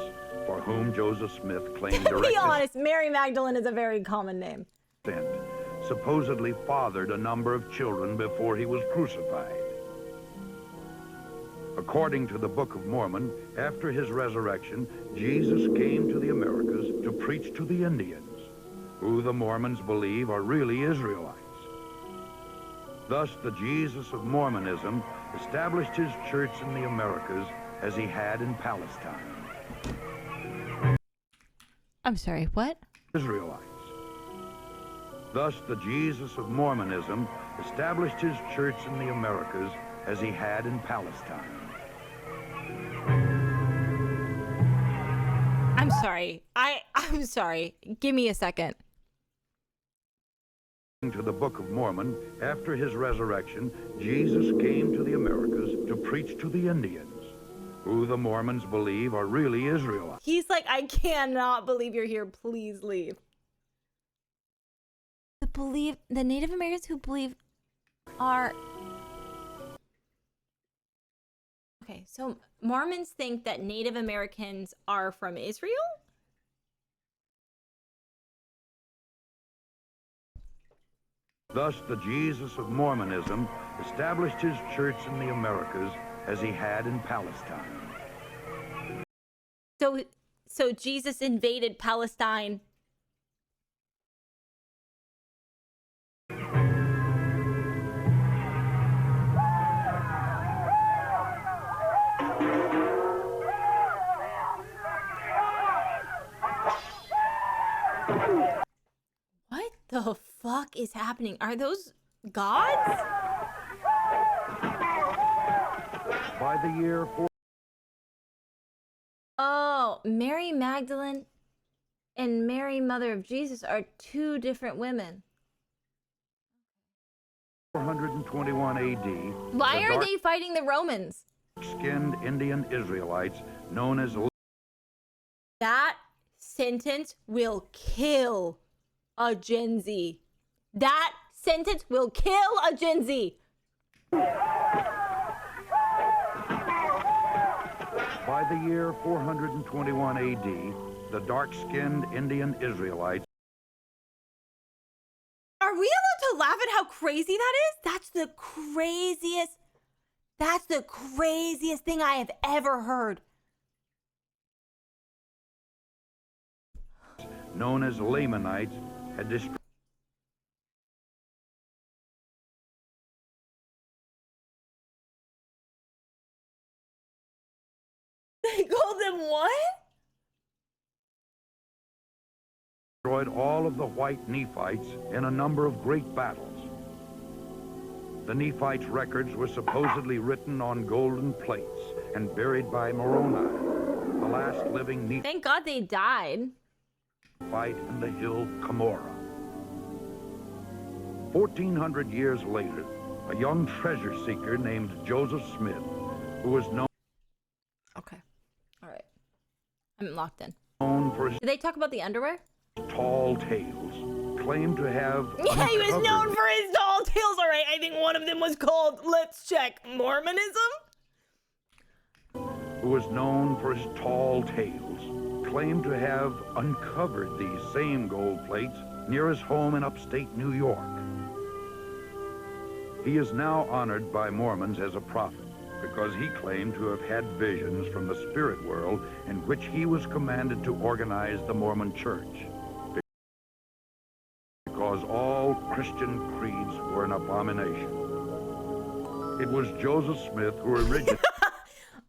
S8: for whom Joseph Smith claimed direct...
S2: Be honest, Mary Magdalene is a very common name.
S8: supposedly fathered a number of children before he was crucified. According to the Book of Mormon, after his resurrection, Jesus came to the Americas to preach to the Indians, who the Mormons believe are really Israelites. Thus, the Jesus of Mormonism established his church in the Americas as he had in Palestine.
S2: I'm sorry, what?
S8: Israelites. Thus, the Jesus of Mormonism established his church in the Americas as he had in Palestine.
S2: I'm sorry. I'm sorry. Give me a second.
S8: To the Book of Mormon, after his resurrection, Jesus came to the Americas to preach to the Indians, who the Mormons believe are really Israelites.
S2: He's like, I cannot believe you're here. Please leave. The Native Americans who believe are... Okay, so Mormons think that Native Americans are from Israel?
S8: Thus, the Jesus of Mormonism established his church in the Americas as he had in Palestine.
S2: So Jesus invaded Palestine. What the fuck is happening? Are those gods?
S8: By the year
S2: Oh, Mary Magdalene and Mary, Mother of Jesus, are two different women.
S8: 421 AD.
S2: Why are they fighting the Romans?
S8: Skinned Indian Israelites known as...
S2: That sentence will kill a Gen Z. That sentence will kill a Gen Z.
S8: By the year 421 AD, the dark-skinned Indian Israelites...
S2: Are we allowed to laugh at how crazy that is? That's the craziest thing I have ever heard.
S8: known as Lamanites, had destroyed.
S2: They called them what?
S8: Destroyed all of the white Nephites in a number of great battles. The Nephites' records were supposedly written on golden plates and buried by Moroni, the last living Nephite.
S2: Thank God they died.
S8: Fight in the hill Cumorah. 1,400 years later, a young treasure seeker named Joseph Smith, who was known
S2: Okay. All right. I'm locked in.
S8: for his
S2: Did they talk about the underwear?
S8: tall tales, claimed to have
S2: Yeah, he was
S8: uncovered
S2: known for his tall tales. All right, I think one of them was called, let's check, Mormonism?
S8: who was known for his tall tales, claimed to have uncovered these same gold plates near his home in upstate New York. He is now honored by Mormons as a prophet because he claimed to have had visions from the spirit world in which he was commanded to organize the Mormon Church. Because all Christian creeds were an abomination. It was Joseph Smith who originated...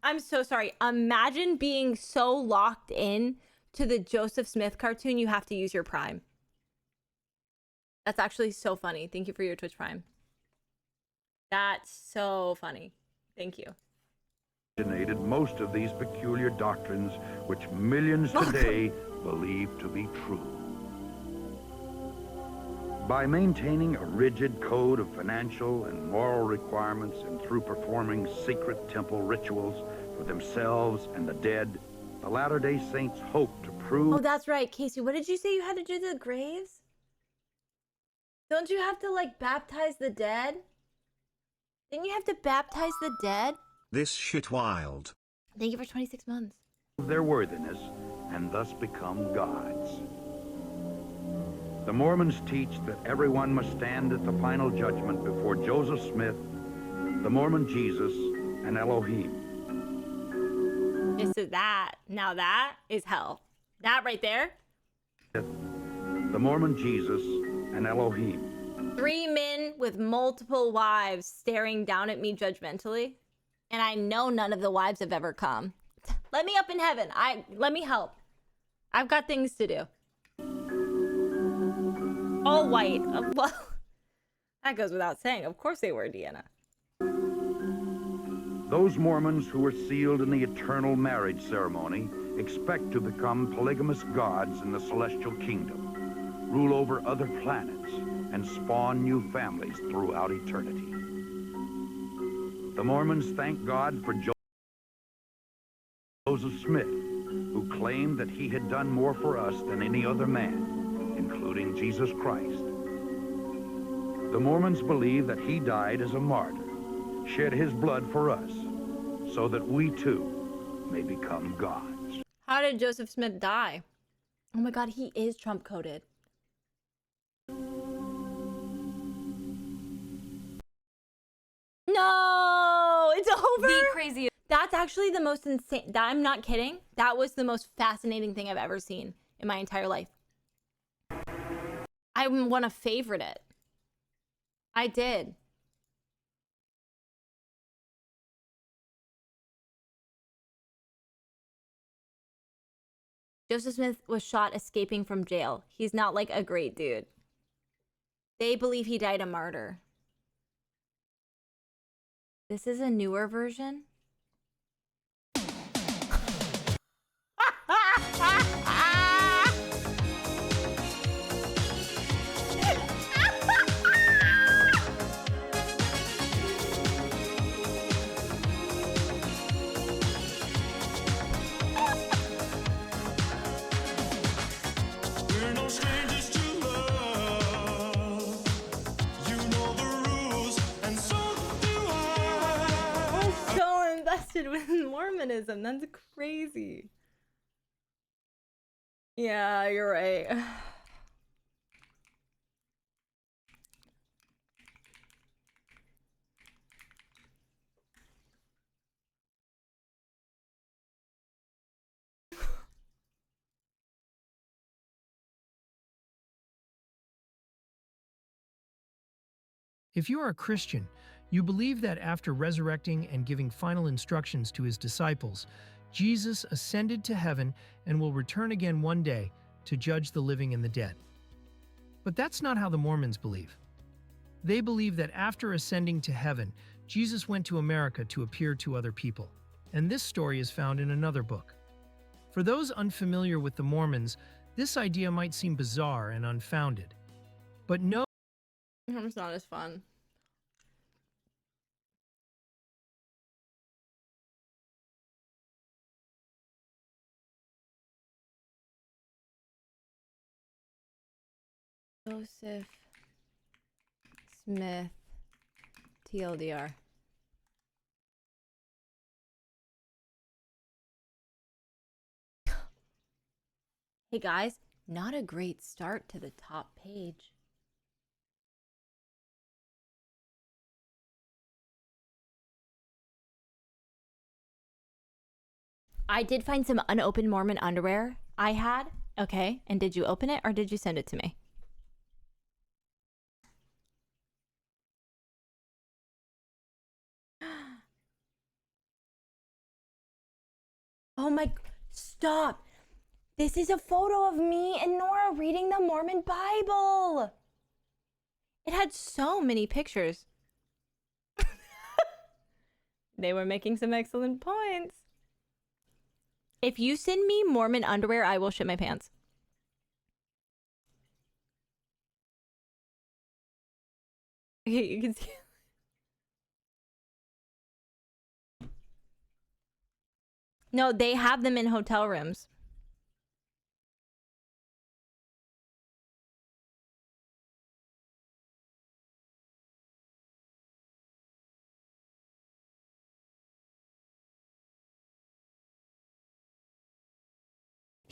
S2: I'm so sorry. Imagine being so locked in to the Joseph Smith cartoon, you have to use your Prime. That's actually so funny. Thank you for your Twitch Prime. That's so funny. Thank you.
S8: originated most of these peculiar doctrines which millions today believe to be true. By maintaining a rigid code of financial and moral requirements and through performing secret temple rituals for themselves and the dead, the Latter-day Saints hope to prove...
S2: Oh, that's right, Casey. What did you say you had to do to the graves? Don't you have to, like, baptize the dead? Didn't you have to baptize the dead?
S3: This shit wild.
S2: Thank you for 26 months.
S8: their worthiness and thus become gods. The Mormons teach that everyone must stand at the final judgment before Joseph Smith, the Mormon Jesus, and Elohim.
S2: This is that. Now that is hell. That right there.
S8: The Mormon Jesus and Elohim.
S2: 3 men with multiple wives staring down at me judgmentally. And I know none of the wives have ever come. Let me up in heaven. Let me help. I've got things to do. All white. Well, that goes without saying. Of course they were, Deanna.
S8: Those Mormons who were sealed in the eternal marriage ceremony expect to become polygamous gods in the celestial kingdom, rule over other planets, and spawn new families throughout eternity. The Mormons thank God for Joseph Smith, who claimed that he had done more for us than any other man, including Jesus Christ. The Mormons believe that he died as a martyr, shed his blood for us, so that we too may become gods.
S2: How did Joseph Smith die? Oh my God, he is Trump coded. No, it's over.
S10: The craziest.
S2: That's actually the most insane. I'm not kidding. That was the most fascinating thing I've ever seen in my entire life. I want to favorite it. I did. Joseph Smith was shot escaping from jail. He's not like a great dude. They believe he died a martyr. This is a newer version. With Mormonism. That's crazy. Yeah, you're right.
S11: If you are a Christian, you believe that after resurrecting and giving final instructions to his disciples, Jesus ascended to heaven and will return again one day to judge the living and the dead. But that's not how the Mormons believe. They believe that after ascending to heaven, Jesus went to America to appear to other people. And this story is found in another book. For those unfamiliar with the Mormons, this idea might seem bizarre and unfounded. But no,
S2: it's not as fun. Joseph Smith, TLDR. Hey guys, not a great start to the top page. I did find some unopened Mormon underwear I had. Okay, and did you open it or did you send it to me? Oh my, stop. This is a photo of me and Nora reading the Mormon Bible. It had so many pictures. They were making some excellent points. If you send me Mormon underwear, I will shit my pants. Okay, you can see. No, they have them in hotel rooms.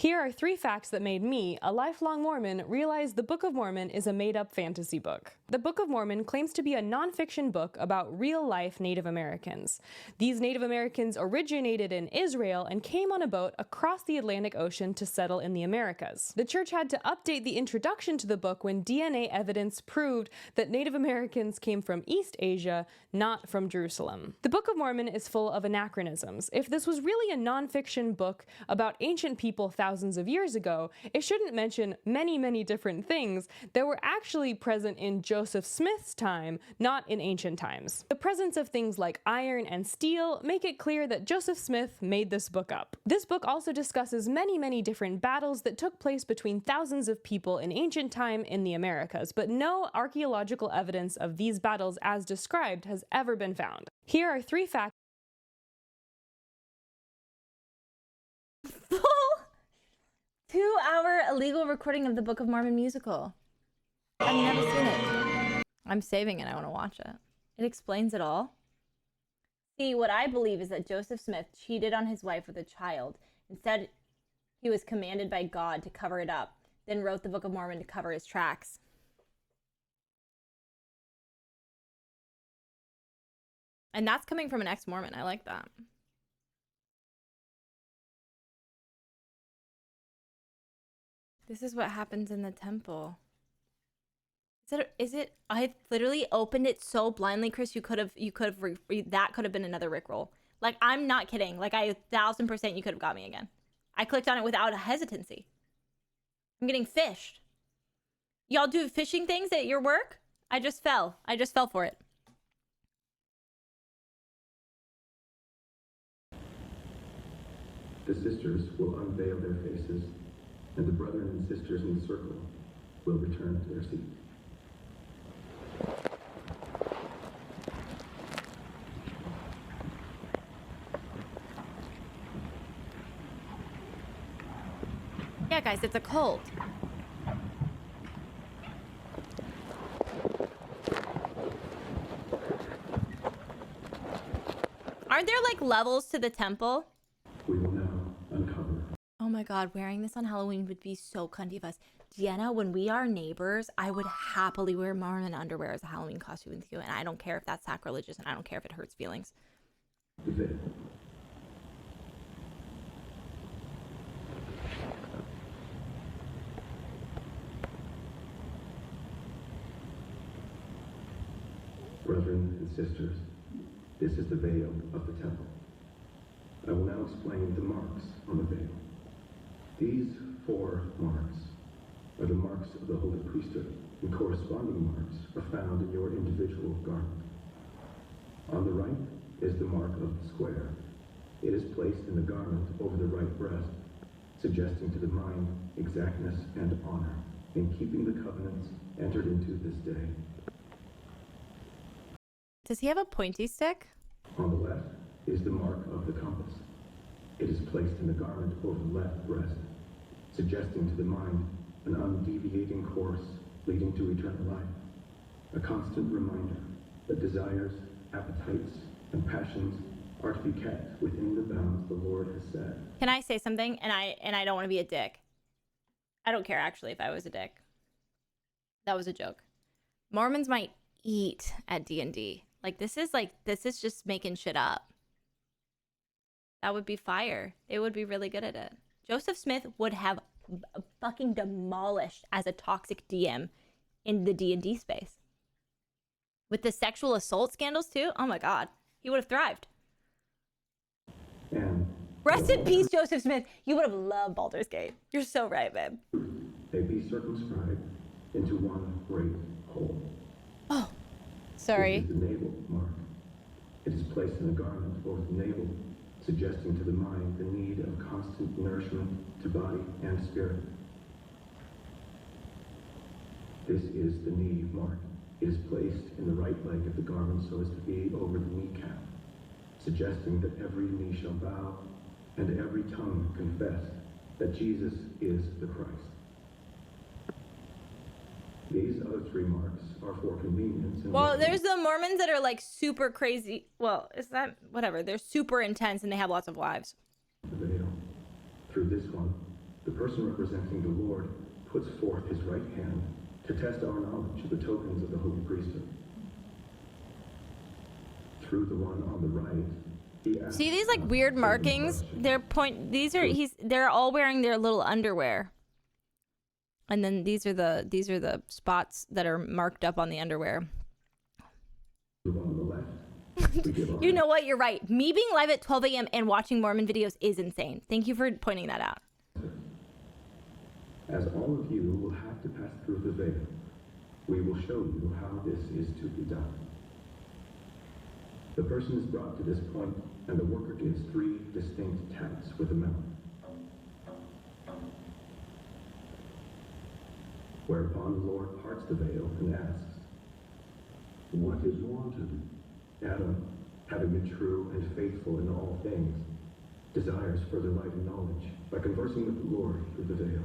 S10: Here are 3 facts that made me, a lifelong Mormon, realize the Book of Mormon is a made-up fantasy book. The Book of Mormon claims to be a non-fiction book about real-life Native Americans. These Native Americans originated in Israel and came on a boat across the Atlantic Ocean to settle in the Americas. The church had to update the introduction to the book when DNA evidence proved that Native Americans came from East Asia, not from Jerusalem. The Book of Mormon is full of anachronisms. If this was really a non-fiction book about ancient people thousands of years ago, it shouldn't mention many different things that were actually present in Joseph Smith's time, not in ancient times. The presence of things like iron and steel make it clear that Joseph Smith made this book up. This book also discusses many different battles that took place between thousands of people in ancient time in the Americas, but no archaeological evidence of these battles as described has ever been found. Here are 3 facts.
S2: Full 2-hour illegal recording of the Book of Mormon musical. I've never seen it. I'm saving it. I want to watch it. It explains it all. See, what I believe is that Joseph Smith cheated on his wife with a child. Instead, he was commanded by God to cover it up, then wrote the Book of Mormon to cover his tracks. And that's coming from an ex-Mormon. I like that. This is what happens in the temple. Is it? I literally opened it so blindly, Chris. That could have been another Rickroll. Like, I'm not kidding. Like, 1000% you could have got me again. I clicked on it without a hesitancy. I'm getting fished. Y'all do fishing things at your work? I just fell for it.
S12: The sisters will unveil their faces, and the brethren and sisters in the circle will return to their seat.
S2: Yeah, guys, it's a cult. Aren't there like levels to the temple?
S12: We will now uncover.
S2: Oh my God, wearing this on Halloween would be so cunty of us. Deanna, when we are neighbors, I would happily wear Mormon underwear as a Halloween costume with you, and I don't care if that's sacrilegious, and I don't care if it hurts feelings.
S12: The veil. Brethren and sisters, this is the veil of the temple. I will now explain the marks on the veil. These 4 marks are the marks of the holy priesthood, and corresponding marks are found in your individual garment. On the right is the mark of the square. It is placed in the garment over the right breast, suggesting to the mind exactness and honor in keeping the covenants entered into this day.
S2: Does he have a pointy stick?
S12: On the left is the mark of the compass. It is placed in the garment over the left breast, suggesting to the mind an undeviating course leading to eternal life. A constant reminder that desires, appetites, and passions are to be kept within the bounds the Lord has set.
S2: Can I say something? And I don't want to be a dick. I don't care actually if I was a dick. That was a joke. Mormons might eat at D&D. Like this is just making shit up. That would be fire. They would be really good at it. Joseph Smith would have fucking demolished as a toxic DM in the D&D space. With the sexual assault scandals too? Oh my God. He would have thrived.
S12: And
S2: rest in peace, Joseph Smith. You would have loved Baldur's Gate. You're so right, babe.
S12: They be circumscribed into one great whole.
S2: Oh, sorry.
S12: This is the navel mark. It is placed in the garment over the navel, suggesting to the mind the need of constant nourishment to body and spirit. This is the knee mark. It is placed in the right leg of the garment so as to be over the kneecap, suggesting that every knee shall bow and every tongue confess that Jesus is the Christ. These other 3 marks are for convenience.
S2: Well, there's the Mormons that are like super crazy. Well, is that whatever? They're super intense and they have lots of wives.
S12: The veil. Through this one, the The person representing the Lord puts forth his right hand to test our knowledge of the tokens of the holy priesthood. Through the one on the right, he asks,
S2: see these like weird markings? They're all wearing their little underwear. And then these are the spots that are marked up on the underwear.
S12: The one on the left.
S2: You know what? You're right. Me being live at 12 a.m. and watching Mormon videos is insane. Thank you for pointing that out.
S12: As all of you will have to pass through the veil, we will show you how this is to be done. The person is brought to this point, and the worker gives 3 distinct taps with a melon. Whereupon the Lord parts the veil and asks, "What is wanted?" Adam, having been true and faithful in all things, desires further light and knowledge by conversing with the Lord through the veil.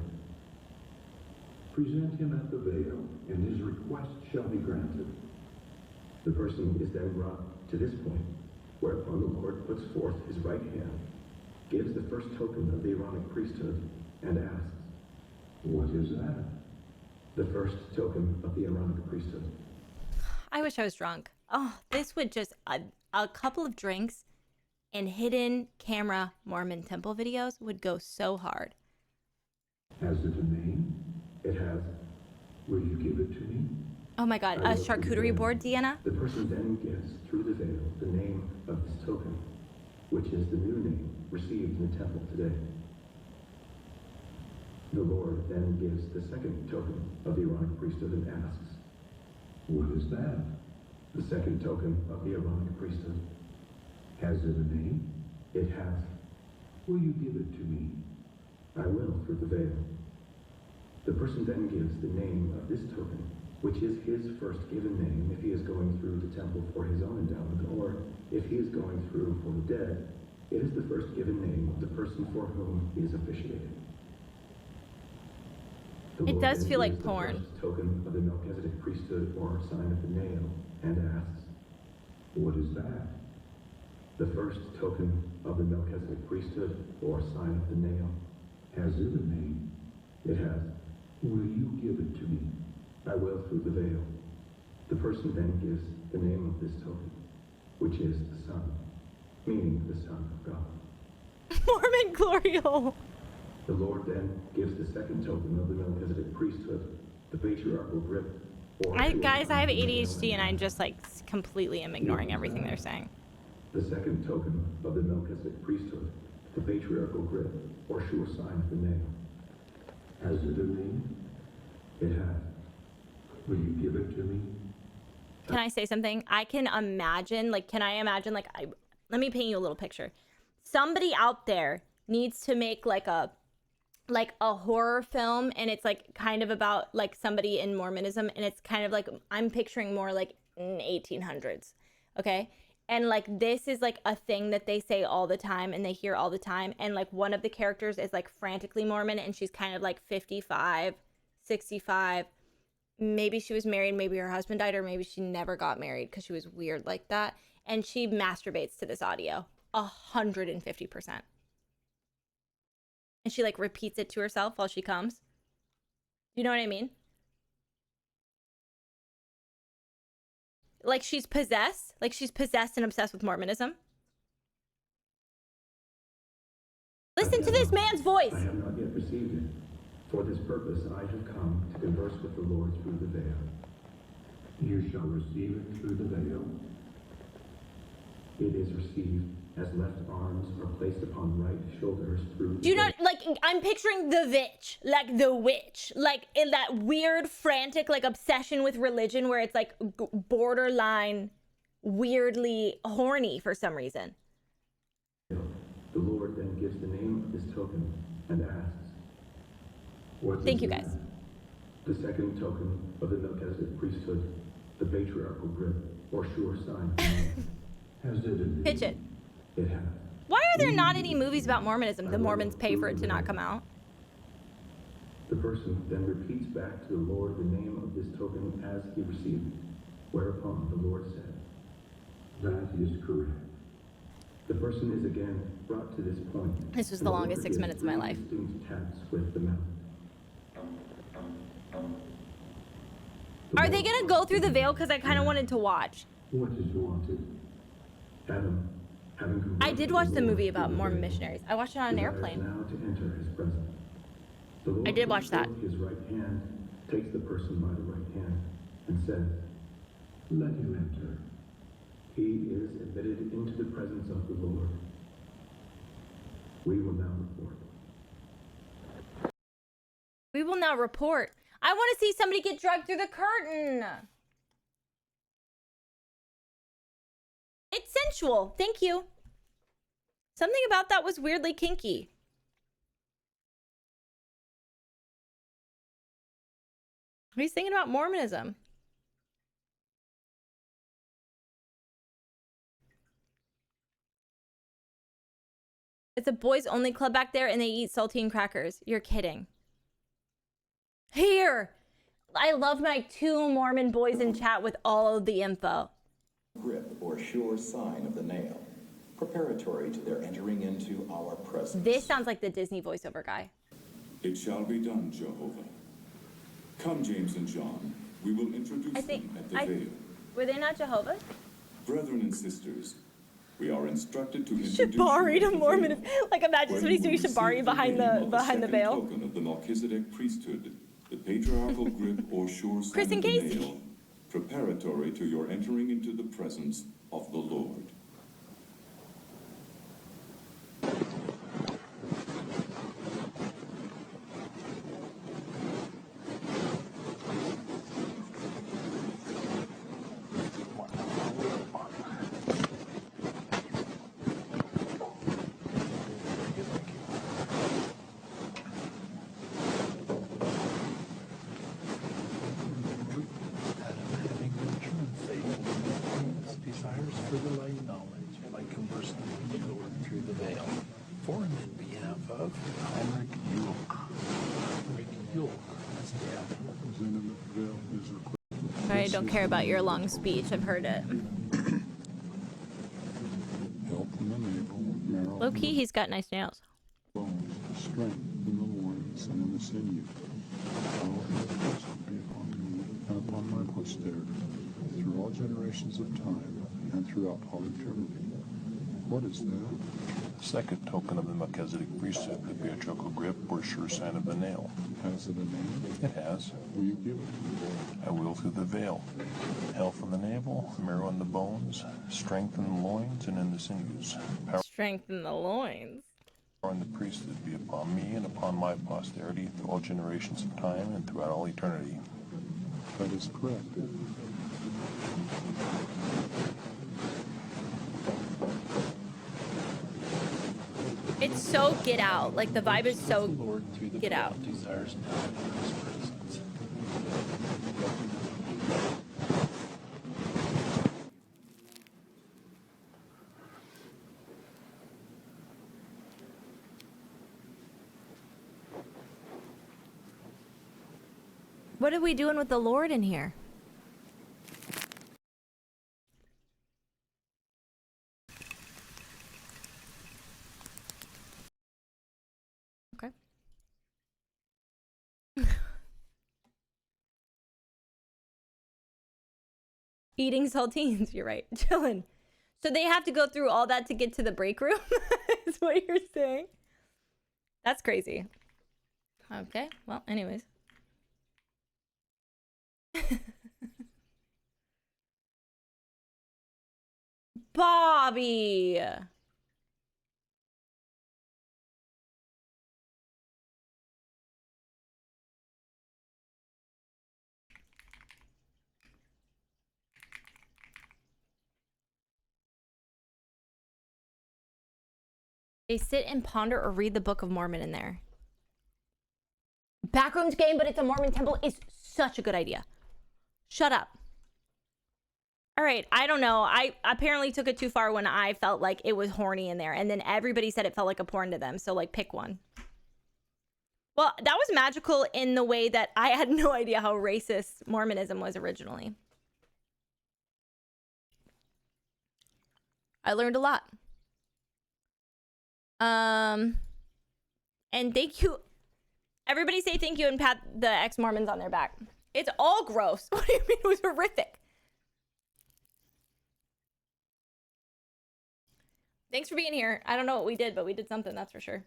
S8: Present him at the veil, and his request shall be granted.
S12: The person is then brought to this point, whereupon the Lord puts forth his right hand, gives the first token of the Aaronic priesthood, and asks,
S8: "What is that?"
S12: The first token of the Aaronic priesthood.
S2: I wish I was drunk. Oh, this would just a couple of drinks and hidden camera Mormon temple videos would go so hard.
S8: Has it a name?
S12: It has.
S8: Will you give it to me?
S2: Oh my god, a charcuterie board, Deanna?
S12: The person then gives through the veil the name of this token, which is the new name received in the temple today. The Lord then gives the second token of the Aaronic priesthood and asks,
S8: "What is that?"
S12: The second token of the Aaronic priesthood.
S8: Has it a name?
S12: It has.
S8: Will you give it to me?
S12: I will through the veil. The person then gives the name of this token, which is his first given name if he is going through the temple for his own endowment, or if he is going through for the dead, it is the first given name of the person for whom he is officiating.
S2: It does feel like porn.
S12: The first token of the Melchizedek priesthood or sign of the nail, and asks,
S8: "What is that?"
S12: The first token of the Melchizedek priesthood or sign of the nail.
S8: Has it a name?
S12: It has.
S8: Will you give it to me?
S12: I will through the veil. The person then gives the name of this token, which is the Son, meaning the Son of God.
S2: Mormon glory hole.
S12: The Lord then gives the second token of the Melchizedek priesthood, the patriarchal grip.
S2: Guys, I have ADHD and I just like completely am ignoring everything they're saying.
S12: The second token of the Melchizedek priesthood, the patriarchal grip, or sure sign of the nail.
S8: Has it a name?
S12: It has.
S8: Will you give it to me?
S2: Can I say something? I can imagine, let me paint you a little picture. Somebody out there needs to make like a horror film, and it's like kind of about like somebody in Mormonism, and it's kind of like, I'm picturing more like in 1800s. Okay. And like, this is like a thing that they say all the time and they hear all the time. And like one of the characters is like frantically Mormon, and she's kind of like 55, 65. Maybe she was married, maybe her husband died, or maybe she never got married because she was weird like that. And she masturbates to this audio 150%. And she like repeats it to herself while she comes. You know what I mean? Like she's possessed and obsessed with Mormonism. Listen to this man's voice.
S12: I have not yet received it. For this purpose I have come to converse with the Lord through the veil.
S8: You shall receive it through the veil.
S12: It is received as left arms are placed upon right shoulders through.
S2: Do you know, like, I'm picturing the witch, like in that weird, frantic, like obsession with religion where it's like borderline, weirdly horny for some reason.
S12: The Lord then gives the name of this token and asks,
S2: Thank you, guys.
S12: The second token of the Melchizedek priesthood, the patriarchal grip, or sure sign.
S8: Has it a name?
S2: Pitch it.
S12: It has.
S2: Why are there not any movies about Mormonism? The Mormons pay for it to not come out.
S12: The person then repeats back to the Lord the name of this token as he received it, whereupon the Lord said,
S8: That is correct.
S12: The person is again brought to this point.
S2: This was the longest 6 minutes of my life.
S12: Taps with the mouth.
S2: Are they gonna go through the veil? Because I kind of wanted to watch.
S12: What did you want to? Adam,
S2: I did watch the movie about Mormon missionaries. I watched it on an airplane.
S12: Now to enter his presence. The Lord
S2: I did watch that.
S12: His right hand takes the person by the right hand and says, "Let him enter. He is admitted into the presence of the Lord." We will now report.
S2: We will now report. I want to see somebody get dragged through the curtain. It's sensual. Thank you. Something about that was weirdly kinky. He's thinking about Mormonism. It's a boys only club back there and they eat saltine crackers. You're kidding. Here. I love my 2 Mormon boys in chat with all of the info.
S13: Grip or sure sign of the nail, preparatory to their entering into our presence.
S2: This sounds like the Disney voiceover guy.
S14: It shall be done, Jehovah. Come, James and John. We will introduce them at the veil.
S2: Were they not Jehovah's?
S14: Brethren and sisters, we are instructed to introduce
S2: Shibari to Mormon. Like imagine somebody doing Shibari behind the veil.
S14: Token of the Melchizedek priesthood, the patriarchal grip or sure sign
S2: Chris and
S14: of the
S2: Casey.
S14: nail, preparatory to your entering into the presence of the Lord.
S2: I don't care about your long speech. I've heard it. Low key, he's got nice nails.
S15: Strength in the loins and in the sinew. Be upon me and upon my posterity, through all generations of time and throughout all eternity. What is that?
S16: Second token of the Melchizedek priesthood, the patriarchal grip or sure sign of the nail.
S15: Has it a name?
S16: It has.
S15: Will you give it to me?
S16: I will through the veil. Health in the navel, marrow in the bones, strength in the loins and in the sinews. Power
S2: Strength in the loins.
S16: in the priesthood be upon me and upon my posterity through all generations of time and throughout all eternity.
S15: That is correct.
S2: It's so Get Out. Like the vibe is so Get Out. What are we doing with the Lord in here? Okay. Eating saltines, you're right. Chillin'. So they have to go through all that to get to the break room? Is what you're saying? That's crazy. Okay, well, anyways. Bobby. They sit and ponder or read the Book of Mormon in there. Backrooms game, but it's a Mormon temple is such a good idea. Shut up. All right, I don't know. I apparently took it too far when I felt like it was horny in there. And then everybody said it felt like a porn to them. So, like, pick one. Well, that was magical in the way that I had no idea how racist Mormonism was originally. I learned a lot. And thank you. Everybody say thank you and pat the ex-Mormons on their back. It's all gross. What do you mean it was horrific? Thanks for being here. I don't know what we did, but we did something, that's for sure.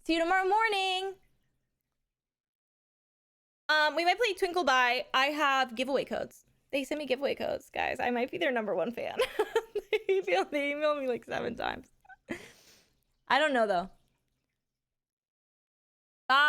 S2: See you tomorrow morning. We might play Twinkle By. I have giveaway codes. They sent me giveaway codes, guys. I might be their #1 fan. They emailed me like 7 times. I don't know, though.